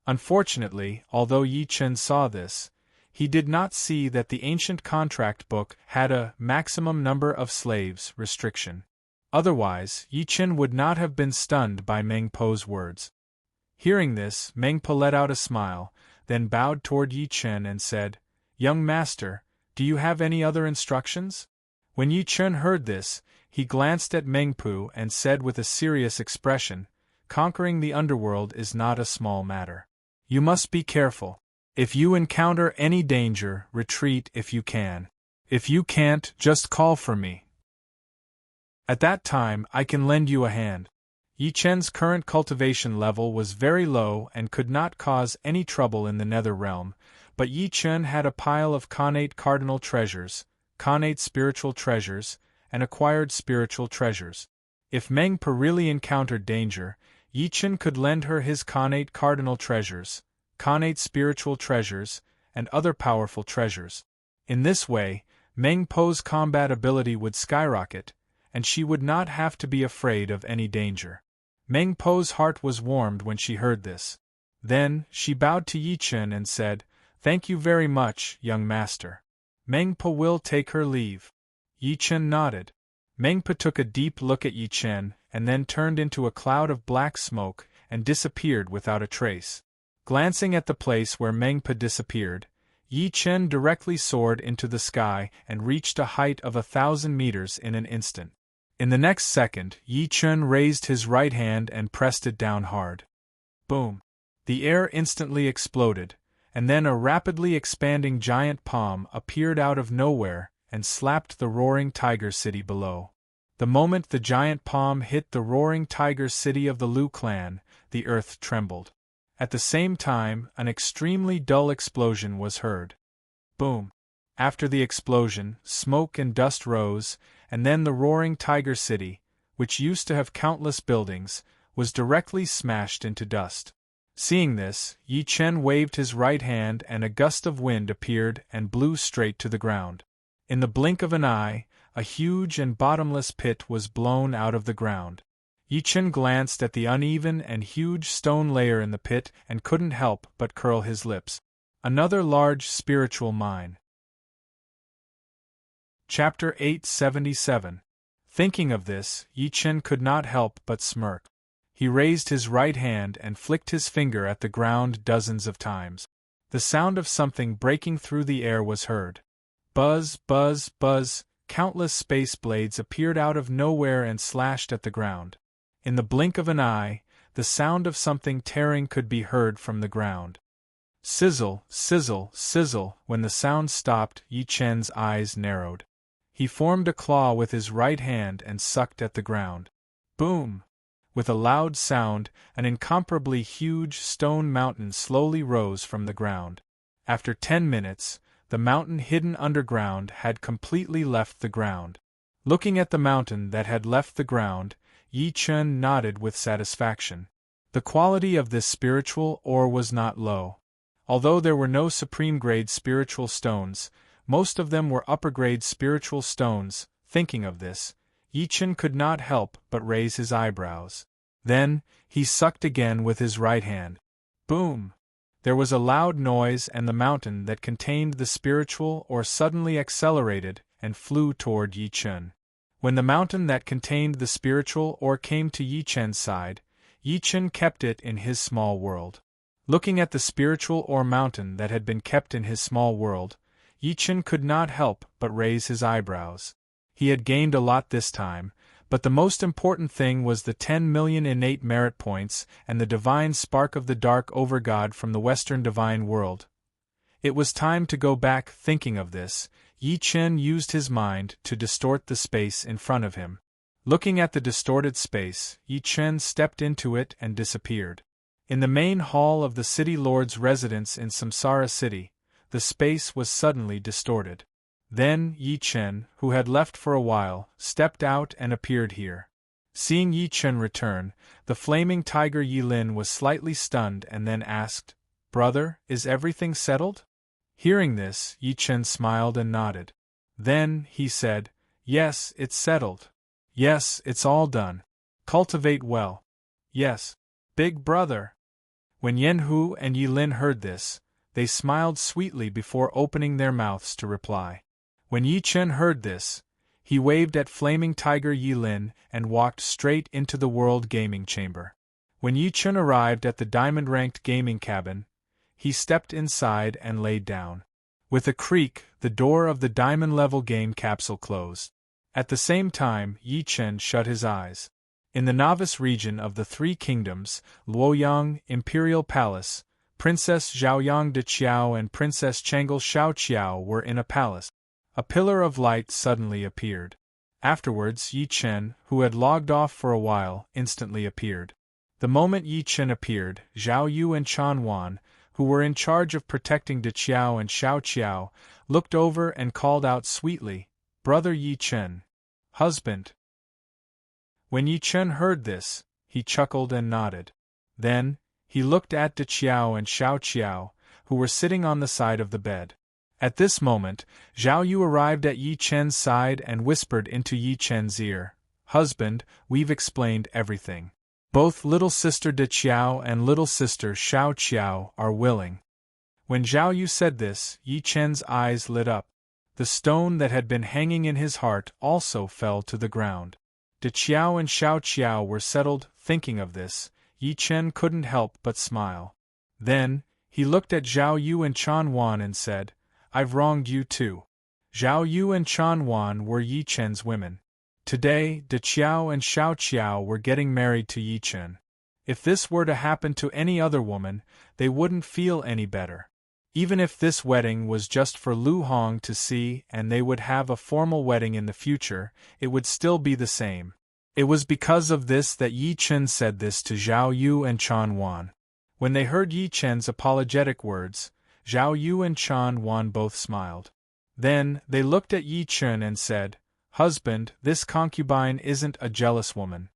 Unfortunately, although Yi Chen saw this, he did not see that the ancient contract book had a maximum number of slaves restriction. Otherwise, Yi Chen would not have been stunned by Meng Po's words. Hearing this, Meng Po let out a smile, then bowed toward Yi Chen and said, "Young master, do you have any other instructions?" When Yi Chen heard this, he glanced at Meng Po and said with a serious expression, "Conquering the underworld is not a small matter. You must be careful. If you encounter any danger, retreat if you can. If you can't, just call for me. At that time, I can lend you a hand." Yi Chen's current cultivation level was very low and could not cause any trouble in the nether realm, but Yi Chen had a pile of connate cardinal treasures, connate spiritual treasures, and acquired spiritual treasures. If Meng Po really encountered danger, Yi Chen could lend her his connate cardinal treasures, connate spiritual treasures, and other powerful treasures. In this way, Meng Po's combat ability would skyrocket, and she would not have to be afraid of any danger. Meng Po's heart was warmed when she heard this. Then, she bowed to Yi Chen and said, "Thank you very much, young master. Meng Po will take her leave." Yi Chen nodded. Meng Po took a deep look at Yi Chen and then turned into a cloud of black smoke and disappeared without a trace. Glancing at the place where Meng Po disappeared, Yi Chen directly soared into the sky and reached a height of 1,000 meters in an instant. In the next second, Yi Chen raised his right hand and pressed it down hard. Boom! The air instantly exploded, and then a rapidly expanding giant palm appeared out of nowhere and slapped the roaring tiger city below. The moment the giant palm hit the roaring tiger city of the Lu clan, the earth trembled. At the same time, an extremely dull explosion was heard. Boom! After the explosion, smoke and dust rose, and then the roaring tiger city, which used to have countless buildings, was directly smashed into dust. Seeing this, Yi Chen waved his right hand and a gust of wind appeared and blew straight to the ground. In the blink of an eye, a huge and bottomless pit was blown out of the ground. Yi Chen glanced at the uneven and huge stone layer in the pit and couldn't help but curl his lips. Another large spiritual mine. Chapter 877. Thinking of this, Yi Chen could not help but smirk. He raised his right hand and flicked his finger at the ground dozens of times. The sound of something breaking through the air was heard. Buzz, buzz, buzz, countless space blades appeared out of nowhere and slashed at the ground. In the blink of an eye, the sound of something tearing could be heard from the ground. Sizzle, sizzle, sizzle. When the sound stopped, Yi Chen's eyes narrowed. He formed a claw with his right hand and sucked at the ground. Boom! With a loud sound, an incomparably huge stone mountain slowly rose from the ground. After 10 minutes, the mountain hidden underground had completely left the ground. Looking at the mountain that had left the ground, Yi Chen nodded with satisfaction. The quality of this spiritual ore was not low. Although there were no supreme-grade spiritual stones, most of them were upper-grade spiritual stones. Thinking of this, Yi Chen could not help but raise his eyebrows. Then, he sucked again with his right hand. Boom! There was a loud noise and the mountain that contained the spiritual ore suddenly accelerated and flew toward Yi Chen. When the mountain that contained the spiritual ore came to Yi Chen's side, Yi Chen kept it in his small world. Looking at the spiritual ore mountain that had been kept in his small world, Yi Chen could not help but raise his eyebrows. He had gained a lot this time, but the most important thing was the 10 million innate merit points and the divine spark of the dark overgod from the Western divine world. It was time to go back. Thinking of this, Yi Chen used his mind to distort the space in front of him. Looking at the distorted space, Yi Chen stepped into it and disappeared. In the main hall of the city lord's residence in Samsara City, the space was suddenly distorted. Then, Yi Chen, who had left for a while, stepped out and appeared here. Seeing Yi Chen return, the flaming tiger Yi Lin was slightly stunned and then asked, "Brother, is everything settled?" Hearing this, Yi Chen smiled and nodded. Then, he said, "Yes, it's settled. Yes, it's all done. Cultivate well. Yes, big brother." When Yen Hu and Yi Lin heard this, they smiled sweetly before opening their mouths to reply. When Yi Chen heard this, He waved at Flaming Tiger Yi Lin and walked straight into the World Gaming Chamber. When Yi Chun arrived at the diamond-ranked gaming cabin, he stepped inside and laid down. With a creak, the door of the diamond-level game capsule closed. At the same time, Yi Chun shut his eyes. In the novice region of the Three Kingdoms, Luoyang Imperial Palace, Princess Zhaoyang de Qiao and Princess Changel Xiao Qiao were in a palace. A pillar of light suddenly appeared. Afterwards, Yi Chen, who had logged off for a while, instantly appeared. The moment Yi Chen appeared, Zhao Yu and Chan Wan, who were in charge of protecting De Qiao and Xiao Qiao, looked over and called out sweetly, "Brother Yi Chen. Husband." When Yi Chen heard this, he chuckled and nodded. Then, he looked at De Qiao and Xiao Qiao, who were sitting on the side of the bed. At this moment, Zhao Yu arrived at Yi Chen's side and whispered into Yi Chen's ear, "Husband, we've explained everything. Both little sister De Qiao and little sister Xiao Qiao are willing." When Zhao Yu said this, Yi Chen's eyes lit up. The stone that had been hanging in his heart also fell to the ground. De Qiao and Xiao Qiao were settled. Thinking of this, Yi Chen couldn't help but smile. Then, he looked at Zhao Yu and Chan Wan and said, "I've wronged you too." Zhao Yu and Chan Wan were Yi Chen's women. Today, De Qiao and Xiao Qiao were getting married to Yi Chen. If this were to happen to any other woman, they wouldn't feel any better. Even if this wedding was just for Lu Hong to see and they would have a formal wedding in the future, it would still be the same. It was because of this that Yi Chen said this to Zhao Yu and Chan Wan. When they heard Yi Chen's apologetic words, Zhao Yu and Chan Wan both smiled. Then, they looked at Yi Chen and said, "Husband, this concubine isn't a jealous woman."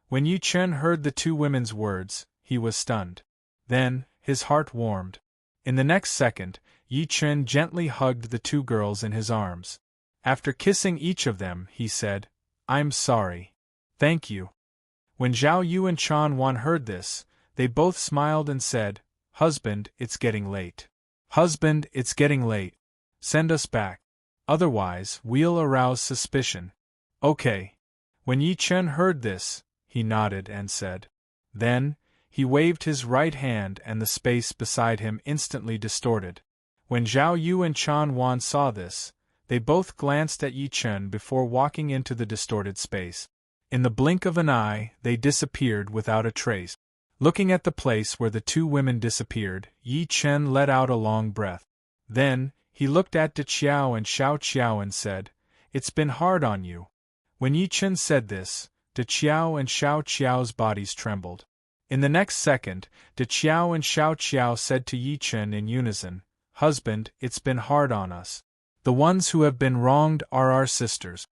When Yi Chen heard the two women's words, he was stunned. Then, his heart warmed. In the next second, Yi Chen gently hugged the two girls in his arms. After kissing each of them, he said, "I'm sorry. Thank you." When Zhao Yu and Chan Wan heard this, they both smiled and said, "Husband, it's getting late. Husband, it's getting late. Send us back. Otherwise, we'll arouse suspicion." "Okay." When Yi Chen heard this, he nodded and said. Then, he waved his right hand and the space beside him instantly distorted. When Zhao Yu and Chan Wan saw this, they both glanced at Yi Chen before walking into the distorted space. In the blink of an eye, they disappeared without a trace. Looking at the place where the two women disappeared, Yi Chen let out a long breath. Then, he looked at De Qiao and Xiao Qiao and said, "It's been hard on you." When Yi Chen said this, De Qiao and Xiao Qiao's bodies trembled. In the next second, De Qiao and Xiao Qiao said to Yi Chen in unison, "Husband, it's been hard on us. The ones who have been wronged are our sisters."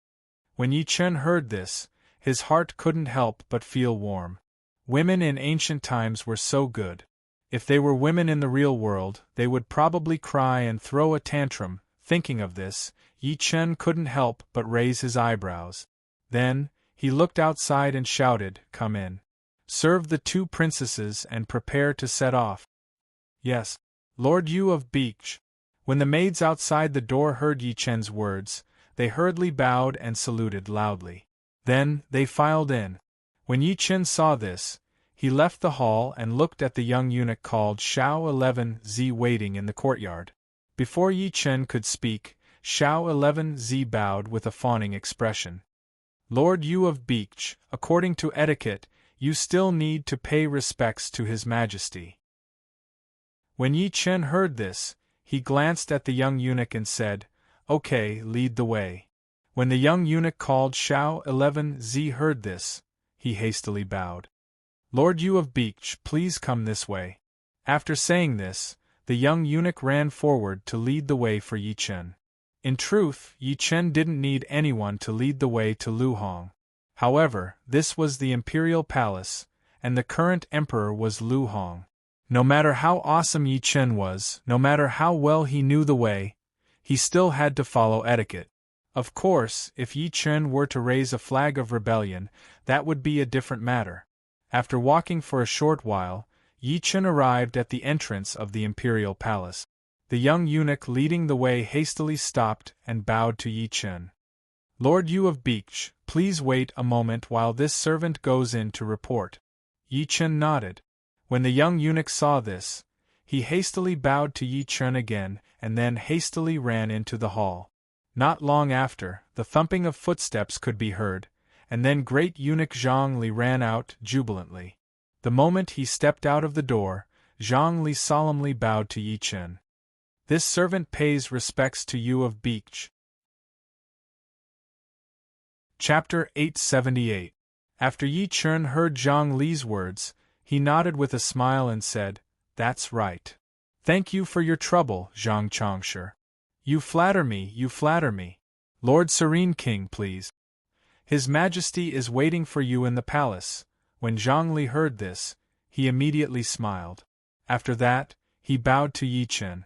When Yi Chen heard this, his heart couldn't help but feel warm. Women in ancient times were so good. If they were women in the real world, they would probably cry and throw a tantrum. Thinking of this, Yi Chen couldn't help but raise his eyebrows. Then, he looked outside and shouted, "Come in. Serve the two princesses and prepare to set off." "Yes, Lord Yu of Beach." When the maids outside the door heard Yi Chen's words, they hurriedly bowed and saluted loudly. Then, they filed in. When Yi Chen saw this, he left the hall and looked at the young eunuch called Xiao 11Z waiting in the courtyard. Before Yi Chen could speak, Xiao 11Z bowed with a fawning expression. "Lord Yu of Beach, according to etiquette, you still need to pay respects to His Majesty." When Yi Chen heard this, he glanced at the young eunuch and said, "Okay, lead the way." When the young eunuch called Xiao 11Z heard this, he hastily bowed. "Lord Yu of Beach, please come this way." After saying this, the young eunuch ran forward to lead the way for Yi Chen. In truth, Yi Chen didn't need anyone to lead the way to Lu Hong. However, this was the imperial palace, and the current emperor was Lu Hong. No matter how awesome Yi Chen was, no matter how well he knew the way, he still had to follow etiquette. Of course, if Yi Chen were to raise a flag of rebellion, that would be a different matter. After walking for a short while, Yi Chen arrived at the entrance of the imperial palace. The young eunuch leading the way hastily stopped and bowed to Yi Chen. Lord Yu of Beach, please wait a moment while this servant goes in to report. Yi Chen nodded. When the young eunuch saw this, he hastily bowed to Yi Chen again and then hastily ran into the hall. Not long after, the thumping of footsteps could be heard, and then great eunuch Zhang Li ran out jubilantly. The moment he stepped out of the door, Zhang Li solemnly bowed to Yi Chen. This servant pays respects to you of Beach. Chapter 878. After Yi Chen heard Zhang Li's words, he nodded with a smile and said, "That's right. Thank you for your trouble, Zhang Chongshi. You flatter me, you flatter me. Lord Serene King, please. His Majesty is waiting for you in the palace." When Zhang Li heard this, he immediately smiled. After that, he bowed to Yi Chen.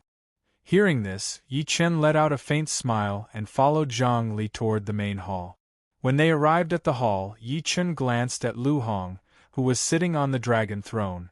Hearing this, Yi Chen let out a faint smile and followed Zhang Li toward the main hall. When they arrived at the hall, Yi Chen glanced at Lu Hong, who was sitting on the dragon throne.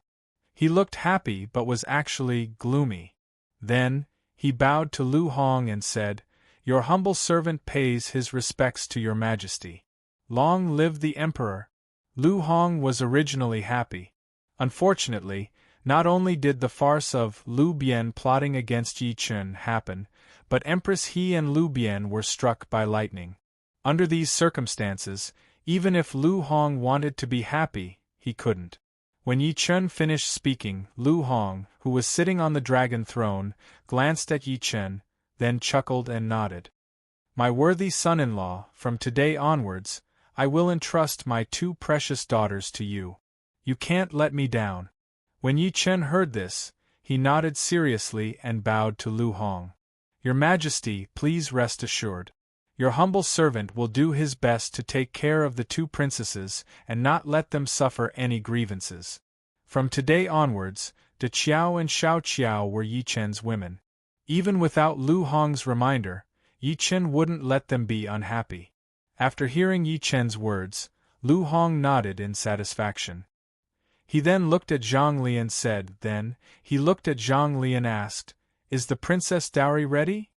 He looked happy but was actually gloomy. Then, he bowed to Lu Hong and said, "Your humble servant pays his respects to your Majesty. Long live the Emperor." Lu Hong was originally happy. Unfortunately, not only did the farce of Lu Bian plotting against Yi Chen happen, but Empress He and Lu Bian were struck by lightning. Under these circumstances, even if Lu Hong wanted to be happy, he couldn't. When Yi Chen finished speaking, Lu Hong, who was sitting on the dragon throne, glanced at Yi Chen, then chuckled and nodded. "My worthy son-in-law, from today onwards, I will entrust my two precious daughters to you. You can't let me down." When Yi Chen heard this, he nodded seriously and bowed to Lu Hong. "Your Majesty, please rest assured. Your humble servant will do his best to take care of the two princesses and not let them suffer any grievances." From today onwards, De Qiao and Xiao Qiao were Yi Chen's women. Even without Lu Hong's reminder, Yi Chen wouldn't let them be unhappy. After hearing Yi Chen's words, Lu Hong nodded in satisfaction. He then looked at Zhang Li and said, then, he looked at Zhang Li and asked, "Is the princess dowry ready?"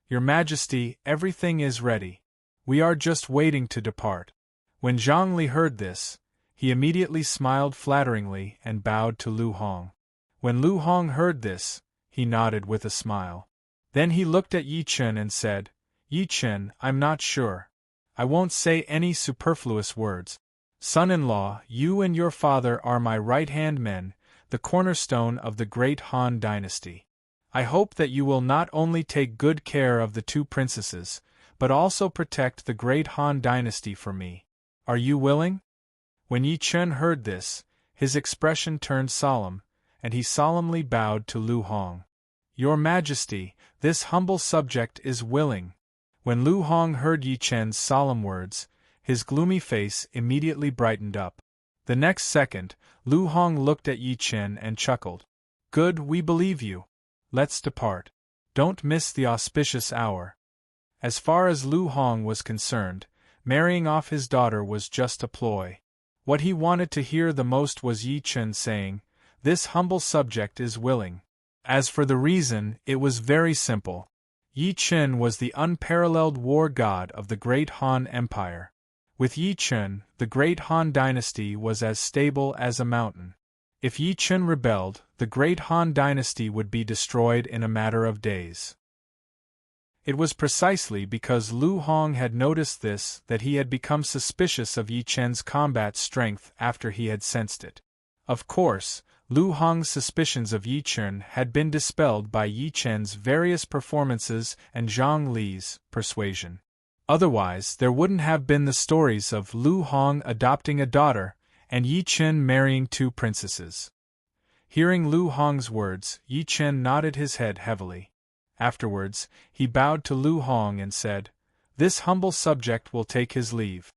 "Your Majesty, everything is ready. We are just waiting to depart." When Zhang Li heard this, he immediately smiled flatteringly and bowed to Lu Hong. When Lu Hong heard this, he nodded with a smile. Then he looked at Yi Chen and said, "Yi Chen, I'm not sure. I won't say any superfluous words. Son-in-law, you and your father are my right-hand men, the cornerstone of the great Han dynasty. I hope that you will not only take good care of the two princesses, but also protect the great Han dynasty for me. Are you willing?" When Yi Chen heard this, his expression turned solemn, and he solemnly bowed to Lu Hong. "Your Majesty, this humble subject is willing." When Lu Hong heard Yi Chen's solemn words, his gloomy face immediately brightened up. The next second, Lu Hong looked at Yi Chen and chuckled. "Good, we believe you. Let's depart. Don't miss the auspicious hour." As far as Lu Hong was concerned, marrying off his daughter was just a ploy. What he wanted to hear the most was Yi Chen saying, "This humble subject is willing." As for the reason, it was very simple. Yi Chen was the unparalleled war god of the great Han Empire. With Yi Chen, the great Han dynasty was as stable as a mountain. If Yi Chen rebelled, the great Han dynasty would be destroyed in a matter of days. It was precisely because Lu Hong had noticed this that he had become suspicious of Yi Chen's combat strength after he had sensed it. Of course, Lu Hong's suspicions of Yi Chen had been dispelled by Yi Chen's various performances and Zhang Li's persuasion. Otherwise, there wouldn't have been the stories of Lu Hong adopting a daughter and Yi Chen marrying two princesses. Hearing Lu Hong's words, Yi Chen nodded his head heavily. Afterwards, he bowed to Lu Hong and said, "This humble subject will take his leave."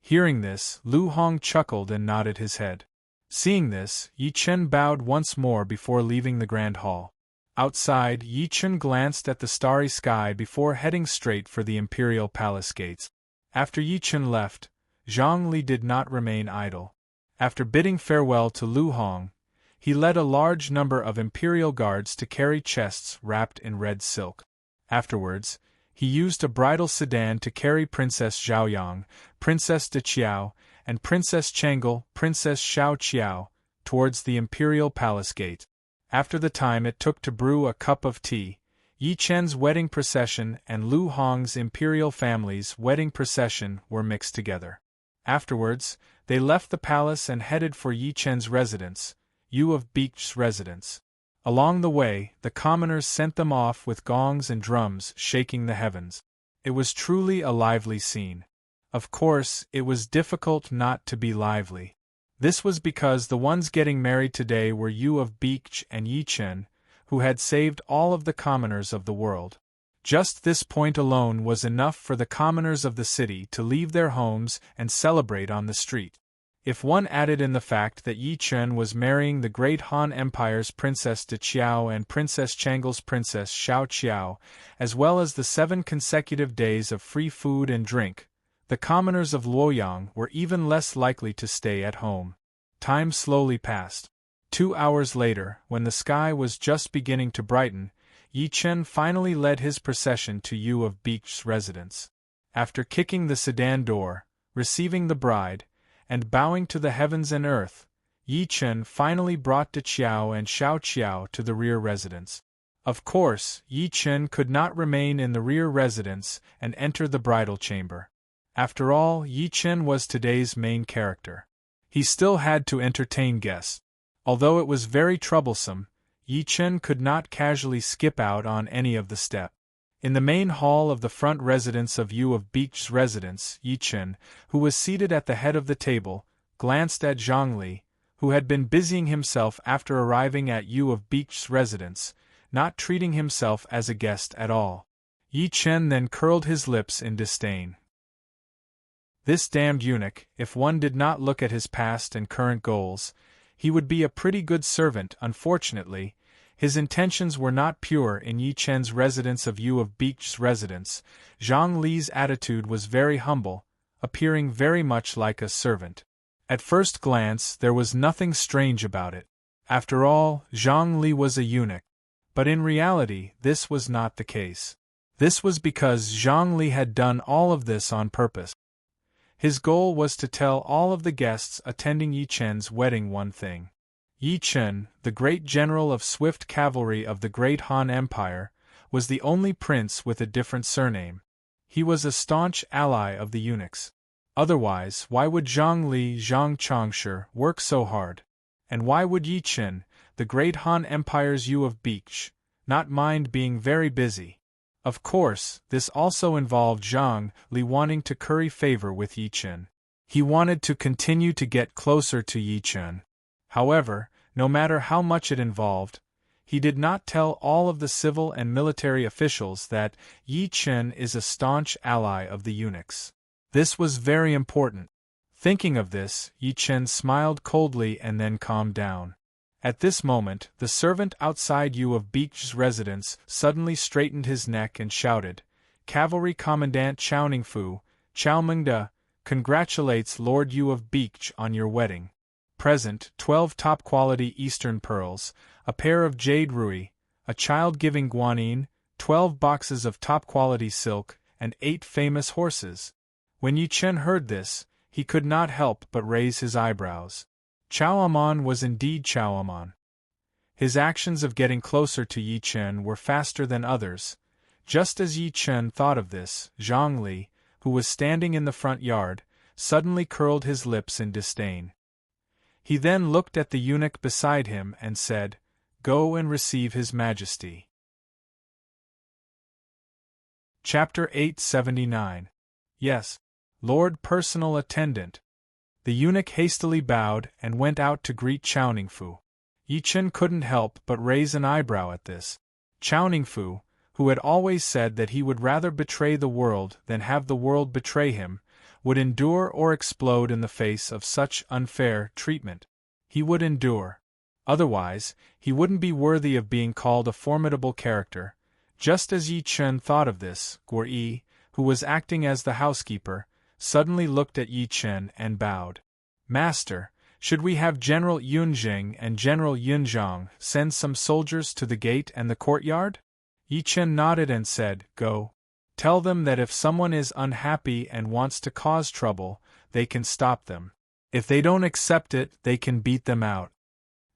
Hearing this, Lu Hong chuckled and nodded his head. Seeing this, Yi Chen bowed once more before leaving the grand hall. Outside, Yi Chen glanced at the starry sky before heading straight for the imperial palace gates. After Yi Chen left, Zhang Li did not remain idle. After bidding farewell to Lu Hong, he led a large number of imperial guards to carry chests wrapped in red silk. Afterwards, He used a bridal sedan to carry Princess Zhaoyang, Princess De Qiao, and Princess Chengel, Princess Xiao Qiao, towards the imperial palace gate. After the time it took to brew a cup of tea, Yi Chen's wedding procession and Lu Hong's imperial family's wedding procession were mixed together. Afterwards, they left the palace and headed for Yi Chen's residence, Yu of Beech's residence. Along the way, the commoners sent them off with gongs and drums shaking the heavens. It was truly a lively scene. Of course, it was difficult not to be lively. This was because the ones getting married today were Yu of Beech and Yi Chen, who had saved all of the commoners of the world. Just this point alone was enough for the commoners of the city to leave their homes and celebrate on the street. If one added in the fact that Yi Chen was marrying the great Han Empire's Princess De Qiao and Princess Changel's Princess Xiao Qiao, as well as the 7 consecutive days of free food and drink, the commoners of Luoyang were even less likely to stay at home. Time slowly passed. 2 hours later, when the sky was just beginning to brighten, Yi Chen finally led his procession to Yu of Beech's residence. After kicking the sedan door, receiving the bride, and bowing to the heavens and earth, Yi Chen finally brought De Qiao and Xiao Qiao to the rear residence. Of course, Yi Chen could not remain in the rear residence and enter the bridal chamber. After all, Yi Chen was today's main character. He still had to entertain guests. Although it was very troublesome, Yi Chen could not casually skip out on any of the steps. In the main hall of the front residence of Yu of Beech's residence, Yi Chen, who was seated at the head of the table, glanced at Zhang Li, who had been busying himself after arriving at Yu of Beech's residence, not treating himself as a guest at all. Yi Chen then curled his lips in disdain. This damned eunuch, if one did not look at his past and current goals, he would be a pretty good servant. Unfortunately, his intentions were not pure. In Yi Chen's residence of Yu of Beech's residence, Zhang Li's attitude was very humble, appearing very much like a servant. At first glance, there was nothing strange about it. After all, Zhang Li was a eunuch. But in reality, this was not the case. This was because Zhang Li had done all of this on purpose. His goal was to tell all of the guests attending Yi Chen's wedding one thing. Yi Chen, the great general of swift cavalry of the great Han Empire, was the only prince with a different surname. He was a staunch ally of the eunuchs. Otherwise, why would Zhang Li Zhang Chongshi work so hard? And why would Yi Chen, the great Han Empire's Yu of Beech, not mind being very busy? Of course, this also involved Zhang Li wanting to curry favor with Yi Chen. He wanted to continue to get closer to Yi Chen. However, no matter how much it involved, he did not tell all of the civil and military officials that Yi Chen is a staunch ally of the eunuchs. This was very important. Thinking of this, Yi Chen smiled coldly and then calmed down. At this moment, the servant outside Yu of Beech's residence suddenly straightened his neck and shouted, "Cavalry Commandant Chao Ningfu, Chao Mengde, congratulates Lord Yu of Beech on your wedding. Present 12 top-quality Eastern pearls, a pair of jade rui, a child-giving guanine, 12 boxes of top-quality silk, and 8 famous horses." When Yi Chen heard this, he could not help but raise his eyebrows. Chao Amon was indeed Chao Amon. His actions of getting closer to Yi Chen were faster than others. Just as Yi Chen thought of this, Zhang Li, who was standing in the front yard, suddenly curled his lips in disdain. He then looked at the eunuch beside him and said, "Go and receive His Majesty." Chapter 879. Yes, Lord Personal Attendant. The eunuch hastily bowed and went out to greet Chao Ningfu. Yi Chen couldn't help but raise an eyebrow at this. Chao Ningfu, who had always said that he would rather betray the world than have the world betray him, would endure or explode in the face of such unfair treatment. He would endure. Otherwise, he wouldn't be worthy of being called a formidable character. Just as Yi Chen thought of this, Guo Yi, who was acting as the housekeeper, suddenly looked at Yi Chen and bowed. "Master, should we have General Yunjing and General Yunzhang send some soldiers to the gate and the courtyard?" Yi Chen nodded and said, "Go." Tell them that if someone is unhappy and wants to cause trouble, they can stop them. If they don't accept it, they can beat them out.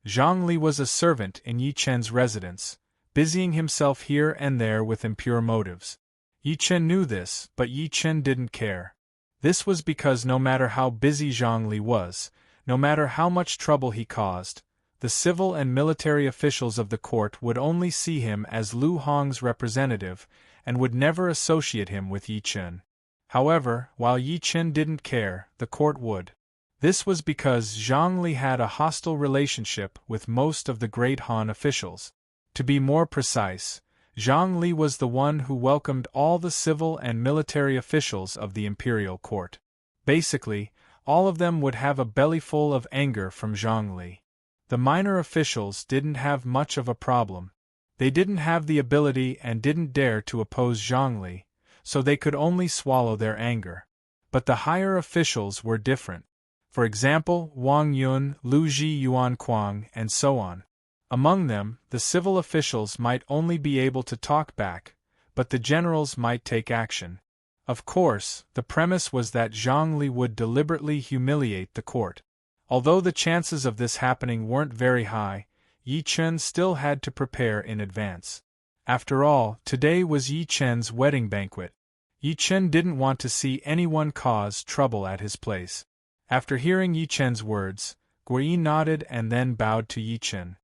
Zhang Li was a servant in Yi Chen's residence, busying himself here and there with impure motives. Yi Chen knew this, but Yi Chen didn't care. This was because no matter how busy Zhang Li was, no matter how much trouble he caused, the civil and military officials of the court would only see him as Lu Hong's representative and would never associate him with Yi Chen. However, while Yi Chen didn't care, the court would. This was because Zhang Li had a hostile relationship with most of the great Han officials. To be more precise, Zhang Li was the one who welcomed all the civil and military officials of the imperial court. Basically, all of them would have a bellyful of anger from Zhang Li. The minor officials didn't have much of a problem. They didn't have the ability and didn't dare to oppose Zhang Li, so they could only swallow their anger. But the higher officials were different. For example, Wang Yun, Lu Ji Yuan Kuang, and so on. Among them, the civil officials might only be able to talk back, but the generals might take action. Of course, the premise was that Zhang Li would deliberately humiliate the court. Although the chances of this happening weren't very high, Yi Chen still had to prepare in advance. After all, today was Yi Chen's wedding banquet. Yi Chen didn't want to see anyone cause trouble at his place. After hearing Yi Chen's words, Guo Yi nodded and then bowed to Yi Chen.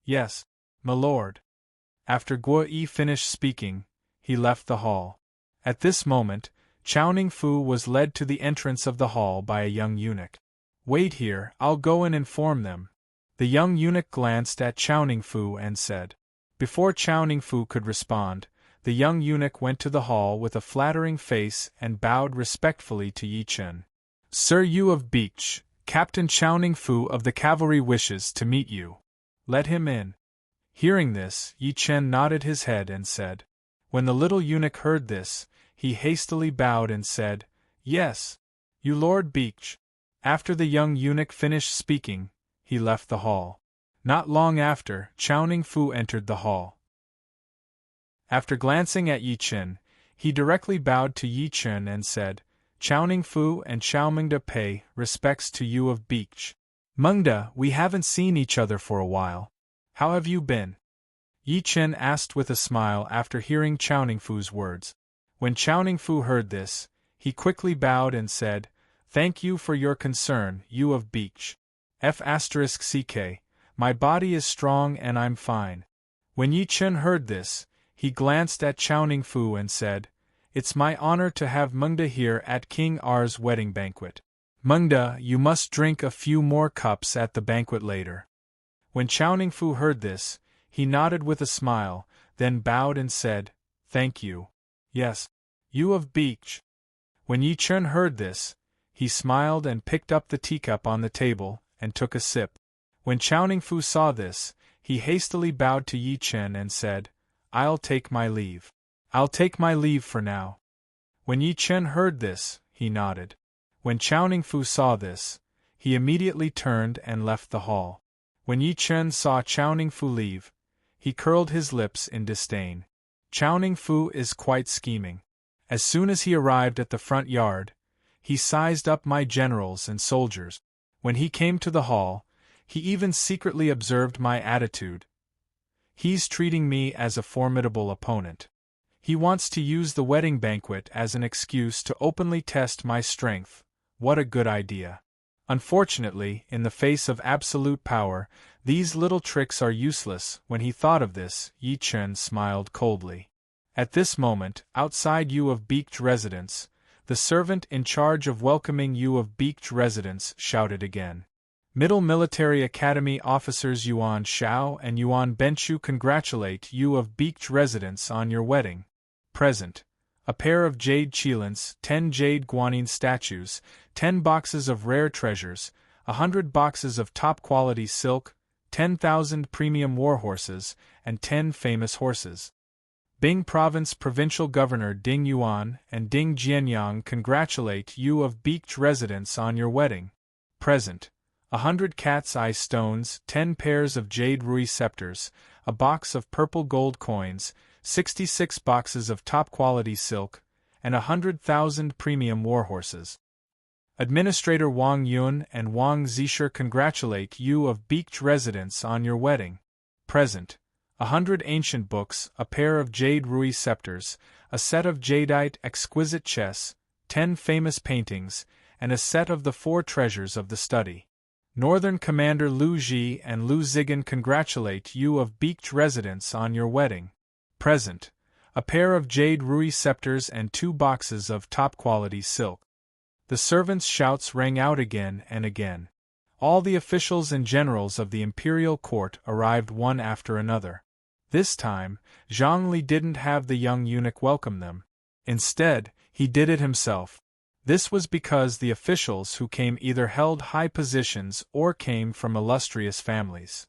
Yes, my lord. After Guo Yi finished speaking, he left the hall. At this moment, Chao Ningfu was led to the entrance of the hall by a young eunuch. Wait here, I'll go and inform them. The young eunuch glanced at Chao Ningfu and said. Before Chao Ningfu could respond, the young eunuch went to the hall with a flattering face and bowed respectfully to Yi Chen. Sir Yu of Beach, Captain Chao Ningfu of the cavalry wishes to meet you. Let him in. Hearing this, Yi Chen nodded his head and said. When the little eunuch heard this, he hastily bowed and said, Yes, you Lord Beach. After the young eunuch finished speaking, he left the hall. Not long after, Chao Ningfu entered the hall. After glancing at Yi Chen, he directly bowed to Yi Chen and said, Chao Ningfu and Chao Mengda pay respects to you of Beach. Mengda, we haven't seen each other for a while. How have you been? Yi Chen asked with a smile after hearing Chao Ningfu's words. When Chao Ningfu heard this, he quickly bowed and said, Thank you for your concern, you of Beach. F***ck, my body is strong and I'm fine. When Yi Chen heard this, he glanced at Chao Ningfu and said, It's my honor to have Mengda here at King R's wedding banquet. Mengda, you must drink a few more cups at the banquet later. When Chao Ningfu heard this, he nodded with a smile, then bowed and said, Thank you. Yes, you of Beach. When Yi Chen heard this, he smiled and picked up the teacup on the table and took a sip. When Chao Ningfu saw this, he hastily bowed to Yi Chen and said, I'll take my leave. I'll take my leave for now. When Yi Chen heard this, he nodded. When Chao Ningfu saw this, he immediately turned and left the hall. When Yi Chen saw Chao Ningfu leave, he curled his lips in disdain. Chao Ningfu is quite scheming. As soon as he arrived at the front yard, he sized up my generals and soldiers. When he came to the hall, he even secretly observed my attitude. He's treating me as a formidable opponent. He wants to use the wedding banquet as an excuse to openly test my strength. What a good idea. Unfortunately, in the face of absolute power, these little tricks are useless. When he thought of this, Yi Chen smiled coldly. At this moment, outside Yu of Beek's residence, the servant in charge of welcoming Yu of Beek's residence shouted again. Middle Military Academy officers Yuan Shao and Yuan Benchu congratulate Yu of Beek's residence on your wedding. Present. A pair of jade qilins, 10 jade guanyin statues, 10 boxes of rare treasures, 100 boxes of top-quality silk, 10,000 premium war horses, and 10 famous horses. Bing Province Provincial Governor Ding Yuan and Ding Jianyang congratulate you of Beek's residence on your wedding. Present. 100 cat's eye stones, 10 pairs of jade rui scepters, a box of purple gold coins, 66 boxes of top-quality silk, and 100,000 premium warhorses. Administrator Wang Yun and Wang Zisher congratulate you of Beech residence on your wedding. Present: 100 ancient books, a pair of jade rui scepters, a set of jadeite exquisite chess, 10 famous paintings, and a set of the 4 treasures of the study. Northern Commander Lu Ji and Lu Zigan congratulate you of Beech residence on your wedding. Present: a pair of jade rui scepters and 2 boxes of top-quality silk. The servants' shouts rang out again and again. All the officials and generals of the imperial court arrived one after another. This time, Zhang Li didn't have the young eunuch welcome them. Instead, he did it himself. This was because the officials who came either held high positions or came from illustrious families.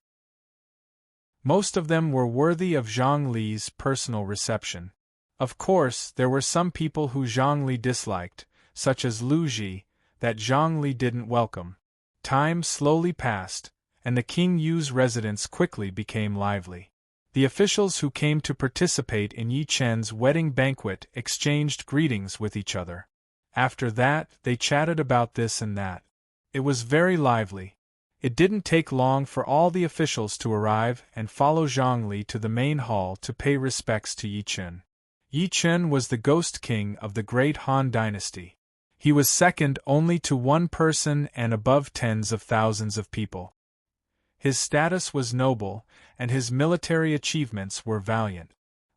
Most of them were worthy of Zhang Li's personal reception. Of course, there were some people who Zhang Li disliked, such as Lu Ji, that Zhang Li didn't welcome. Time slowly passed, and the King Yu's residence quickly became lively. The officials who came to participate in Yi Chen's wedding banquet exchanged greetings with each other. After that, they chatted about this and that. It was very lively. It didn't take long for all the officials to arrive and follow Zhang Li to the main hall to pay respects to Yi Chen. Yi Chen was the ghost king of the great Han dynasty. He was second only to one person and above tens of thousands of people. His status was noble, and his military achievements were valiant.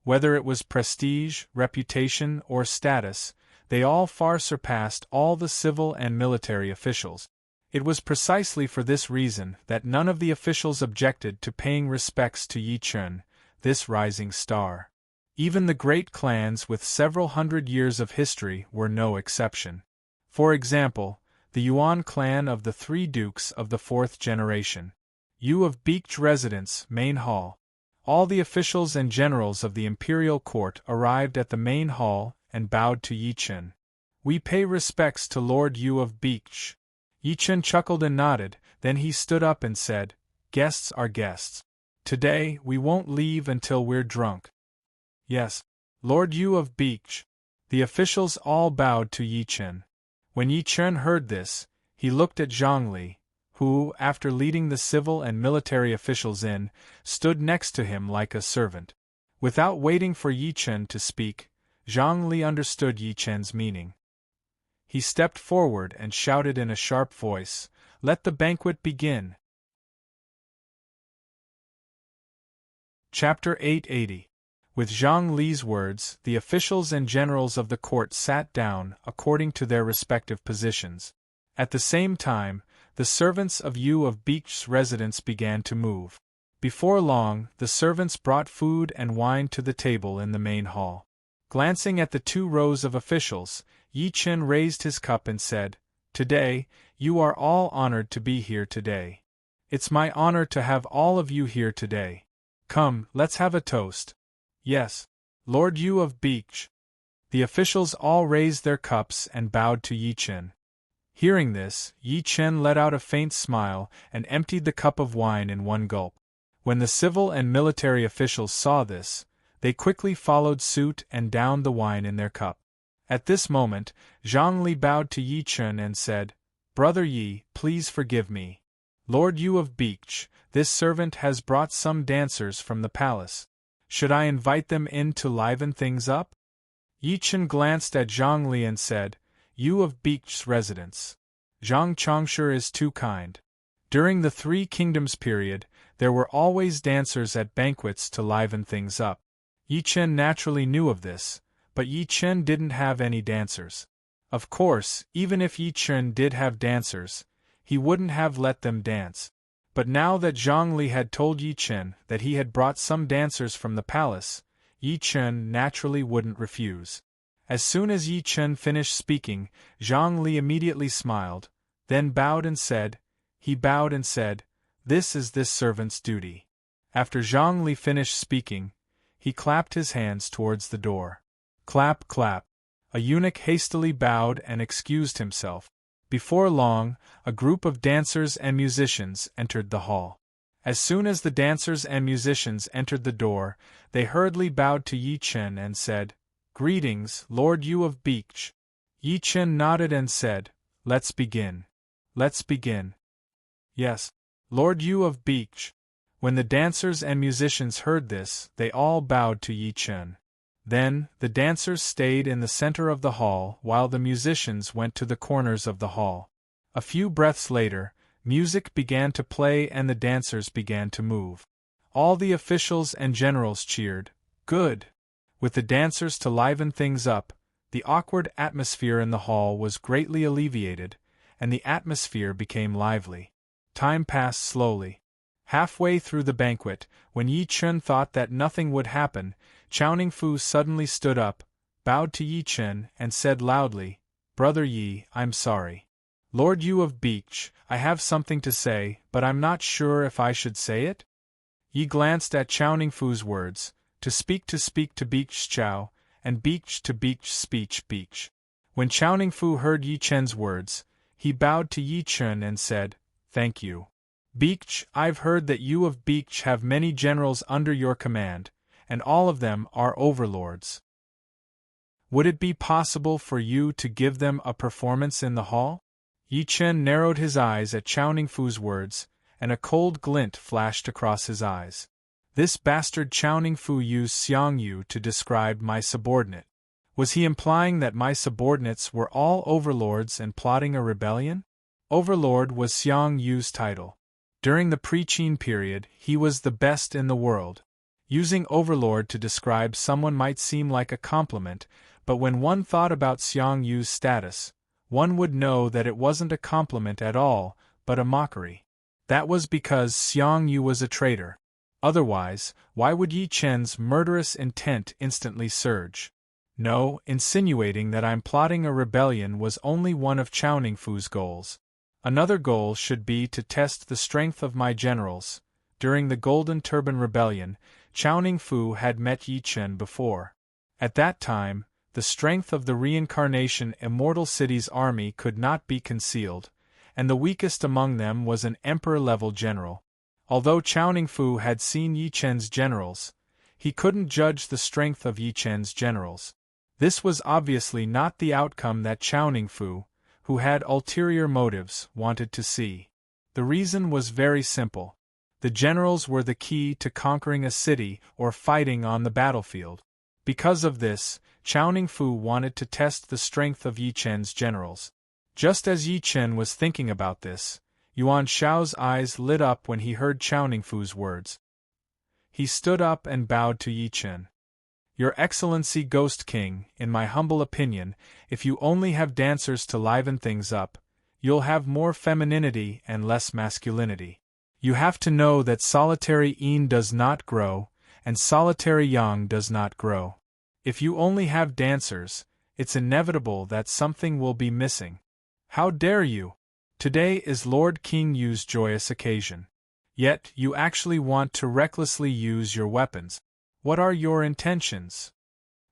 Whether it was prestige, reputation, or status, they all far surpassed all the civil and military officials. It was precisely for this reason that none of the officials objected to paying respects to Yi Chen, this rising star. Even the great clans with several hundred years of history were no exception. For example, the Yuan clan of the 3 dukes of the 4th generation. Yu of Beech residence, main hall. All the officials and generals of the imperial court arrived at the main hall and bowed to Yi Chen. We pay respects to Lord Yu of Beech. Yi Chen chuckled and nodded, then he stood up and said, "Guests are guests. Today, we won't leave until we're drunk." "Yes, Lord Yu of Beech." The officials all bowed to Yi Chen. When Yi Chen heard this, he looked at Zhang Li, who, after leading the civil and military officials in, stood next to him like a servant. Without waiting for Yi Chen to speak, Zhang Li understood Yi Chen's meaning. He stepped forward and shouted in a sharp voice, "Let the banquet begin." Chapter 880. With Zhang Li's words, the officials and generals of the court sat down according to their respective positions. At the same time, the servants of Yu of Beech's residence began to move. Before long, the servants brought food and wine to the table in the main hall. Glancing at the 2 rows of officials, Yi Chen raised his cup and said, "Today, you are all honored to be here today. It's my honor to have all of you here today. Come, let's have a toast." "Yes, Lord Yu of Beech." The officials all raised their cups and bowed to Yi Chen. Hearing this, Yi Chen let out a faint smile and emptied the cup of wine in one gulp. When the civil and military officials saw this, they quickly followed suit and downed the wine in their cup. At this moment, Zhang Li bowed to Yi Chen and said, "Brother Yi, please forgive me. Lord Yu of Beech, this servant has brought some dancers from the palace. Should I invite them in to liven things up?" Yi Chen glanced at Zhang Li and said, "Yu of Beech's residence. Zhang Changshu is too kind." During the 3 Kingdoms period, there were always dancers at banquets to liven things up. Yi Chen naturally knew of this, but Yi Chen didn't have any dancers. Of course, even if Yi Chen did have dancers, he wouldn't have let them dance. But now that Zhang Li had told Yi Chen that he had brought some dancers from the palace, Yi Chen naturally wouldn't refuse. As soon as Yi Chen finished speaking, Zhang Li immediately smiled, then bowed and said, "This is this servant's duty." After Zhang Li finished speaking, he clapped his hands towards the door. Clap, clap. A eunuch hastily bowed and excused himself. Before long, a group of dancers and musicians entered the hall. As soon as the dancers and musicians entered the door, they hurriedly bowed to Yi Chen and said, Greetings, Lord Yu of Beach. Yi Chen nodded and said, Let's begin. Let's begin. Yes, Lord Yu of Beach. When the dancers and musicians heard this, they all bowed to Yi Chen. Then, the dancers stayed in the center of the hall while the musicians went to the corners of the hall. A few breaths later, music began to play and the dancers began to move. All the officials and generals cheered, Good! With the dancers to liven things up, the awkward atmosphere in the hall was greatly alleviated, and the atmosphere became lively. Time passed slowly. Halfway through the banquet, when Yi Chen thought that nothing would happen, Chowning Fu suddenly stood up, bowed to Yi Chen, and said loudly, Brother Yi, I'm sorry. Lord Yu of Beach, I have something to say, but I'm not sure if I should say it? Yi glanced at Chowning Fu's words, to speak to Beach Chow, and Beach to Beach speech Beach. When Chowning Fu heard Yi Chen's words, he bowed to Yi Chen and said, Thank you. Beach, I've heard that you of Beach have many generals under your command, and all of them are overlords. Would it be possible for you to give them a performance in the hall? Yi Chen narrowed his eyes at Chowning Fu's words, and a cold glint flashed across his eyes. This bastard Chowning Fu used Xiang Yu to describe my subordinate. Was he implying that my subordinates were all overlords and plotting a rebellion? Overlord was Xiang Yu's title. During the pre-Qin period, he was the best in the world. Using overlord to describe someone might seem like a compliment, but when one thought about Xiang Yu's status, one would know that it wasn't a compliment at all, but a mockery. That was because Xiang Yu was a traitor. Otherwise, why would Yi Chen's murderous intent instantly surge? No, insinuating that I'm plotting a rebellion was only one of Chowning Fu's goals. Another goal should be to test the strength of my generals. During the Golden Turban Rebellion, Chowning Fu had met Yi Chen before. At that time, the strength of the Reincarnation Immortal City's army could not be concealed, and the weakest among them was an emperor-level general. Although Chowning Fu had seen Yi Chen's generals, he couldn't judge the strength of Yi Chen's generals. This was obviously not the outcome that Chowning Fu, who had ulterior motives, wanted to see. The reason was very simple. The generals were the key to conquering a city or fighting on the battlefield. Because of this, Chowning Fu wanted to test the strength of Yi Chen's generals. Just as Yi Chen was thinking about this, Yuan Shao's eyes lit up when he heard Chowning Fu's words. He stood up and bowed to Yi Chen. Your Excellency Ghost King, in my humble opinion, if you only have dancers to liven things up, you'll have more femininity and less masculinity. You have to know that solitary yin does not grow, and solitary yang does not grow. If you only have dancers, it's inevitable that something will be missing. How dare you? Today is Lord King Yu's joyous occasion. Yet, you actually want to recklessly use your weapons. What are your intentions?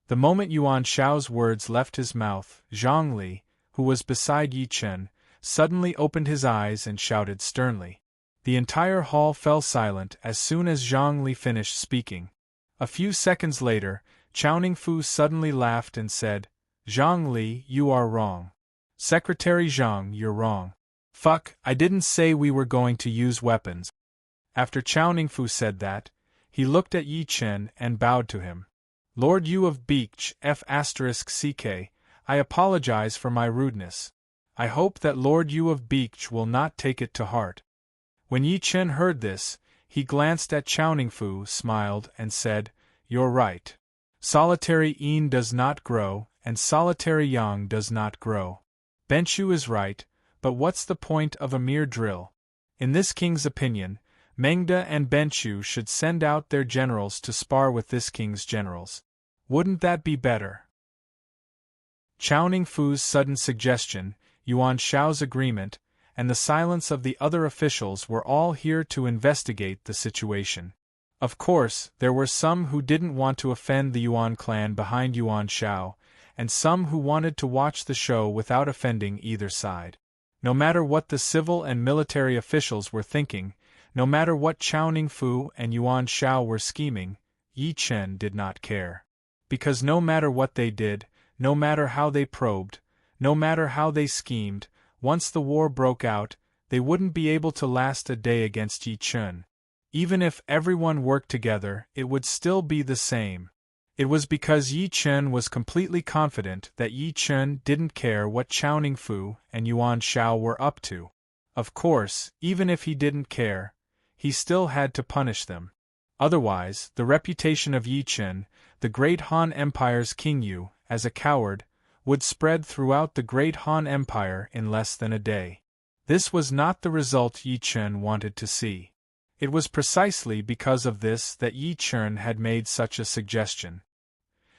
The moment Yuan Shao's words left his mouth, Zhang Li, who was beside Yi Chen, suddenly opened his eyes and shouted sternly. The entire hall fell silent as soon as Zhang Li finished speaking. A few seconds later, Chowning Fu suddenly laughed and said, Zhang Li, you are wrong. Secretary Zhang, you're wrong. Fuck, I didn't say we were going to use weapons. After Chowning Fu said that, he looked at Yi Chen and bowed to him. Lord Yu of Beach F***ck, I apologize for my rudeness. I hope that Lord Yu of Beach will not take it to heart. When Yi Chen heard this, he glanced at Chowning Fu, smiled, and said, You're right. Solitary yin does not grow, and solitary yang does not grow. Benchu is right, but what's the point of a mere drill? In this king's opinion, Mengda and Benchu should send out their generals to spar with this king's generals. Wouldn't that be better? Chowning Fu's sudden suggestion, Yuan Shao's agreement, and the silence of the other officials were all here to investigate the situation. Of course, there were some who didn't want to offend the Yuan clan behind Yuan Shao, and some who wanted to watch the show without offending either side. No matter what the civil and military officials were thinking, no matter what Chowning Fu and Yuan Shao were scheming, Yi Chen did not care. because no matter what they did, no matter how they probed, no matter how they schemed, once the war broke out, they wouldn't be able to last a day against Yi Chun. Even if everyone worked together, it would still be the same. It was because Yi Chun was completely confident that Yi Chun didn't care what Chao Ningfu and Yuan Shao were up to. Of course, even if he didn't care, he still had to punish them. Otherwise, the reputation of Yi Chun, the great Han Empire's King Yu, as a coward, would spread throughout the great Han Empire in less than a day. This was not the result Yi Chun wanted to see. It was precisely because of this that Yi Chun had made such a suggestion.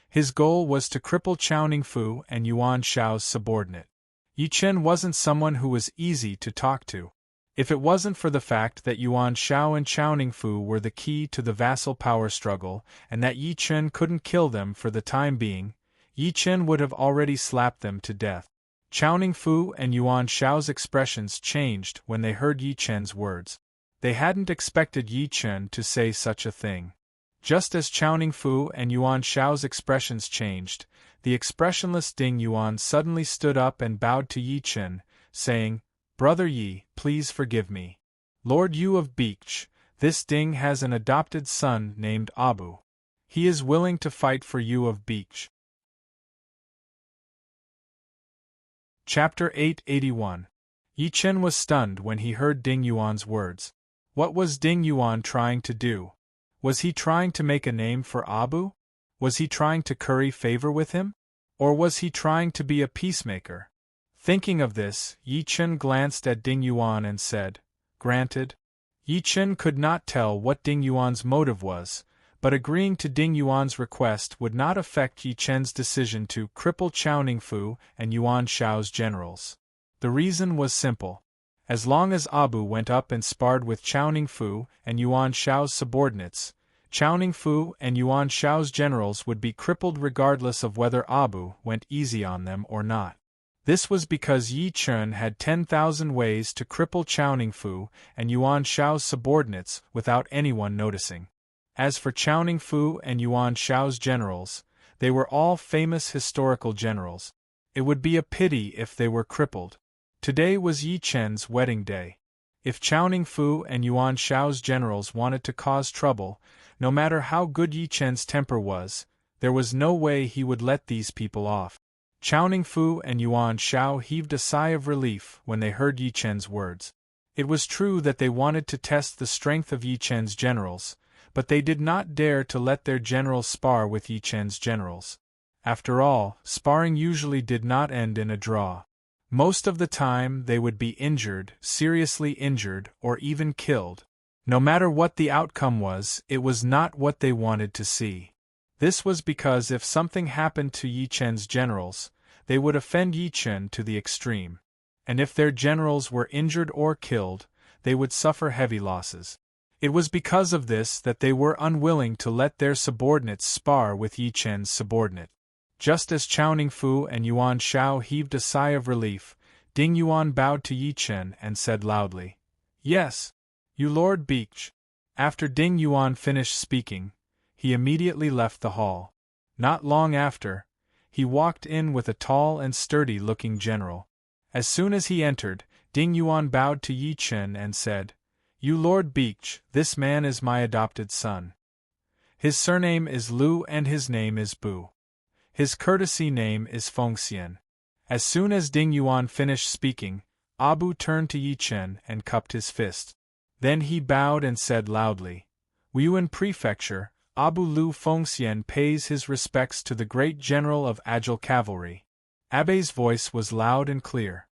His goal was to cripple Chao Ningfu and Yuan Shao's subordinate. Yi Chun wasn't someone who was easy to talk to. If it wasn't for the fact that Yuan Shao and Chao Ningfu were the key to the vassal power struggle and that Yi Chun couldn't kill them for the time being, Yi Chun would have already slapped them to death. Chao Ningfu and Yuan Shao's expressions changed when they heard Yi Chun's words. They hadn't expected Yi Chun to say such a thing. Just as Chao Ningfu and Yuan Shao's expressions changed, the expressionless Ding Yuan suddenly stood up and bowed to Yi Chun, saying, "Brother Yi, please forgive me. Lord Yu of Beech, this Ding has an adopted son named Abu. He is willing to fight for Yu of Beech." Chapter 881. Yi Chun was stunned when he heard Ding Yuan's words. What was Ding Yuan trying to do? Was he trying to make a name for Abu? Was he trying to curry favor with him? Or was he trying to be a peacemaker? Thinking of this, Yi Chun glanced at Ding Yuan and said, "Granted." Yi Chun could not tell what Ding Yuan's motive was, but agreeing to Ding Yuan's request would not affect Yi Chun's decision to cripple Chao Ningfu and Yuan Shao's generals. The reason was simple. As long as Abu went up and sparred with Chao Ningfu and Yuan Shao's subordinates, Chao Ningfu and Yuan Shao's generals would be crippled regardless of whether Abu went easy on them or not. This was because Yi Chun had 10,000 ways to cripple Chao Ningfu and Yuan Shao's subordinates without anyone noticing. As for Chao Ningfu and Yuan Shao's generals, they were all famous historical generals. It would be a pity if they were crippled. Today was Yi Chun's wedding day. If Chao Ningfu and Yuan Shao's generals wanted to cause trouble, no matter how good Yi Chun's temper was, there was no way he would let these people off. Chao Ningfu and Yuan Shao heaved a sigh of relief when they heard Yi Chun's words. It was true that they wanted to test the strength of Yi Chun's generals, but they did not dare to let their generals spar with Yi Chun's generals. After all, sparring usually did not end in a draw. Most of the time they would be injured, seriously injured, or even killed. No matter what the outcome was, it was not what they wanted to see. This was because if something happened to Yi Chun's generals, they would offend Yi Chun to the extreme. And if their generals were injured or killed, they would suffer heavy losses. It was because of this that they were unwilling to let their subordinates spar with Yi Chun's subordinate. Just as Chao Ningfu and Yuan Shao heaved a sigh of relief, Ding Yuan bowed to Yi Chun and said loudly, "Yes, you Lord Beech." After Ding Yuan finished speaking, he immediately left the hall. Not long after, he walked in with a tall and sturdy-looking general. As soon as he entered, Ding Yuan bowed to Yi Chun and said, "You Lord Beech, this man is my adopted son. His surname is Lu and his name is Bu. His courtesy name is Fengxian." As soon as Ding Yuan finished speaking, Abu turned to Yi Chun and cupped his fist. Then he bowed and said loudly, "Wuyuan Prefecture, Abu Lu Fengxian pays his respects to the great general of agile cavalry." Abe's voice was loud and clear.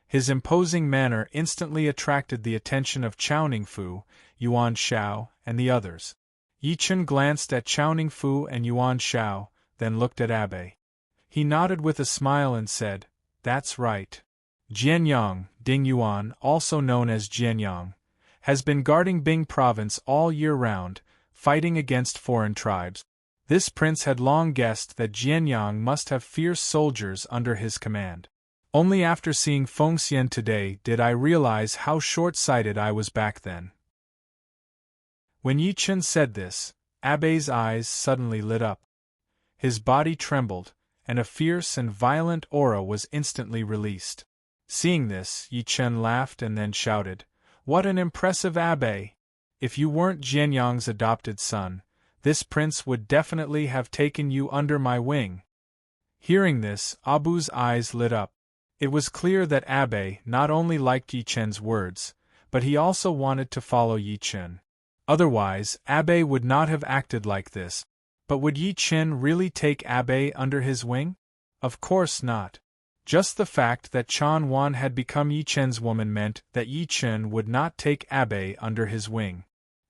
His imposing manner instantly attracted the attention of Chao Ningfu, Yuan Shao, and the others. Yi Chun glanced at Chao Ningfu and Yuan Shao, then looked at Abe. He nodded with a smile and said, "That's right. Jianyang, Ding Yuan, also known as Jianyang, has been guarding Bing province all year round, fighting against foreign tribes." This prince had long guessed that Jianyang must have fierce soldiers under his command. Only after seeing Fengxian today did I realize how short-sighted I was back then. When Yi Chun said this, Abe's eyes suddenly lit up. His body trembled, and a fierce and violent aura was instantly released. Seeing this, Yi Chen laughed and then shouted, "What an impressive abbé! If you weren't Jianyang's adopted son, this prince would definitely have taken you under my wing." Hearing this, Abu's eyes lit up. It was clear that Abe not only liked Yi Chen's words, but he also wanted to follow Yi Chen. Otherwise, Abe would not have acted like this. But would Yi Chen really take Abe under his wing? Of course not. Just the fact that Chan Wan had become Yi Chen's woman meant that Yi Chen would not take Abe under his wing.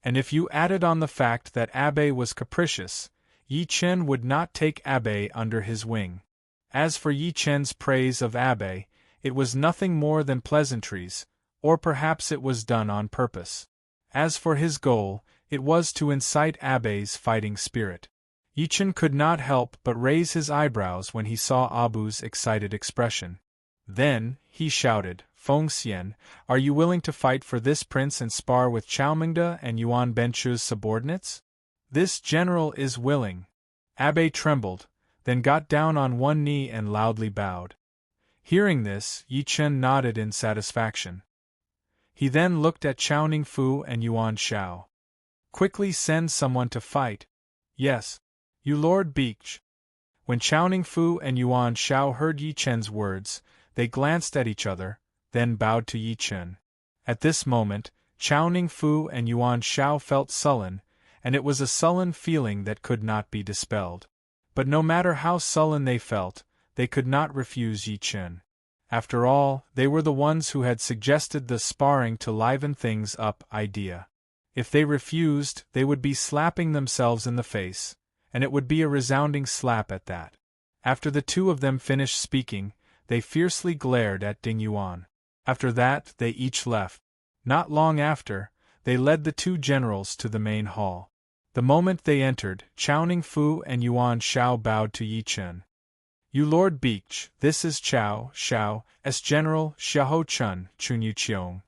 And if you added on the fact that Abe was capricious, Yi Chen would not take Abe under his wing. As for Yi Chen's praise of Abe, it was nothing more than pleasantries, or perhaps it was done on purpose. As for his goal, it was to incite Abe's fighting spirit. Yi Chen could not help but raise his eyebrows when he saw Abu's excited expression. Then, he shouted, "Feng Xian, are you willing to fight for this prince and spar with Chao Mingde and Yuan Benchu's subordinates?" "This general is willing." Abe trembled, then got down on one knee and loudly bowed. Hearing this, Yi Chen nodded in satisfaction. He then looked at Chao Ningfu and Yuan Shao. "Quickly send someone to fight." "Yes. You Lord Beach." When Chao Ningfu and Yuan Shao heard Yi Chen's words, they glanced at each other, then bowed to Yi Chen. At this moment, Chao Ningfu and Yuan Shao felt sullen, and it was a sullen feeling that could not be dispelled. But no matter how sullen they felt, they could not refuse Yi Chen. After all, they were the ones who had suggested the sparring to liven things up idea. If they refused, they would be slapping themselves in the face, and it would be a resounding slap at that. After the two of them finished speaking, they fiercely glared at Ding Yuan. After that, they each left. Not long after, they led the two generals to the main hall. The moment they entered, Chao Ningfu and Yuan Shao bowed to Yi Chen. "You Lord Beach, this is Chao Shao's General Xiahou Chun, Chunyu Qiong."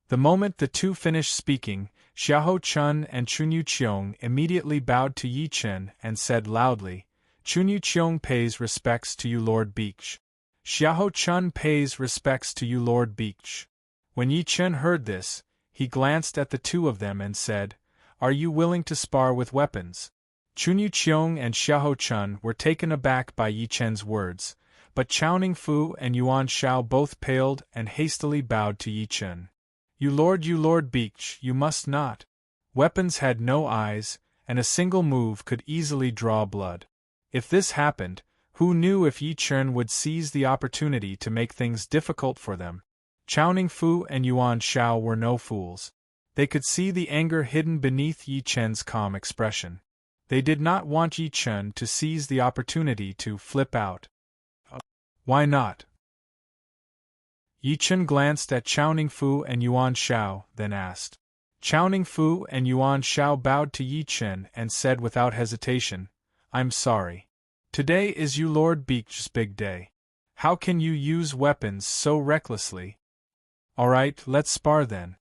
The moment the two finished speaking, Xiahou Chun and Chunyu Qiong immediately bowed to Yi Chen and said loudly, "Chunyu Qiong pays respects to you Lord Beach." "Xiahou Chun pays respects to you Lord Beach." When Yi Chen heard this, he glanced at the two of them and said, "Are you willing to spar with weapons?" Chunyu Qiong and Xiahou Chun were taken aback by Yi Chen's words, but Chao Ningfu and Yuan Shao both paled and hastily bowed to Yi Chen. You Lord Beach, you must not." Weapons had no eyes, and a single move could easily draw blood. If this happened, who knew if Yi Chen would seize the opportunity to make things difficult for them? Chao Ningfu and Yuan Shao were no fools. They could see the anger hidden beneath Yi Chen's calm expression. They did not want Yi Chen to seize the opportunity to flip out. Why not? Yi Chen glanced at Chao Ningfu and Yuan Shao, then asked. Chao Ningfu and Yuan Shao bowed to Yi Chen and said without hesitation, "I'm sorry. Today is you Lord Beach's big day. How can you use weapons so recklessly?" "Alright, let's spar then."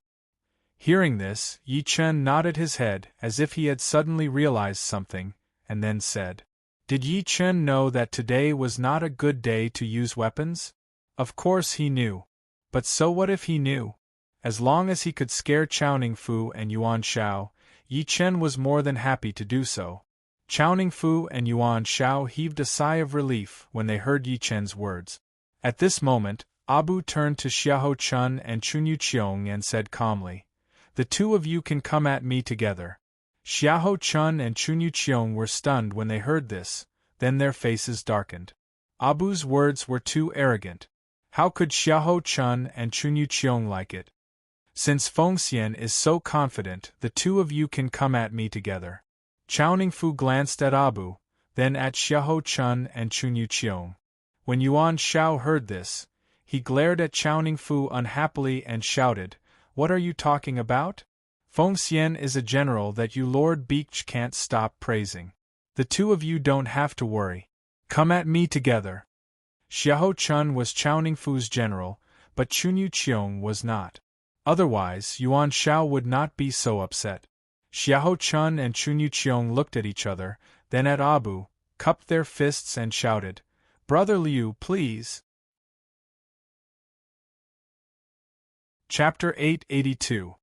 Hearing this, Yi Chen nodded his head as if he had suddenly realized something, and then said, "Did Yi Chen know that today was not a good day to use weapons?" Of course he knew. But so what if he knew? As long as he could scare Chao Ningfu and Yuan Shao, Yi Chen was more than happy to do so. Chao Ningfu and Yuan Shao heaved a sigh of relief when they heard Yi Chen's words. At this moment, Abu turned to Xiahou Chun and Chunyu Qiong and said calmly, "The two of you can come at me together." Xiahou Chun and Chunyu Qiong were stunned when they heard this, then their faces darkened. Abu's words were too arrogant. How could Xiahou Chun and Chunyu Qiong like it? "Since Feng Xian is so confident, the two of you can come at me together." Chao Ningfu glanced at Abu, then at Xiahou Chun and Chunyu Qiong. When Yuan Shao heard this, he glared at Chao Ningfu unhappily and shouted, "What are you talking about? Feng Xian is a general that you Lord Beach can't stop praising. The two of you don't have to worry. Come at me together." Xiahou Chun was Chao Ningfu's general, but Chunyu Qiong was not. Otherwise, Yuan Shao would not be so upset. Xiahou Chun and Chunyu Qiong looked at each other, then at Abu, cupped their fists and shouted, "Brother Liu, please!" Chapter 882.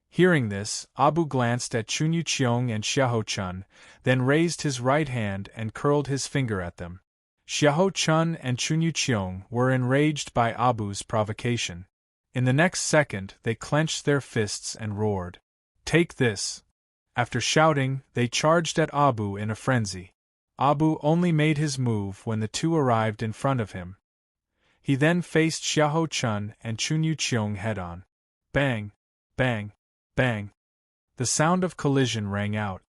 Hearing this, Abu glanced at Chunyu Cheong and Xiahou Chun, then raised his right hand and curled his finger at them. Xiahou Chun and Chunyu Cheong were enraged by Abu's provocation. In the next second, they clenched their fists and roared, "Take this!" After shouting, they charged at Abu in a frenzy. Abu only made his move when the two arrived in front of him. He then faced Xiahou Chun and Chunyu Cheong head-on. Bang! Bang! Bang! The sound of collision rang out.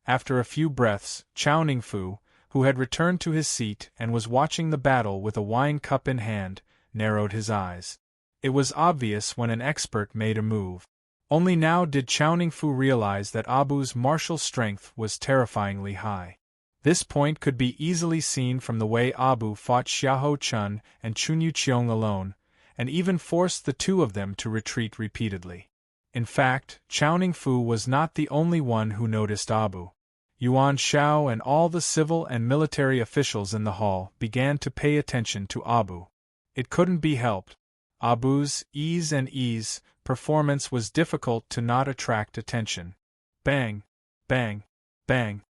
After a few breaths, Chao Ningfu, who had returned to his seat and was watching the battle with a wine cup in hand, narrowed his eyes. It was obvious when an expert made a move. Only now did Chao Ningfu realize that Abu's martial strength was terrifyingly high. This point could be easily seen from the way Abu fought Xiahou Chun and Chunyu Cheong alone, and even forced the two of them to retreat repeatedly. In fact, Chao Ningfu was not the only one who noticed Abu. Yuan Shao and all the civil and military officials in the hall began to pay attention to Abu. It couldn't be helped. Abu's ease performance was difficult to not attract attention. Bang! Bang! Bang!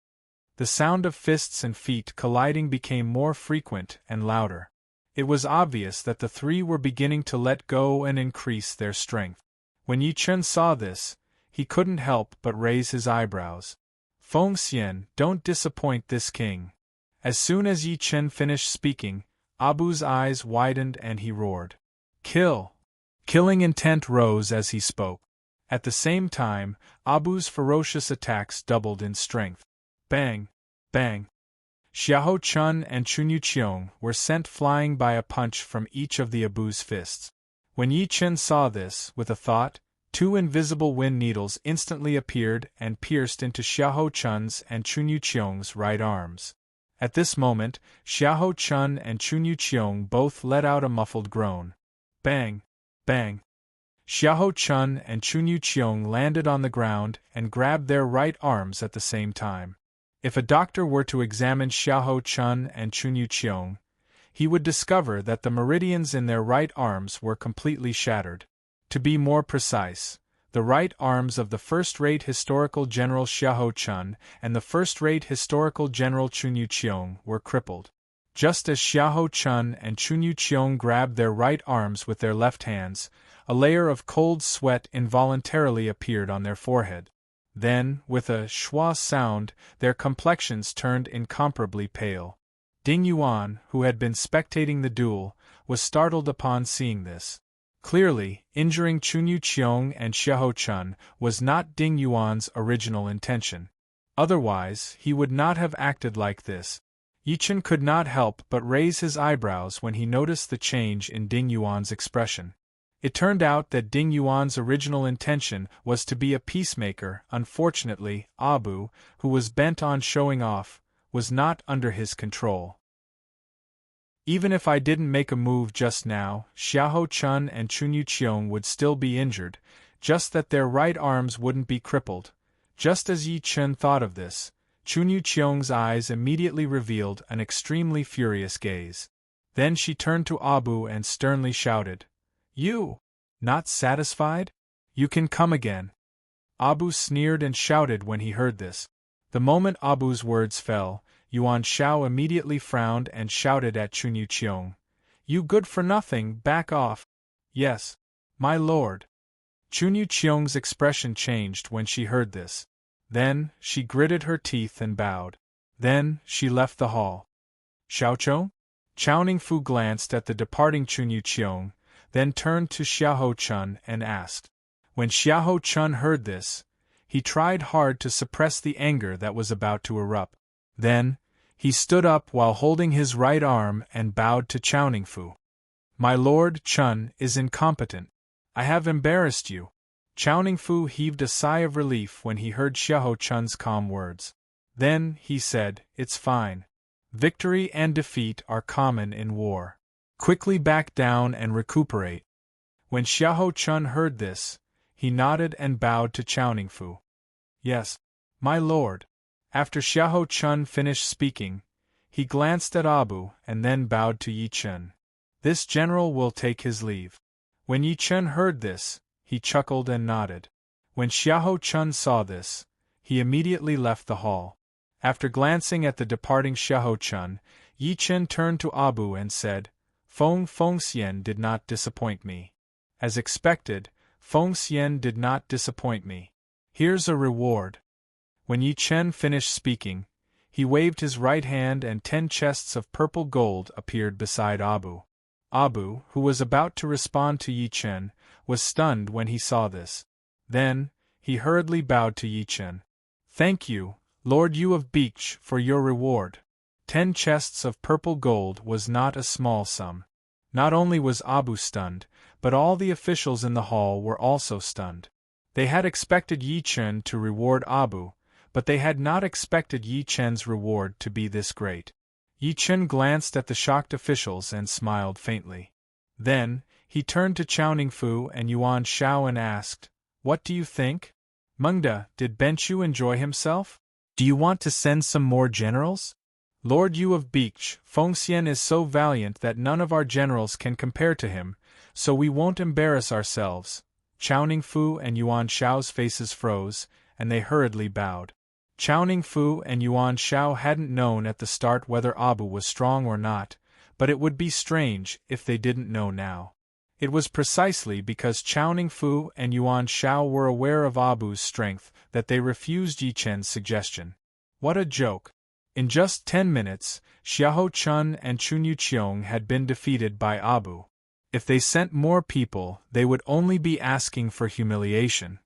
The sound of fists and feet colliding became more frequent and louder. It was obvious that the three were beginning to let go and increase their strength. When Yi Chen saw this, he couldn't help but raise his eyebrows. Feng Xian, don't disappoint this king. As soon as Yi Chen finished speaking, Abu's eyes widened and he roared, "Kill!" Killing intent rose as he spoke. At the same time, Abu's ferocious attacks doubled in strength. Bang! Bang! Xiahou Chun and Chunyu Cheong were sent flying by a punch from each of the Abu's fists. When Yi Chen saw this, with a thought, two invisible wind needles instantly appeared and pierced into Xiahou Chun's and Chunyu Cheong's right arms. At this moment, Xiahou Chun and Chunyu Cheong both let out a muffled groan. Bang! Bang! Xiahou Chun and Chunyu Cheong landed on the ground and grabbed their right arms at the same time. If a doctor were to examine Xiahou Chun and Chunyu Cheong, he would discover that the meridians in their right arms were completely shattered. To be more precise, the right arms of the first-rate historical general Xiahou Chun and the first-rate historical general Chunyu Cheong were crippled. Just as Xiahou Chun and Chunyu Cheong grabbed their right arms with their left hands, a layer of cold sweat involuntarily appeared on their forehead. Then, with a schwa sound, their complexions turned incomparably pale. Ding Yuan, who had been spectating the duel, was startled upon seeing this. Clearly, injuring Chunyu Cheong and Xiahou Chun was not Ding Yuan's original intention. Otherwise, he would not have acted like this. Yi Chen could not help but raise his eyebrows when he noticed the change in Ding Yuan's expression. It turned out that Ding Yuan's original intention was to be a peacemaker. Unfortunately, Abu, who was bent on showing off, was not under his control. Even if I didn't make a move just now, Xiahou Chun and Chunyu Cheong would still be injured, just that their right arms wouldn't be crippled. Just as Yi Chen thought of this, Chunyu Cheong's eyes immediately revealed an extremely furious gaze. Then she turned to Abu and sternly shouted, "You! Not satisfied? You can come again." Abu sneered and shouted when he heard this. The moment Abu's words fell, Yuan Shao immediately frowned and shouted at Chunyu Cheong, "You good-for-nothing, back off!" "Yes, my lord." Chunyu Cheong's expression changed when she heard this. Then, she gritted her teeth and bowed. Then, she left the hall. "Xiaochou?" Chao Ningfu glanced at the departing Chunyu Cheong, then turned to Xiahou Chun and asked. When Xiahou Chun heard this, he tried hard to suppress the anger that was about to erupt. Then, he stood up while holding his right arm and bowed to Chao Ningfu. "My lord Chun is incompetent. I have embarrassed you." Chao Ningfu heaved a sigh of relief when he heard Xiahou Chun's calm words. Then, he said, "It's fine. Victory and defeat are common in war. Quickly back down and recuperate." When Xiahou Chun heard this, he nodded and bowed to Chao Ningfu. "Yes, my lord." After Xiahou Chun finished speaking, He glanced at Abu and then bowed to Yi Chen. This general will take his leave. When Yi Chen heard this, he chuckled and nodded. When Xiahou Chun saw this, he immediately left the hall. After glancing at the departing Xiahou Chun, Yi Chen turned to Abu and said, Feng Xian did not disappoint me. As expected, Feng Xian did not disappoint me. Here's a reward. When Yi Chen finished speaking, he waved his right hand and 10 chests of purple gold appeared beside Abu. Abu, who was about to respond to Yi Chen, was stunned when he saw this. Then, he hurriedly bowed to Yi Chen. Thank you, Lord Yu of Beach, for your reward. 10 chests of purple gold was not a small sum. Not only was Abu stunned, but all the officials in the hall were also stunned. They had expected Yi Chen to reward Abu, but they had not expected Yi Chen's reward to be this great. Yi Chen glanced at the shocked officials and smiled faintly. Then, he turned to Chao Ningfu and Yuan Shao and asked, What do you think? Mengda, did Benchu enjoy himself? Do you want to send some more generals? Lord Yu of Beach, Feng Xian is so valiant that none of our generals can compare to him, so we won't embarrass ourselves. Chao Ningfu and Yuan Shao's faces froze, and they hurriedly bowed. Chao Ningfu and Yuan Shao hadn't known at the start whether Abu was strong or not, but it would be strange if they didn't know now. It was precisely because Chao Ningfu and Yuan Shao were aware of Abu's strength that they refused Yi Chen's suggestion. What a joke! In just 10 minutes, Xiahou Chun and Chunyu Qiong had been defeated by Abu. If they sent more people, they would only be asking for humiliation.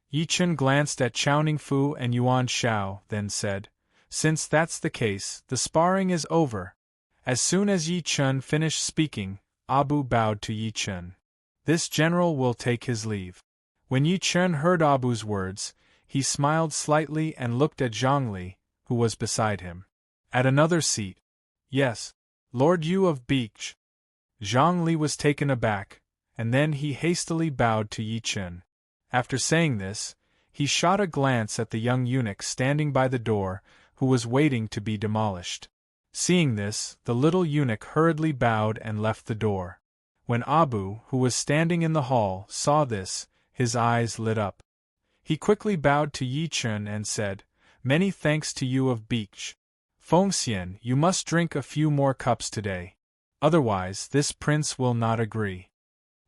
Yi Chen glanced at Chao Ningfu and Yuan Shao, then said, Since that's the case, the sparring is over. As soon as Yi Chen finished speaking, Abu bowed to Yi Chen. This general will take his leave. When Yi Chen heard Abu's words, he smiled slightly and looked at Zhongli, who was beside him. At another seat. Yes, Lord Yu of Beach. Zhongli was taken aback, and then he hastily bowed to Yi Chen. After saying this, he shot a glance at the young eunuch standing by the door, who was waiting to be demolished. Seeing this, the little eunuch hurriedly bowed and left the door. When Abu, who was standing in the hall, saw this, his eyes lit up. He quickly bowed to Yi Chen and said, Many thanks to you of Beach. Feng Xian, you must drink a few more cups today. Otherwise, this prince will not agree.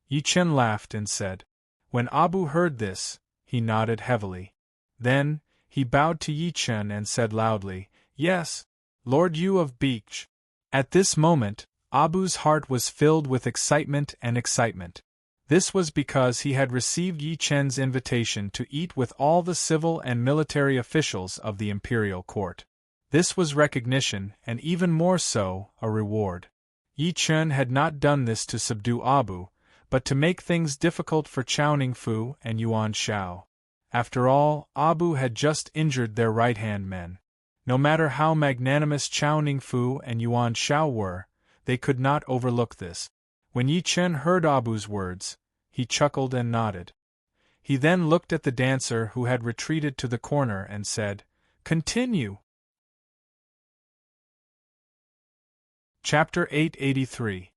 Yi Chen laughed and said. When Abu heard this, he nodded heavily. Then, he bowed to Yi Chen and said loudly, Yes, Lord Yu of Beach. At this moment, Abu's heart was filled with excitement and excitement. This was because he had received Yi Chen's invitation to eat with all the civil and military officials of the imperial court. This was recognition, and even more so, a reward. Yi Chen had not done this to subdue Abu, but to make things difficult for Chao Ningfu and Yuan Shao. After all, Abu had just injured their right-hand men. No matter how magnanimous Chao Ningfu and Yuan Shao were, they could not overlook this. When Yi Chen heard Abu's words, he chuckled and nodded. He then looked at the dancer who had retreated to the corner and said, Continue! Chapter 883.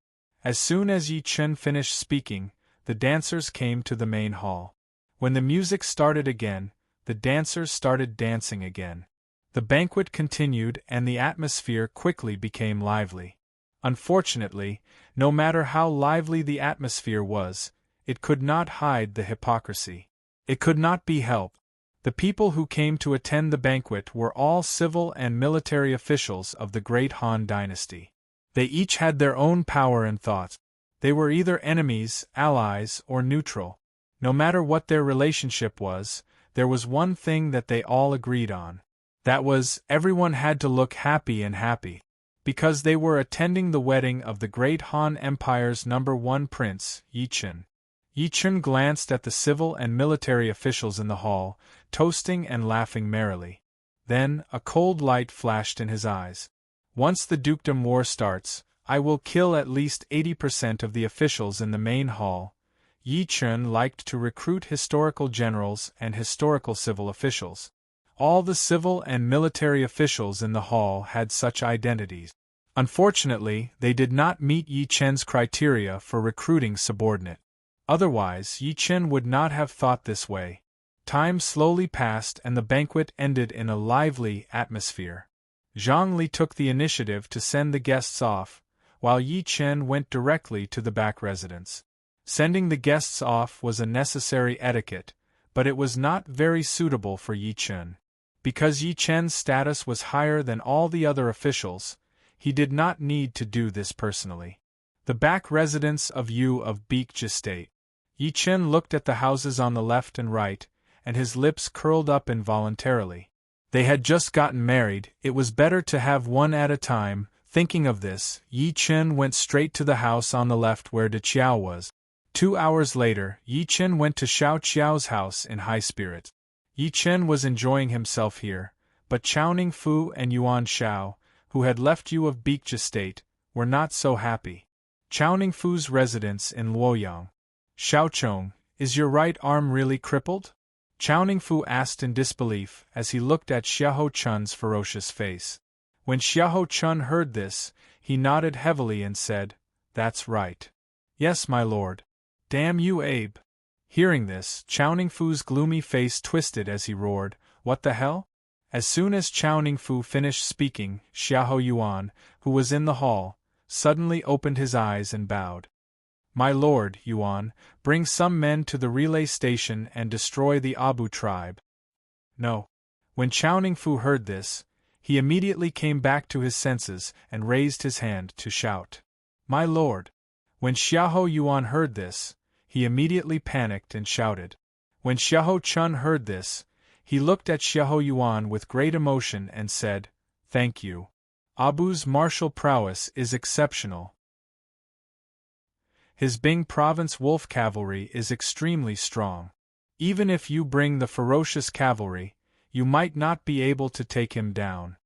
As soon as Yi Chen finished speaking, the dancers came to the main hall. When the music started again, the dancers started dancing again. The banquet continued and the atmosphere quickly became lively. Unfortunately, no matter how lively the atmosphere was, it could not hide the hypocrisy. It could not be helped. The people who came to attend the banquet were all civil and military officials of the great Han dynasty. They each had their own power and thoughts. They were either enemies, allies, or neutral. No matter what their relationship was, there was one thing that they all agreed on. That was, everyone had to look happy and happy. Because they were attending the wedding of the great Han Empire's #1 prince, Yi Chen. Yi Chen glanced at the civil and military officials in the hall, toasting and laughing merrily. Then, a cold light flashed in his eyes. Once the dukedom war starts, I will kill at least 80% of the officials in the main hall. Yi Chen liked to recruit historical generals and historical civil officials. All the civil and military officials in the hall had such identities. Unfortunately, they did not meet Yi Chen's criteria for recruiting subordinate. Otherwise, Yi Chen would not have thought this way. Time slowly passed and the banquet ended in a lively atmosphere. Zhang Li took the initiative to send the guests off, while Yi Chen went directly to the back residence. Sending the guests off was a necessary etiquette, but it was not very suitable for Yi Chen. Because Yi Chen's status was higher than all the other officials, he did not need to do this personally. The back residence of Yu of Beek Estate. Yi Chen looked at the houses on the left and right, and his lips curled up involuntarily. They had just gotten married, it was better to have one at a time. Thinking of this, Yi Chen went straight to the house on the left where De Qiao was. 2 hours later, Yi Chen went to Xiao Qiao's house in high spirits. Yi Chen was enjoying himself here, but Chao Ningfu and Yuan Xiao, who had left Yu of Beek Estate, were not so happy. Chao Ningfu's residence in Luoyang. Xiaochong, is your right arm really crippled? Chao Ningfu asked in disbelief as he looked at Xiahou Chun's ferocious face. When Xiahou Chun heard this, he nodded heavily and said, "That's right. Yes, my lord. Damn you, Abe." Hearing this, Chao Ningfu's gloomy face twisted as he roared, "What the hell?" As soon as Chao Ningfu finished speaking, Xiahou Yuan, who was in the hall, suddenly opened his eyes and bowed. "My lord, Yuan, bring some men to the relay station and destroy the Abu tribe." "No." When Chao Ningfu heard this, he immediately came back to his senses and raised his hand to shout, "My lord." When Xiahou Yuan heard this, he immediately panicked and shouted. When Xiahou Chun heard this, he looked at Xiahou Yuan with great emotion and said, "Thank you. Abu's martial prowess is exceptional. His Bing Province wolf cavalry is extremely strong. Even if you bring the ferocious cavalry, you might not be able to take him down."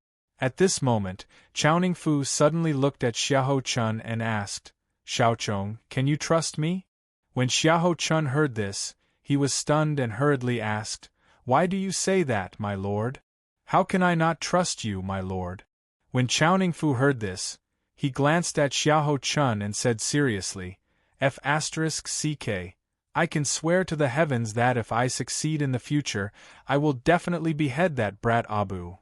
At this moment, Chao Ningfu suddenly looked at Xiahou Chun and asked, "Xiaochong, can you trust me?" When Xiahou Chun heard this, he was stunned and hurriedly asked, "Why do you say that, my lord? How can I not trust you, my lord?" When Chao Ningfu heard this, he glanced at Xiahou Chun and said seriously, "F***CK, I can swear to the heavens that if I succeed in the future, I will definitely behead that brat Abu."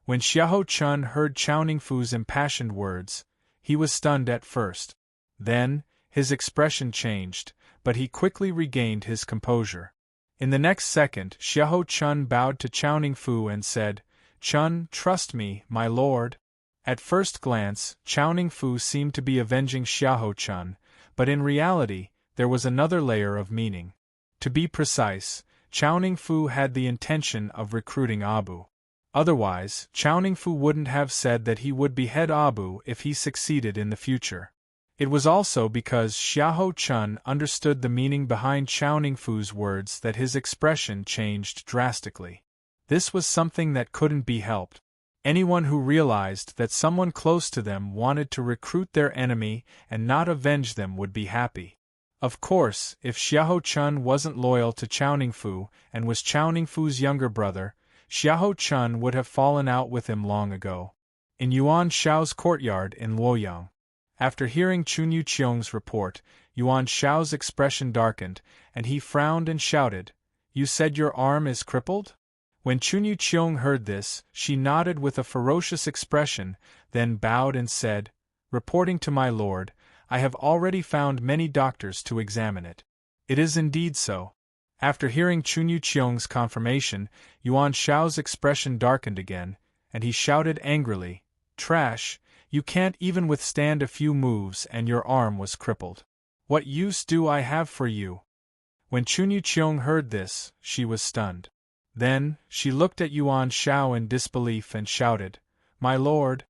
When Xiahou Chun heard Chao Ningfu's impassioned words, he was stunned at first. Then, his expression changed, but he quickly regained his composure. In the next second, Xiahou Chun bowed to Chao Ningfu and said, "Chun, trust me, my lord." At first glance, Chao Ningfu seemed to be avenging Xiahou Chun, but in reality, there was another layer of meaning. To be precise, Chao Ningfu had the intention of recruiting Abu. Otherwise, Chao Ningfu wouldn't have said that he would behead Abu if he succeeded in the future. It was also because Xiahou Chun understood the meaning behind Chao Ningfu's words that his expression changed drastically. This was something that couldn't be helped. Anyone who realized that someone close to them wanted to recruit their enemy and not avenge them would be happy. Of course, if Xiahou Chun wasn't loyal to Chao Ningfu and was Chao Ningfu's younger brother, Xiahou Chun would have fallen out with him long ago. In Yuan Xiao's courtyard in Luoyang. After hearing Chunyu Qiong's report, Yuan Xiao's expression darkened, and he frowned and shouted, "You said your arm is crippled?" When Chunyu Qiong heard this, she nodded with a ferocious expression, then bowed and said, "Reporting to my lord, I have already found many doctors to examine it." "It is indeed so." After hearing Chunyu Qiong's confirmation, Yuan Xiao's expression darkened again, and he shouted angrily, "Trash! You can't even withstand a few moves and your arm was crippled. What use do I have for you?" When Chunyu Qiong heard this, she was stunned. Then, she looked at Yuan Xiao in disbelief and shouted, "My lord!"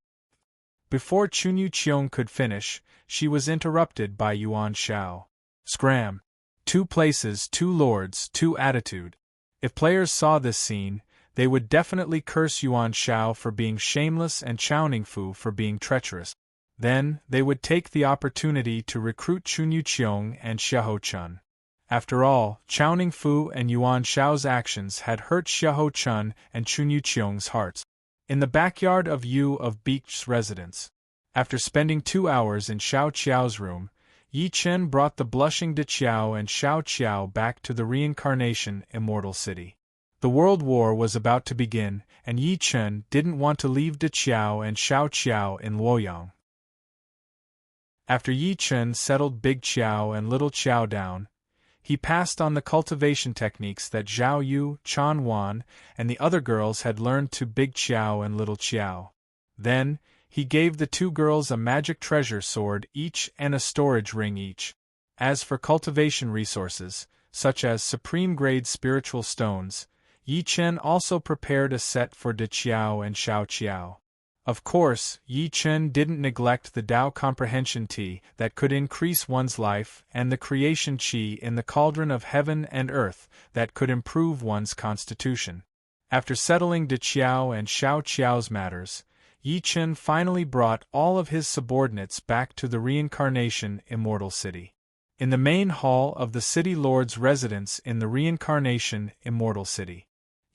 Before Chunyu Qiong could finish, she was interrupted by Yuan Xiao. Scram! 2 places, 2 lords, 2 attitude. If players saw this scene, they would definitely curse Yuan Xiao for being shameless and Chao Ningfu for being treacherous. Then, they would take the opportunity to recruit Chunyu Qiong and Xiahou Chun. After all, Chao Fu and Yuan Shao's actions had hurt Xiahou Chun and Chunyu Qiong's hearts. In the backyard of Yu of Beech's residence, after spending 2 hours in Xiao Qiao's room, Yi Chen brought the blushing De Qiao and Xiao Qiao back to the reincarnation immortal city. The World War was about to begin, and Yi Chen didn't want to leave De Qiao and Xiao Qiao in Luoyang. After Yi Chen settled Big Qiao and Little Qiao down, he passed on the cultivation techniques that Zhao Yu, Chan Wan, and the other girls had learned to Big Qiao and Little Qiao. Then, he gave the 2 girls a magic treasure sword each and a storage ring each. As for cultivation resources, such as supreme-grade spiritual stones, Yi Chen also prepared a set for De Qiao and Xiao Qiao. Of course, Yi Chen didn't neglect the Tao comprehension tea that could increase one's life and the creation qi in the cauldron of heaven and earth that could improve one's constitution. After settling De Qiao and Xiao Qiao's matters, Yi Chen finally brought all of his subordinates back to the reincarnation immortal city. In the main hall of the city lord's residence in the reincarnation immortal city,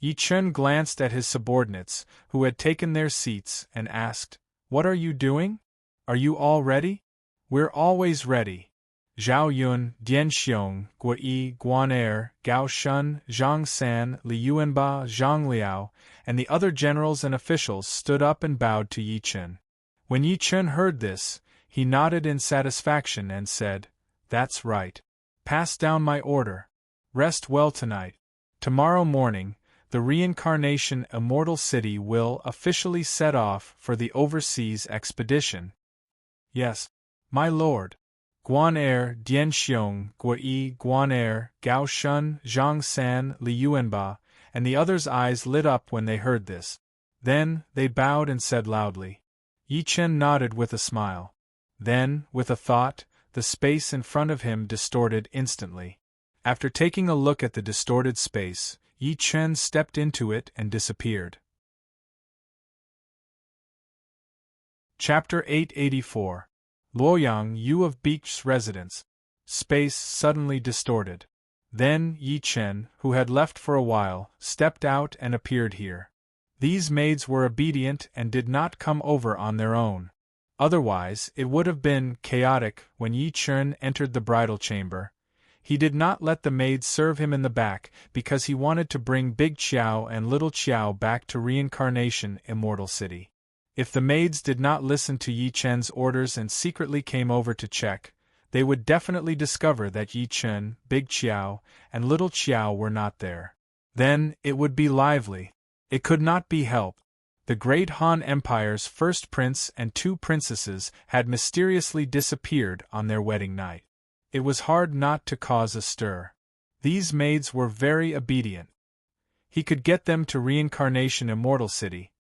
Yi Chen glanced at his subordinates, who had taken their seats, and asked, "What are you doing? Are you all ready?" "We're always ready." Zhao Yun, Dian Xiong, Guo Yi, Guan Er, Gao Shun, Zhang San, Li Yuanba, Zhang Liao, and the other generals and officials stood up and bowed to Yi Chen. When Yi Chen heard this, he nodded in satisfaction and said, "That's right. Pass down my order. Rest well tonight. Tomorrow morning, the reincarnation immortal city will officially set off for the overseas expedition." "Yes, my lord." Guan Er, Dian Xiong, Guo Yi, Guan Er, Gao Shun, Zhang San, Li Yuanba, and the others' eyes lit up when they heard this. Then, they bowed and said loudly. Yi Chen nodded with a smile. Then, with a thought, the space in front of him distorted instantly. After taking a look at the distorted space, Yi Chen stepped into it and disappeared. Chapter 884. Luoyang Yu of Beech's residence. Space suddenly distorted. Then Yi Chen, who had left for a while, stepped out and appeared here. These maids were obedient and did not come over on their own. Otherwise, it would have been chaotic when Yi Chen entered the bridal chamber. He did not let the maids serve him in the back because he wanted to bring Big Qiao and Little Qiao back to reincarnation immortal city. If the maids did not listen to Yi Chen's orders and secretly came over to check, they would definitely discover that Yi Chen, Big Qiao, and Little Qiao were not there. Then, it would be lively. It could not be helped. The great Han Empire's first prince and 2 princesses had mysteriously disappeared on their wedding night. It was hard not to cause a stir. These maids were very obedient. He could get them to reincarnation immortal city.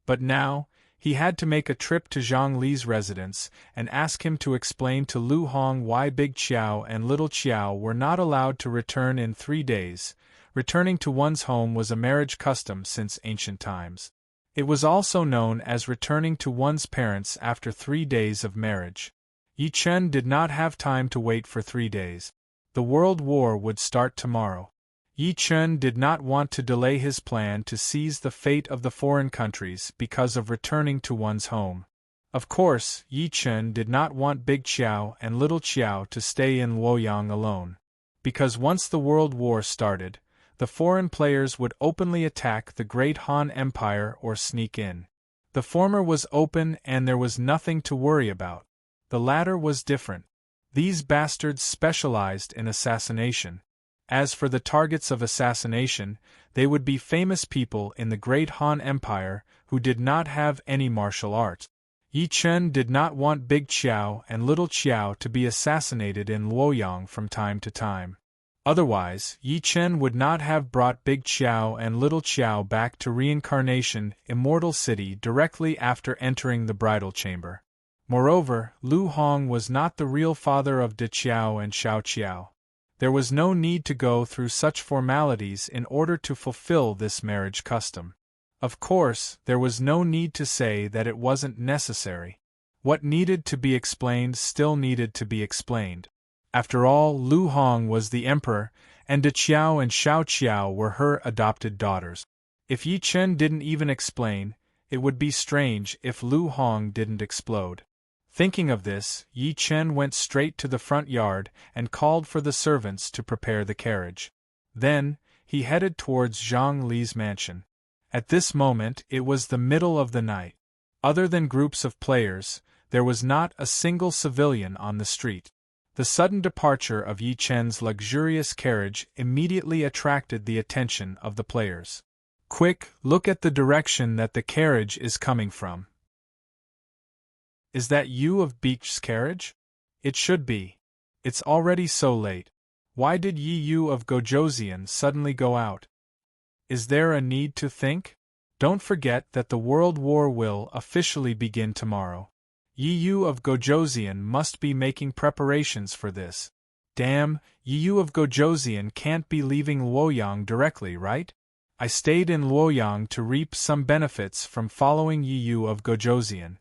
But now, he had to make a trip to Zhang Li's residence and ask him to explain to Lu Hong why Big Qiao and Little Qiao were not allowed to return in 3 days. Returning to one's home was a marriage custom since ancient times. It was also known as returning to one's parents after 3 days of marriage. Yi Chen did not have time to wait for 3 days. The World War would start tomorrow. Yi Chen did not want to delay his plan to seize the fate of the foreign countries because of returning to one's home. Of course, Yi Chen did not want Big Qiao and Little Qiao to stay in Luoyang alone. Because once the World War started, the foreign players would openly attack the Great Han Empire or sneak in. The former was open and there was nothing to worry about. The latter was different. These bastards specialized in assassination. As for the targets of assassination, they would be famous people in the Great Han Empire who did not have any martial arts. Yi Chen did not want Big Qiao and Little Qiao to be assassinated in Luoyang from time to time. Otherwise, Yi Chen would not have brought Big Qiao and Little Qiao back to reincarnation immortal city directly after entering the bridal chamber. Moreover, Lu Hong was not the real father of De Qiao and Xiao Qiao. There was no need to go through such formalities in order to fulfill this marriage custom. Of course, there was no need to say that it wasn't necessary. What needed to be explained still needed to be explained. After all, Lu Hong was the emperor, and De Qiao and Xiao Qiao were her adopted daughters. If Yi Chen didn't even explain, it would be strange if Lu Hong didn't explode. Thinking of this, Yi Chen went straight to the front yard and called for the servants to prepare the carriage. Then, he headed towards Zhang Li's mansion. At this moment it was the middle of the night. Other than groups of players, there was not a single civilian on the street. The sudden departure of Yi Chen's luxurious carriage immediately attracted the attention of the players. Quick, look at the direction that the carriage is coming from. Is that Yu of Beech's carriage? It should be. It's already so late. Why did Yi Yu of Gojoseon suddenly go out? Is there a need to think? Don't forget that the World War will officially begin tomorrow. Yi Yu of Gojoseon must be making preparations for this. Damn, Yi Yu of Gojoseon can't be leaving Luoyang directly, right? I stayed in Luoyang to reap some benefits from following Yi Yu of Gojoseon.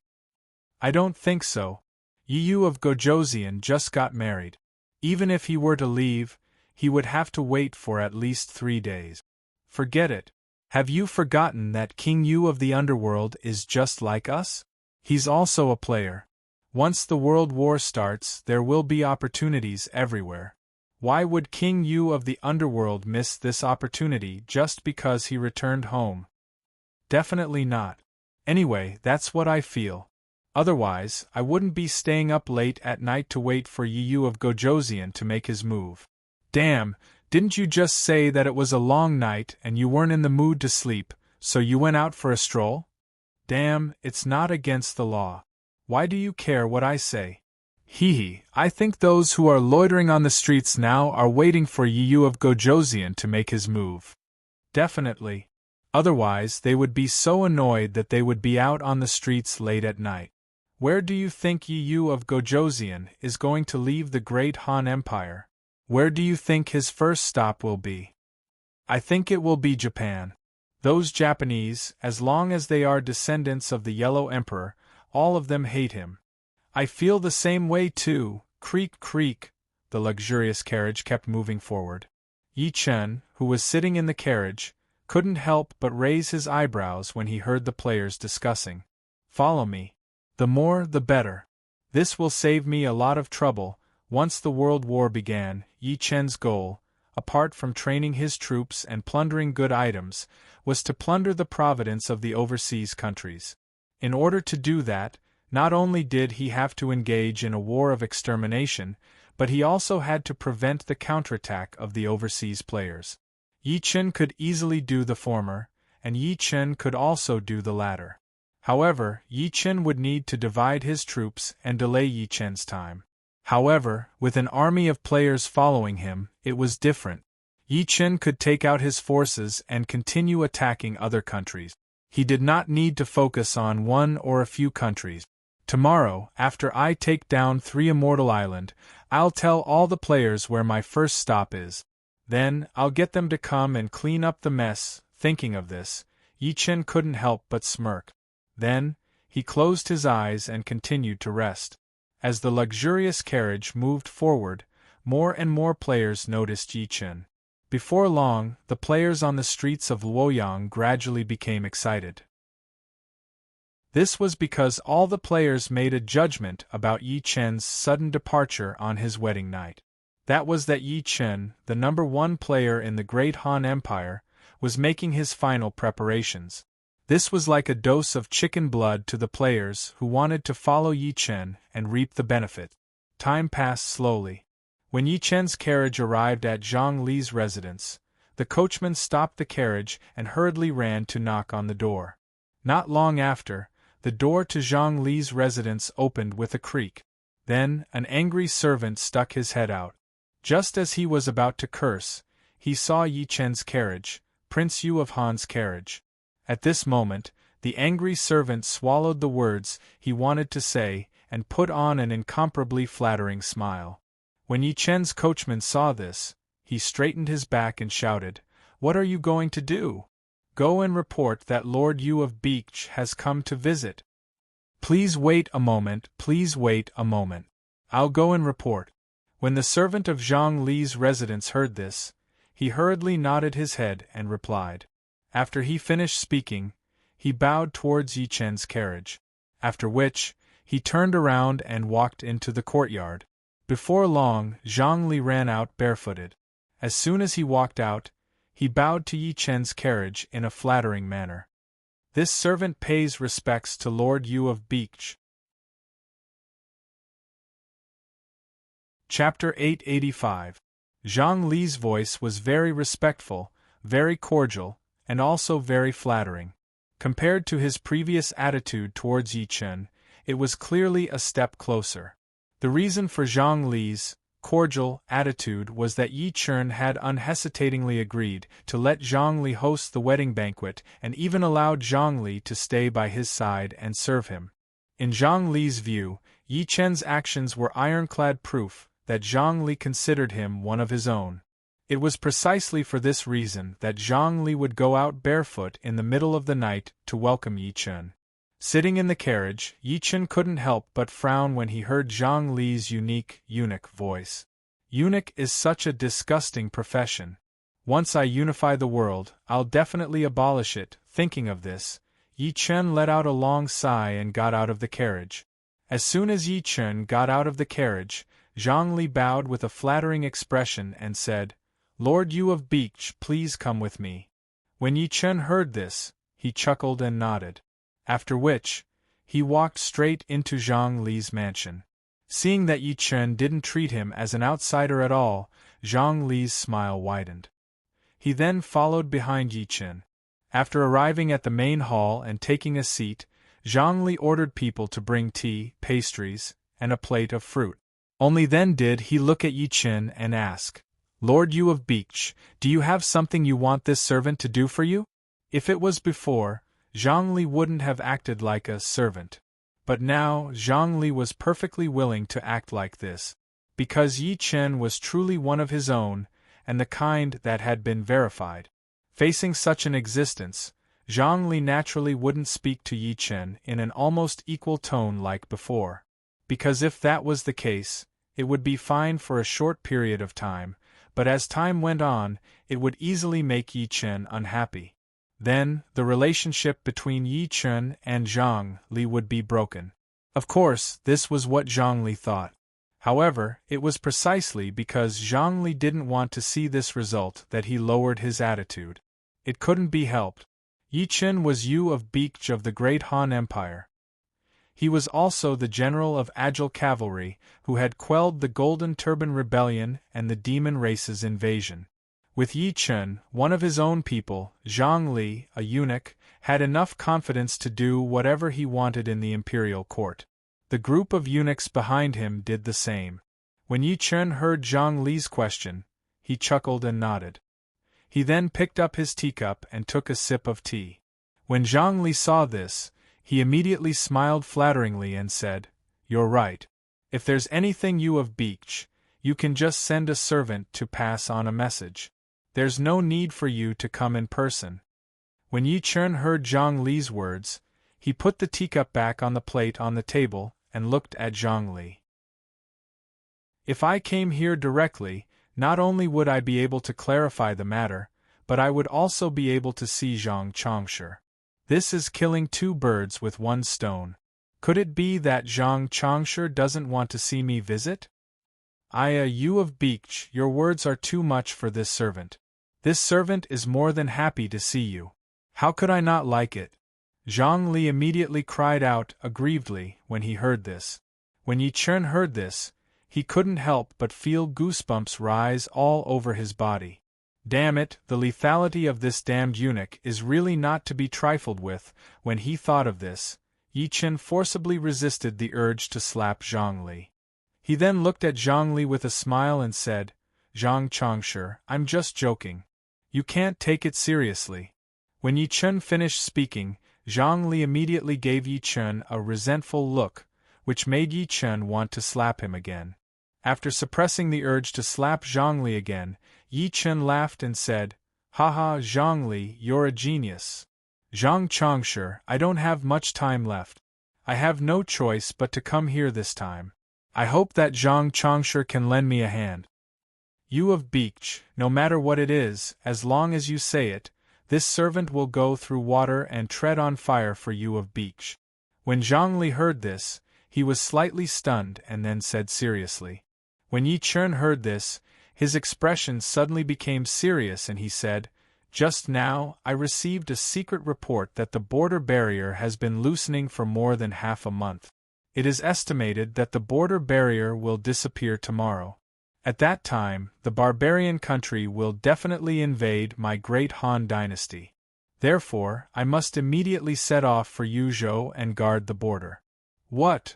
I don't think so. Yi Yu of Gojoseon just got married. Even if he were to leave, he would have to wait for at least 3 days. Forget it. Have you forgotten that King Yu of the Underworld is just like us? He's also a player. Once the World War starts, there will be opportunities everywhere. Why would King Yu of the Underworld miss this opportunity just because he returned home? Definitely not. Anyway, that's what I feel. Otherwise, I wouldn't be staying up late at night to wait for Yi Yu of Gojoseon to make his move. Damn, didn't you just say that it was a long night and you weren't in the mood to sleep, so you went out for a stroll? Damn, it's not against the law. Why do you care what I say? Hee, I think those who are loitering on the streets now are waiting for Yi Yu of Gojoseon to make his move. Definitely. Otherwise, they would be so annoyed that they would be out on the streets late at night. Where do you think Yi Yu of Gojoseon is going to leave the great Han Empire? Where do you think his first stop will be? I think it will be Japan. Those Japanese, as long as they are descendants of the Yellow Emperor, all of them hate him. I feel the same way too. Creak, creak. The luxurious carriage kept moving forward. Yi Chen, who was sitting in the carriage, couldn't help but raise his eyebrows when he heard the players discussing. Follow me. The more, the better. This will save me a lot of trouble. Once the World War began, Yi Chen's goal, apart from training his troops and plundering good items, was to plunder the providence of the overseas countries. In order to do that, not only did he have to engage in a war of extermination, but he also had to prevent the counterattack of the overseas players. Yi Chen could easily do the former, and Yi Chen could also do the latter. However, Yi Chen would need to divide his troops and delay Yi Chen's time. However, with an army of players following him, it was different. Yi Chen could take out his forces and continue attacking other countries. He did not need to focus on one or a few countries. Tomorrow, after I take down 3 Immortal Island, I'll tell all the players where my first stop is. Then, I'll get them to come and clean up the mess. Thinking of this, Yi Chen couldn't help but smirk. Then, he closed his eyes and continued to rest. As the luxurious carriage moved forward, more and more players noticed Yi Chen. Before long, the players on the streets of Luoyang gradually became excited. This was because all the players made a judgment about Yi Chen's sudden departure on his wedding night. That was that Yi Chen, the number 1 player in the Great Han Empire, was making his final preparations. This was like a dose of chicken blood to the players who wanted to follow Yi Chen and reap the benefit. Time passed slowly. When Yi Chen's carriage arrived at Zhang Li's residence, the coachman stopped the carriage and hurriedly ran to knock on the door. Not long after, the door to Zhang Li's residence opened with a creak. Then, an angry servant stuck his head out. Just as he was about to curse, he saw Yi Chen's carriage, Prince Yu of Han's carriage. At this moment, the angry servant swallowed the words he wanted to say and put on an incomparably flattering smile. When Yi Chen's coachman saw this, he straightened his back and shouted, "What are you going to do?" "Go and report that Lord Yu of Beech has come to visit." "Please wait a moment, please wait a moment. I'll go and report." When the servant of Zhang Li's residence heard this, he hurriedly nodded his head and replied. After he finished speaking, he bowed towards Yi Chen's carriage, after which, he turned around and walked into the courtyard. Before long, Zhang Li ran out barefooted. As soon as he walked out, he bowed to Yi Chen's carriage in a flattering manner. This servant pays respects to Lord Yu of Beech. Chapter 885. Zhang Li's voice was very respectful, very cordial, and also very flattering. Compared to his previous attitude towards Yi Chen, it was clearly a step closer. The reason for Zhang Li's cordial attitude was that Yi Chen had unhesitatingly agreed to let Zhang Li host the wedding banquet and even allowed Zhang Li to stay by his side and serve him. In Zhang Li's view, Yi Chen's actions were ironclad proof that Zhang Li considered him one of his own. It was precisely for this reason that Zhang Li would go out barefoot in the middle of the night to welcome Yi Chen. Sitting in the carriage, Yi Chen couldn't help but frown when he heard Zhang Li's unique eunuch voice. Eunuch is such a disgusting profession. Once I unify the world, I'll definitely abolish it. Thinking of this, Yi Chen let out a long sigh and got out of the carriage. As soon as Yi Chen got out of the carriage, Zhang Li bowed with a flattering expression and said, "Lord Yu of Beech, please come with me." When Yi Chen heard this, he chuckled and nodded. After which, he walked straight into Zhang Li's mansion. Seeing that Yi Chen didn't treat him as an outsider at all, Zhang Li's smile widened. He then followed behind Yi Chen. After arriving at the main hall and taking a seat, Zhang Li ordered people to bring tea, pastries, and a plate of fruit. Only then did he look at Yi Chen and ask, "Lord Yu of Beech, do you have something you want this servant to do for you?" If it was before, Zhang Li wouldn't have acted like a servant. But now Zhang Li was perfectly willing to act like this, because Yi Chen was truly one of his own, and the kind that had been verified. Facing such an existence, Zhang Li naturally wouldn't speak to Yi Chen in an almost equal tone like before. Because if that was the case, it would be fine for a short period of time, but as time went on, it would easily make Yi Chen unhappy. Then, the relationship between Yi Chen and Zhang Li would be broken. Of course, this was what Zhang Li thought. However, it was precisely because Zhang Li didn't want to see this result that he lowered his attitude. It couldn't be helped. Yi Chen was Yu of Beech of the Great Han Empire. He was also the general of Agile Cavalry, who had quelled the Golden Turban Rebellion and the Demon Race's invasion. With Yi Chen, one of his own people, Zhang Li, a eunuch, had enough confidence to do whatever he wanted in the imperial court. The group of eunuchs behind him did the same. When Yi Chen heard Zhang Li's question, he chuckled and nodded. He then picked up his teacup and took a sip of tea. When Zhang Li saw this, he immediately smiled flatteringly and said, "You're right. If there's anything Yu of Beech, you can just send a servant to pass on a message. There's no need for you to come in person." When Yi Chen heard Zhang Li's words, he put the teacup back on the plate on the table and looked at Zhang Li. "If I came here directly, not only would I be able to clarify the matter, but I would also be able to see Zhang Changshi. This is killing two birds with one stone. Could it be that Zhang Changshi doesn't want to see me visit? Yu of Beech, your words are too much for this servant. This servant is more than happy to see you. How could I not like it?" Zhang Li immediately cried out aggrievedly when he heard this. When Yi Chen heard this, he couldn't help but feel goosebumps rise all over his body. Damn it, the lethality of this damned eunuch is really not to be trifled with. When he thought of this, Yi Chen forcibly resisted the urge to slap Zhang Li. He then looked at Zhang Li with a smile and said, "Zhang Changshi, I'm just joking. You can't take it seriously." When Yi Chen finished speaking, Zhang Li immediately gave Yi Chen a resentful look, which made Yi Chen want to slap him again. After suppressing the urge to slap Zhang Li again, Yi Chen laughed and said, "Haha, Zhang Li, you're a genius. Zhang Changshi, I don't have much time left. I have no choice but to come here this time. I hope that Zhang Changsha can lend me a hand. You of Beech, no matter what it is, as long as you say it, this servant will go through water and tread on fire for you of Beech. When Zhongli heard this, he was slightly stunned and then said seriously. When Yi Chen heard this, his expression suddenly became serious and he said, Just now, I received a secret report that the border barrier has been loosening for more than half a month. It is estimated that the border barrier will disappear tomorrow. At that time, the barbarian country will definitely invade my great Han dynasty. Therefore, I must immediately set off for Yuzhou and guard the border. What?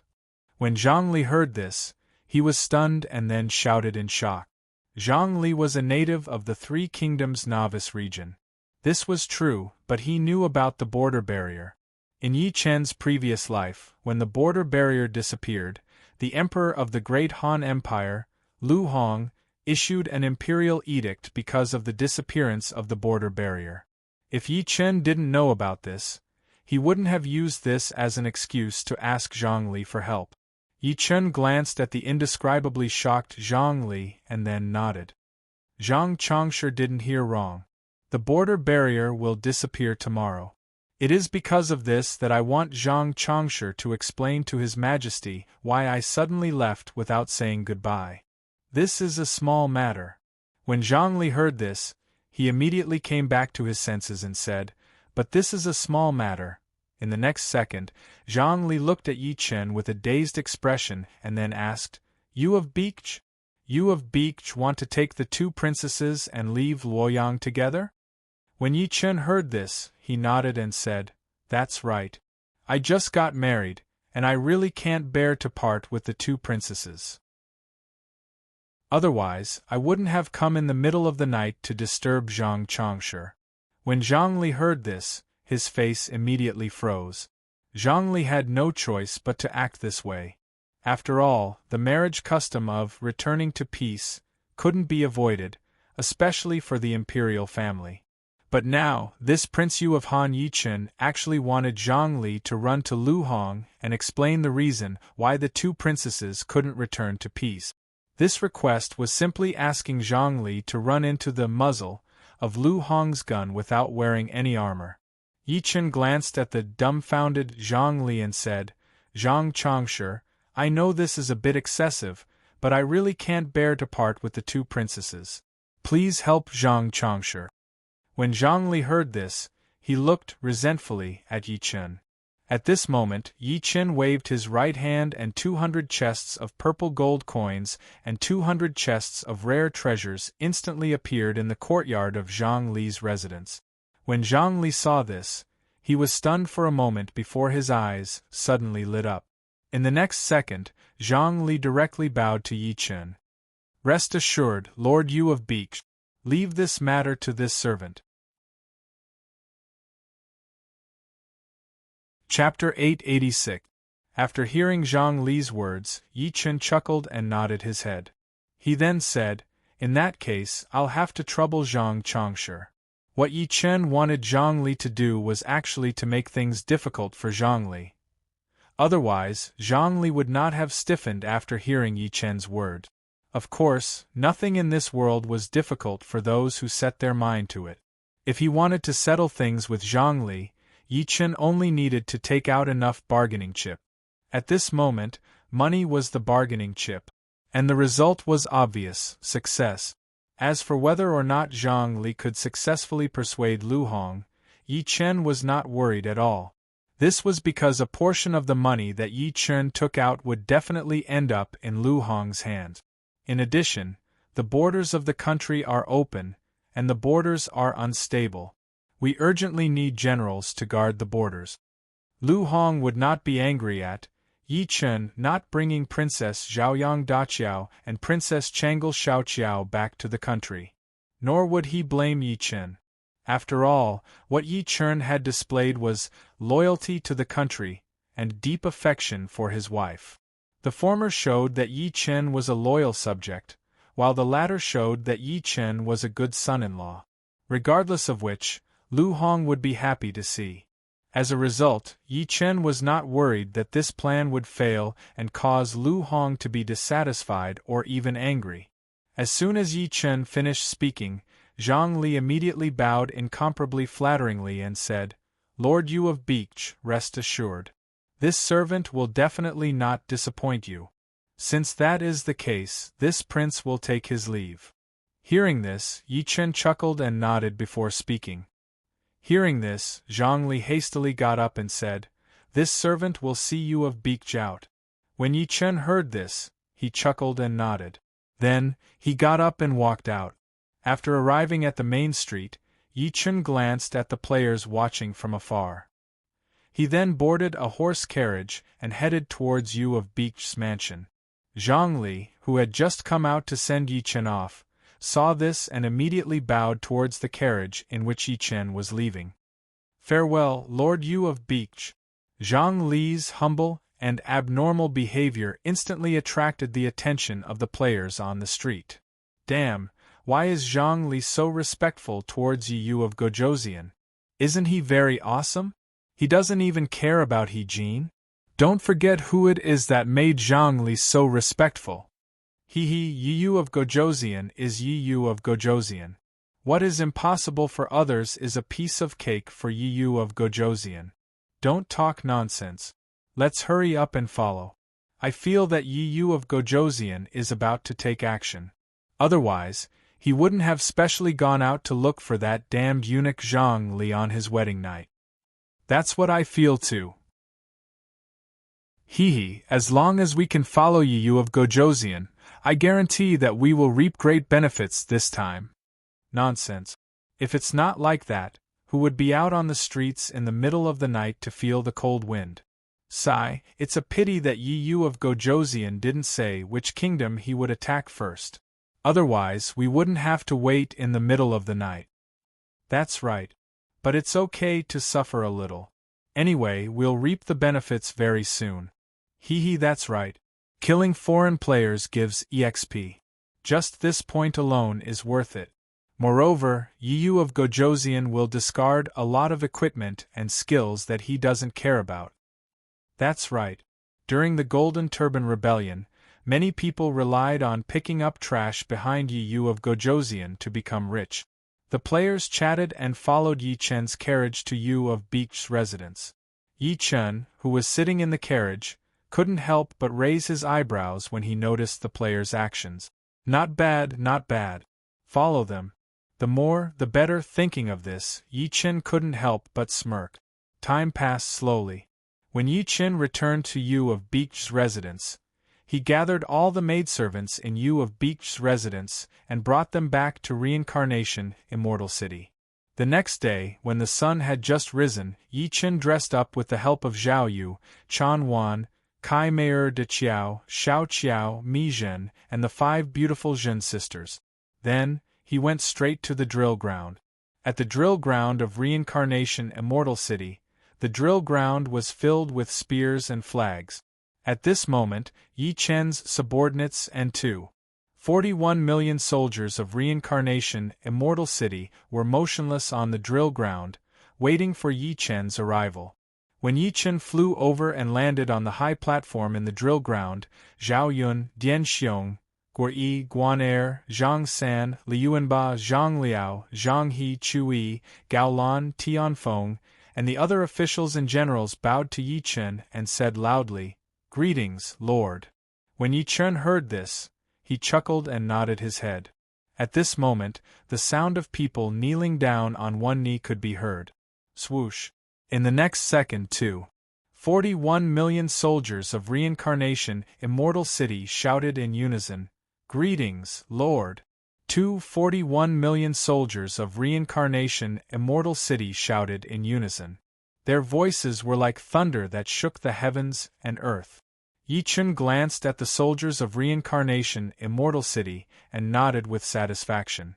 When Zhongli heard this, he was stunned and then shouted in shock. Zhongli was a native of the Three Kingdoms Novice region. This was true, but he knew about the border barrier. In Yi Chen's previous life, when the border barrier disappeared, the emperor of the Great Han Empire, Lu Hong, issued an imperial edict because of the disappearance of the border barrier. If Yi Chen didn't know about this, he wouldn't have used this as an excuse to ask Zhongli for help. Yi Chen glanced at the indescribably shocked Zhongli and then nodded. Zhang Changsha didn't hear wrong. The border barrier will disappear tomorrow. It is because of this that I want Zhang Changsha to explain to His Majesty why I suddenly left without saying goodbye. This is a small matter. When Zhongli heard this, he immediately came back to his senses and said, But this is a small matter. In the next second, Zhongli looked at Yi Chen with a dazed expression and then asked, You of Beech? You of Beech want to take the two princesses and leave Luoyang together? When Yi Chen heard this, he nodded and said, That's right. I just got married, and I really can't bear to part with the two princesses. Otherwise, I wouldn't have come in the middle of the night to disturb Zhang Changsha. When Zhongli heard this, his face immediately froze. Zhongli had no choice but to act this way. After all, the marriage custom of returning to peace couldn't be avoided, especially for the imperial family. But now, this Prince Yu of Han Yi Chen actually wanted Zhongli to run to Lu Hong and explain the reason why the two princesses couldn't return to peace. This request was simply asking Zhongli to run into the muzzle of Lu Hong's gun without wearing any armor. Yi Chen glanced at the dumbfounded Zhongli and said, Zhang Changsha, I know this is a bit excessive, but I really can't bear to part with the two princesses. Please help Zhang Changsha. When Zhongli heard this, he looked resentfully at Yi Chen. At this moment, Yi Chen waved his right hand and 200 chests of purple gold coins and 200 chests of rare treasures instantly appeared in the courtyard of Zhang Li's residence. When Zhang Li saw this, he was stunned for a moment before his eyes suddenly lit up. In the next second, Zhang Li directly bowed to Yi Chen. Rest assured, Lord Yu of Beech, leave this matter to this servant. Chapter 886. After hearing Zhang Li's words, Yi Chen chuckled and nodded his head. He then said, In that case, I'll have to trouble Zhang Changsha. What Yi Chen wanted Zhang Li to do was actually to make things difficult for Zhang Li. Otherwise, Zhang Li would not have stiffened after hearing Yi Chen's word. Of course, nothing in this world was difficult for those who set their mind to it. If he wanted to settle things with Zhang Li, Yi Chen only needed to take out enough bargaining chip. At this moment, money was the bargaining chip. And the result was obvious, success. As for whether or not Zhang Li could successfully persuade Lu Hong, Yi Chen was not worried at all. This was because a portion of the money that Yi Chen took out would definitely end up in Lu Hong's hands. In addition, the borders of the country are open, and the borders are unstable. We urgently need generals to guard the borders. Lu Hong would not be angry at Yi Chen not bringing Princess Zhaoyang Daqiao and Princess Changle Xiaoqiao back to the country. Nor would he blame Yi Chen. After all, what Yi Chen had displayed was loyalty to the country and deep affection for his wife. The former showed that Yi Chen was a loyal subject, while the latter showed that Yi Chen was a good son-in-law. Regardless of which, Lu Hong would be happy to see. As a result, Yi Chen was not worried that this plan would fail and cause Lu Hong to be dissatisfied or even angry. As soon as Yi Chen finished speaking, Zhang Li immediately bowed incomparably flatteringly and said, "Lord Yu of Beech, rest assured. This servant will definitely not disappoint you. Since that is the case, this prince will take his leave." Hearing this, Yi Chen chuckled and nodded before speaking. Hearing this, Zhang Li hastily got up and said, "This servant will see you of Beech out." When Yi Chen heard this, he chuckled and nodded. Then, he got up and walked out. After arriving at the main street, Yi Chen glanced at the players watching from afar. He then boarded a horse carriage and headed towards Yu of Beech's mansion. Zhang Li, who had just come out to send Yi Chen off, saw this and immediately bowed towards the carriage in which Yi Chen was leaving. "Farewell, Lord Yu of Beech." Zhang Li's humble and abnormal behavior instantly attracted the attention of the players on the street. Damn, why is Zhang Li so respectful towards Yi Yu of Gojoseon? Isn't he very awesome? He doesn't even care about He Jin? Don't forget who it is that made Zhang Li so respectful. Yi Yu of Gojoseon is Yi Yu of Gojoseon. What is impossible for others is a piece of cake for Yi Yu of Gojoseon. Don't talk nonsense. Let's hurry up and follow. I feel that Yi Yu of Gojoseon is about to take action. Otherwise, he wouldn't have specially gone out to look for that damned eunuch Zhang Li on his wedding night. That's what I feel too. As long as we can follow Yi Yu of Gojoseon, I guarantee that we will reap great benefits this time. Nonsense. If it's not like that, who would be out on the streets in the middle of the night to feel the cold wind? Sigh, it's a pity that Yi Yu of Gojoseon didn't say which kingdom he would attack first. Otherwise, we wouldn't have to wait in the middle of the night. That's right. But it's okay to suffer a little. Anyway, we'll reap the benefits very soon. That's right. Killing foreign players gives EXP. Just this point alone is worth it. Moreover, Yi Yu of Gojoseon will discard a lot of equipment and skills that he doesn't care about. That's right. During the Golden Turban Rebellion, many people relied on picking up trash behind Yi Yu of Gojoseon to become rich. The players chatted and followed Yi Chen's carriage to Yu of Beech's residence. Yi Chen, who was sitting in the carriage, couldn't help but raise his eyebrows when he noticed the players' actions. Not bad, not bad. Follow them. The more, the better. Thinking of this, Yi Chen couldn't help but smirk. Time passed slowly. When Yi Chen returned to Yu of Beech's residence, he gathered all the maidservants in Yu of Beech's residence and brought them back to Reincarnation, Immortal City. The next day, when the sun had just risen, Yi Chen dressed up with the help of Zhao Yu, Chan Wan, Kai Meier de Qiao, Xiao Qiao, Mi Zhen, and the 5 beautiful Zhen sisters. Then, he went straight to the drill ground. At the drill ground of Reincarnation Immortal City, the drill ground was filled with spears and flags. At this moment, Yi Chen's subordinates and 41 million soldiers of Reincarnation Immortal City were motionless on the drill ground, waiting for Yi Chen's arrival. When Yi Chen flew over and landed on the high platform in the drill ground, Zhao Yun, Dian Xiong, Guo Yi, Guan Er, Zhang San, Liuanba, Zhang Liao, Zhang He, Chu Yi, Gao Lan, Tianfeng, and the other officials and generals bowed to Yi Chen and said loudly, "Greetings, Lord." When Yi Chen heard this, he chuckled and nodded his head. At this moment, the sound of people kneeling down on one knee could be heard. Swoosh. In the next second, 41 million soldiers of Reincarnation Immortal City shouted in unison, "Greetings, Lord." 41 million soldiers of Reincarnation Immortal City shouted in unison. Their voices were like thunder that shook the heavens and earth. Yi Chen glanced at the soldiers of Reincarnation Immortal City and nodded with satisfaction.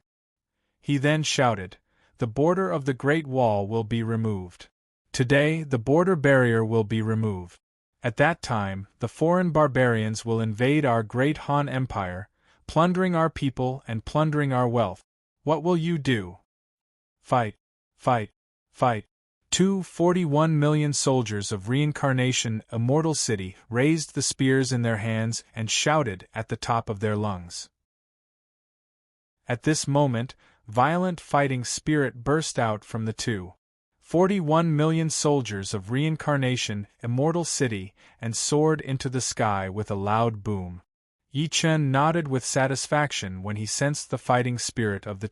He then shouted, "The border of the Great Wall will be removed. Today, the border barrier will be removed. At that time, the foreign barbarians will invade our great Han Empire, plundering our people and plundering our wealth. What will you do?" "Fight, fight, fight." 41 million soldiers of reincarnation immortal city raised the spears in their hands and shouted at the top of their lungs. At this moment, violent fighting spirit burst out from the 41 million soldiers of reincarnation immortal city and soared into the sky with a loud boom. Yi Chen nodded with satisfaction when he sensed the fighting spirit of the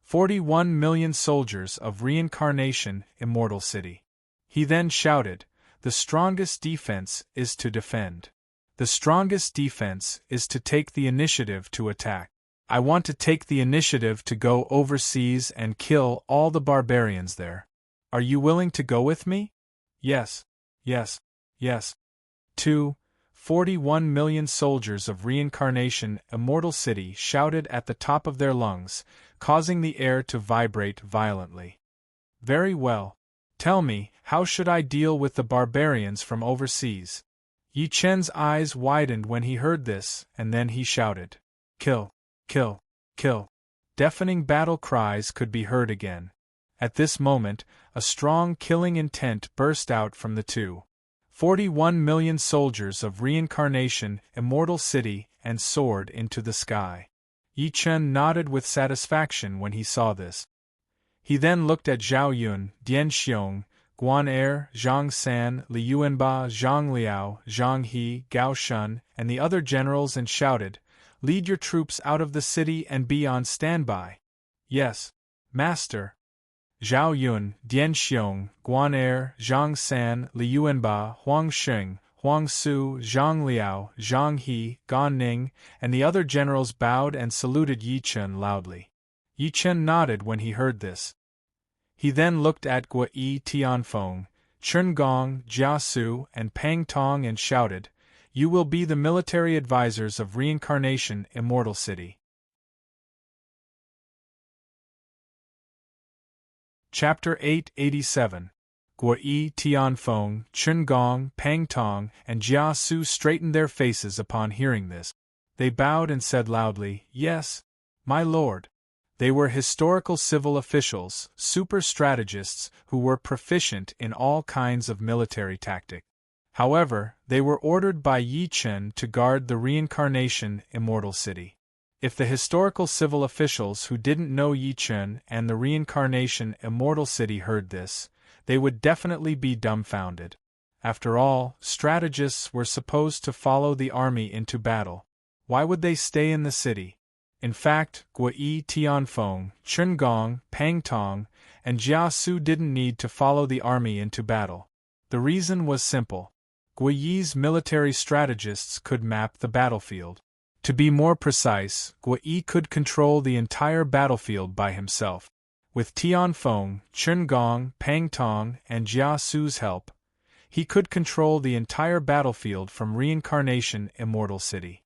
41 million soldiers of reincarnation immortal city. He then shouted, "The strongest defense is to defend. The strongest defense is to take the initiative to attack. I want to take the initiative to go overseas and kill all the barbarians there. Are you willing to go with me?" "Yes, yes, yes." 41 million soldiers of reincarnation immortal city shouted at the top of their lungs, causing the air to vibrate violently. "Very well. Tell me, how should I deal with the barbarians from overseas?" Yi Chen's eyes widened when he heard this, and then he shouted, "Kill! Kill! Kill!" Deafening battle cries could be heard again. At this moment, a strong killing intent burst out from the 41 million soldiers of reincarnation immortal city and soared into the sky. Yi Chen nodded with satisfaction when he saw this. He then looked at Zhao Yun, Dian Xiong, Guan Er, Zhang San, Li Yuanba, Zhang Liao, Zhang He, Gao Shun, and the other generals and shouted, "Lead your troops out of the city and be on standby." "Yes, Master." Zhao Yun, Dian Xiong, Guan Er, Zhang San, Li Yuanba, Huang Sheng, Huang Su, Zhang Liao, Zhang He, Gan Ning, and the other generals bowed and saluted Yi Chen loudly. Yi Chen nodded when he heard this. He then looked at Guo Yi Tianfeng, Chen Gong, Jia Su, and Pang Tong and shouted, "You will be the military advisors of reincarnation immortal city." Chapter 887. Guo Yi Tianfeng, Chen Gong, Pang Tong, and Jia Su straightened their faces upon hearing this. They bowed and said loudly, "Yes, my lord." They were historical civil officials, super strategists who were proficient in all kinds of military tactic. However, they were ordered by Yi Chen to guard the reincarnation immortal city. If the historical civil officials who didn't know Yi Chen and the reincarnation immortal city heard this, they would definitely be dumbfounded. After all, strategists were supposed to follow the army into battle. Why would they stay in the city? In fact, Guo Yi Tianfeng, Chen Gong, Pang Tong, and Jia Su didn't need to follow the army into battle. The reason was simple. Guo Yi's military strategists could map the battlefield. To be more precise, Guo Yi could control the entire battlefield by himself. With Tianfeng, Chen Gong, Pang Tong, and Jia Su's help, he could control the entire battlefield from Reincarnation Immortal City.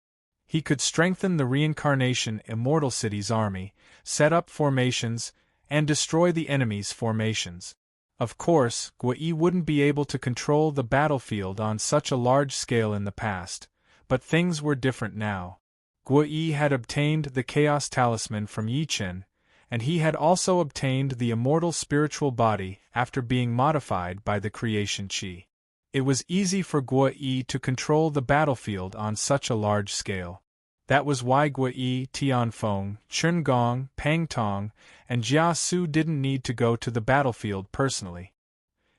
He could strengthen the Reincarnation Immortal City's army, set up formations, and destroy the enemy's formations. Of course, Guo Yi wouldn't be able to control the battlefield on such a large scale in the past, but things were different now. Guo Yi had obtained the Chaos Talisman from Yi Chen, and he had also obtained the immortal spiritual body after being modified by the creation Qi. It was easy for Guo Yi to control the battlefield on such a large scale. That was why Guo Yi, Tianfeng, Chen Gong, Pang Tong, and Jia Su didn't need to go to the battlefield personally.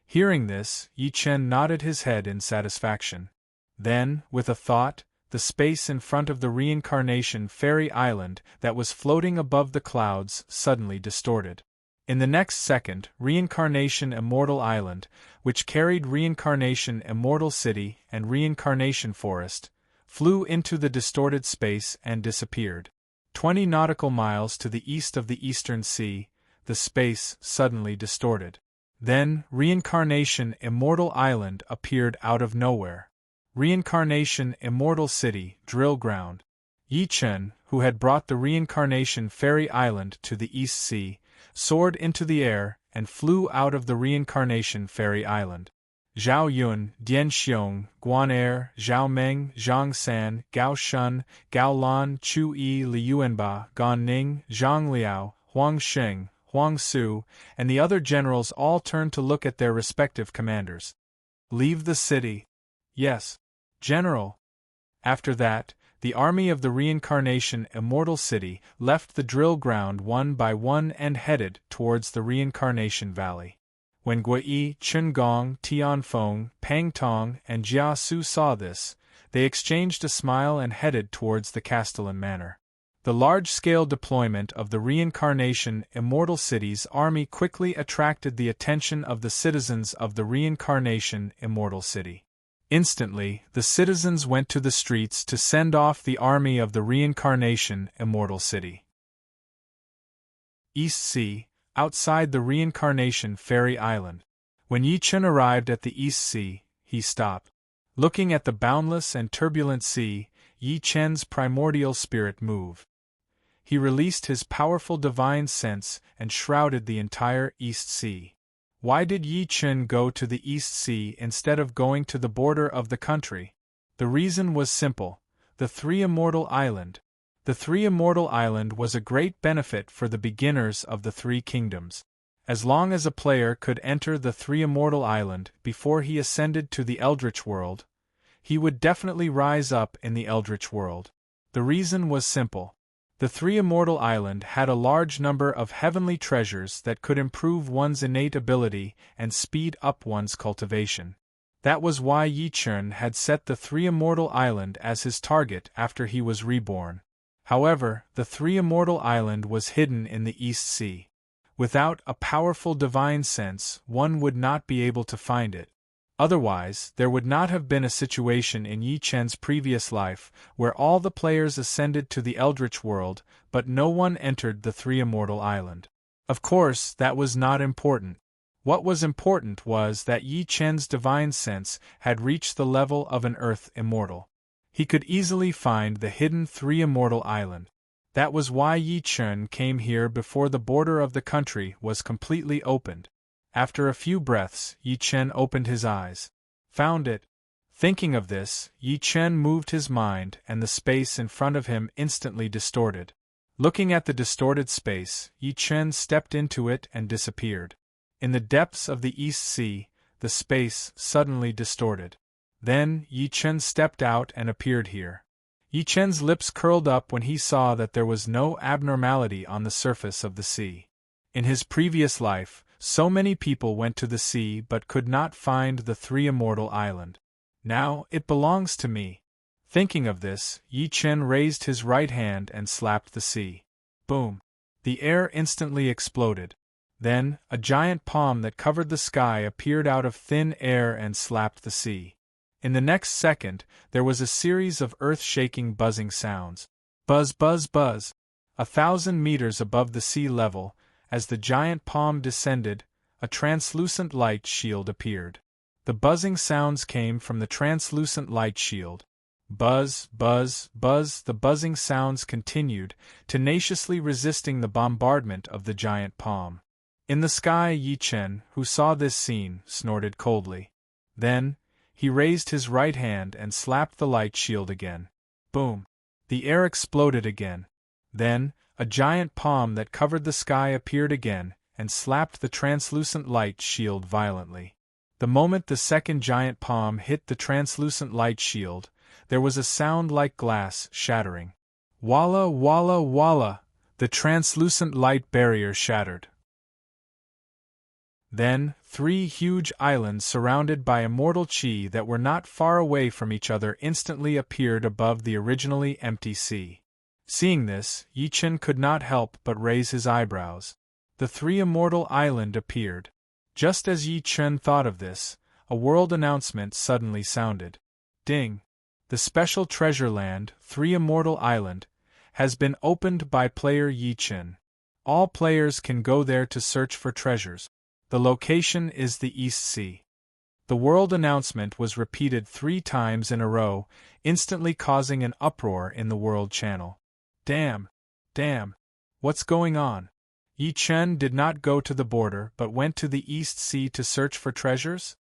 Hearing this, Yi Chen nodded his head in satisfaction. Then, with a thought, the space in front of the Reincarnation Fairy Island that was floating above the clouds suddenly distorted. In the next second, Reincarnation Immortal Island, which carried Reincarnation Immortal City and Reincarnation Forest, flew into the distorted space and disappeared. 20 nautical miles to the east of the Eastern Sea, the space suddenly distorted. Then, Reincarnation Immortal Island appeared out of nowhere. Reincarnation Immortal City, Drill Ground. Yi Chen, who had brought the Reincarnation Fairy Island to the East Sea, soared into the air and flew out of the Reincarnation Fairy Island. Zhao Yun, Dian Xiong, Guan Er, Zhao Meng, Zhang San, Gao Shun, Gao Lan, Chu Yi, Li Yuanba, Gan Ning, Zhang Liao, Huang Sheng, Huang Su, and the other generals all turned to look at their respective commanders. Leave the city. Yes, General. After that, the army of the Reincarnation Immortal City left the drill ground one by one and headed towards the Reincarnation Valley. When Gui, Chengong, Tianfeng, Pang Tong, and Jia Su saw this, they exchanged a smile and headed towards the Castellan Manor. The large-scale deployment of the Reincarnation Immortal City's army quickly attracted the attention of the citizens of the Reincarnation Immortal City. Instantly, the citizens went to the streets to send off the army of the Reincarnation Immortal City. East Sea, outside the Reincarnation Fairy Island. When Yi Chen arrived at the East Sea, he stopped. Looking at the boundless and turbulent sea, Yi Chen's primordial spirit moved. He released his powerful divine sense and shrouded the entire East Sea. Why did Yi Chen go to the East Sea instead of going to the border of the country? The reason was simple: the Three Immortal Island. The Three Immortal Island was a great benefit for the beginners of the Three Kingdoms. As long as a player could enter the Three Immortal Island before he ascended to the Eldritch World, he would definitely rise up in the Eldritch World. The reason was simple. The Three Immortal Island had a large number of heavenly treasures that could improve one's innate ability and speed up one's cultivation. That was why Yi Chen had set the Three Immortal Island as his target after he was reborn. However, the Three Immortal Island was hidden in the East Sea. Without a powerful divine sense, one would not be able to find it. Otherwise, there would not have been a situation in Yi Chen's previous life where all the players ascended to the Eldritch World, but no one entered the Three Immortal Island. Of course, that was not important. What was important was that Yi Chen's divine sense had reached the level of an Earth Immortal. He could easily find the hidden Three Immortal Island. That was why Yi Chen came here before the border of the country was completely opened. After a few breaths, Yi Chen opened his eyes. Found it. Thinking of this, Yi Chen moved his mind and the space in front of him instantly distorted. Looking at the distorted space, Yi Chen stepped into it and disappeared. In the depths of the East Sea, the space suddenly distorted. Then, Yi Chen stepped out and appeared here. Yi Chen's lips curled up when he saw that there was no abnormality on the surface of the sea. In his previous life, so many people went to the sea but could not find the Three Immortal Island. Now, it belongs to me. Thinking of this, Yi Chen raised his right hand and slapped the sea. Boom! The air instantly exploded. Then, a giant palm that covered the sky appeared out of thin air and slapped the sea. In the next second, there was a series of earth-shaking buzzing sounds. Buzz, buzz, buzz. 1,000 meters above the sea level, as the giant palm descended, a translucent light shield appeared. The buzzing sounds came from the translucent light shield. Buzz, buzz, buzz. The buzzing sounds continued, tenaciously resisting the bombardment of the giant palm. In the sky, Yi Chen, who saw this scene, snorted coldly. Then, he raised his right hand and slapped the light shield again. Boom! The air exploded again. Then, a giant palm that covered the sky appeared again and slapped the translucent light shield violently. The moment the second giant palm hit the translucent light shield, there was a sound like glass shattering. Walla, walla, walla! The translucent light barrier shattered. Then, 3 huge islands surrounded by immortal chi that were not far away from each other instantly appeared above the originally empty sea. Seeing this, Yi Chen could not help but raise his eyebrows. The Three Immortal Island appeared. Just as Yi Chen thought of this, a world announcement suddenly sounded. Ding! The special treasure land, Three Immortal Island, has been opened by player Yi Chen. All players can go there to search for treasures. The location is the East Sea. The world announcement was repeated 3 times in a row, instantly causing an uproar in the world channel. Damn! Damn! What's going on? Yi Chen did not go to the border but went to the East Sea to search for treasures?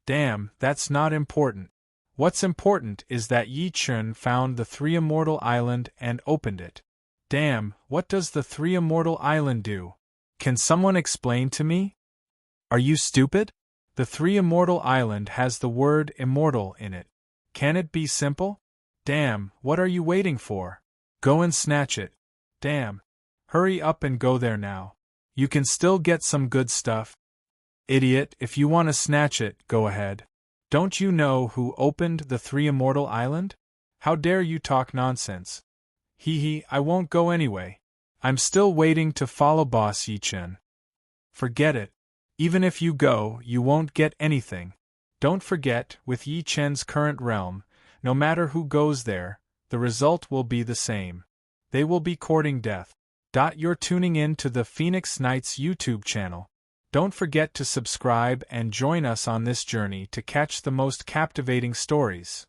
Damn, that's not important. What's important is that Yi Chen found the Three Immortal Island and opened it. Damn, what does the Three Immortal Island do? Can someone explain to me? Are you stupid? The Three Immortal Island has the word immortal in it. Can it be simple? Damn, what are you waiting for? Go and snatch it. Damn. Hurry up and go there now. You can still get some good stuff. Idiot, if you want to snatch it, go ahead. Don't you know who opened the Three Immortal Island? How dare you talk nonsense? Hee, I won't go anyway. I'm still waiting to follow Boss Yi Chen. Forget it. Even if you go, you won't get anything. Don't forget, with Yi Chen's current realm, no matter who goes there, the result will be the same. They will be courting death. You're tuning in to the Phoenix Knights YouTube channel. Don't forget to subscribe and join us on this journey to catch the most captivating stories.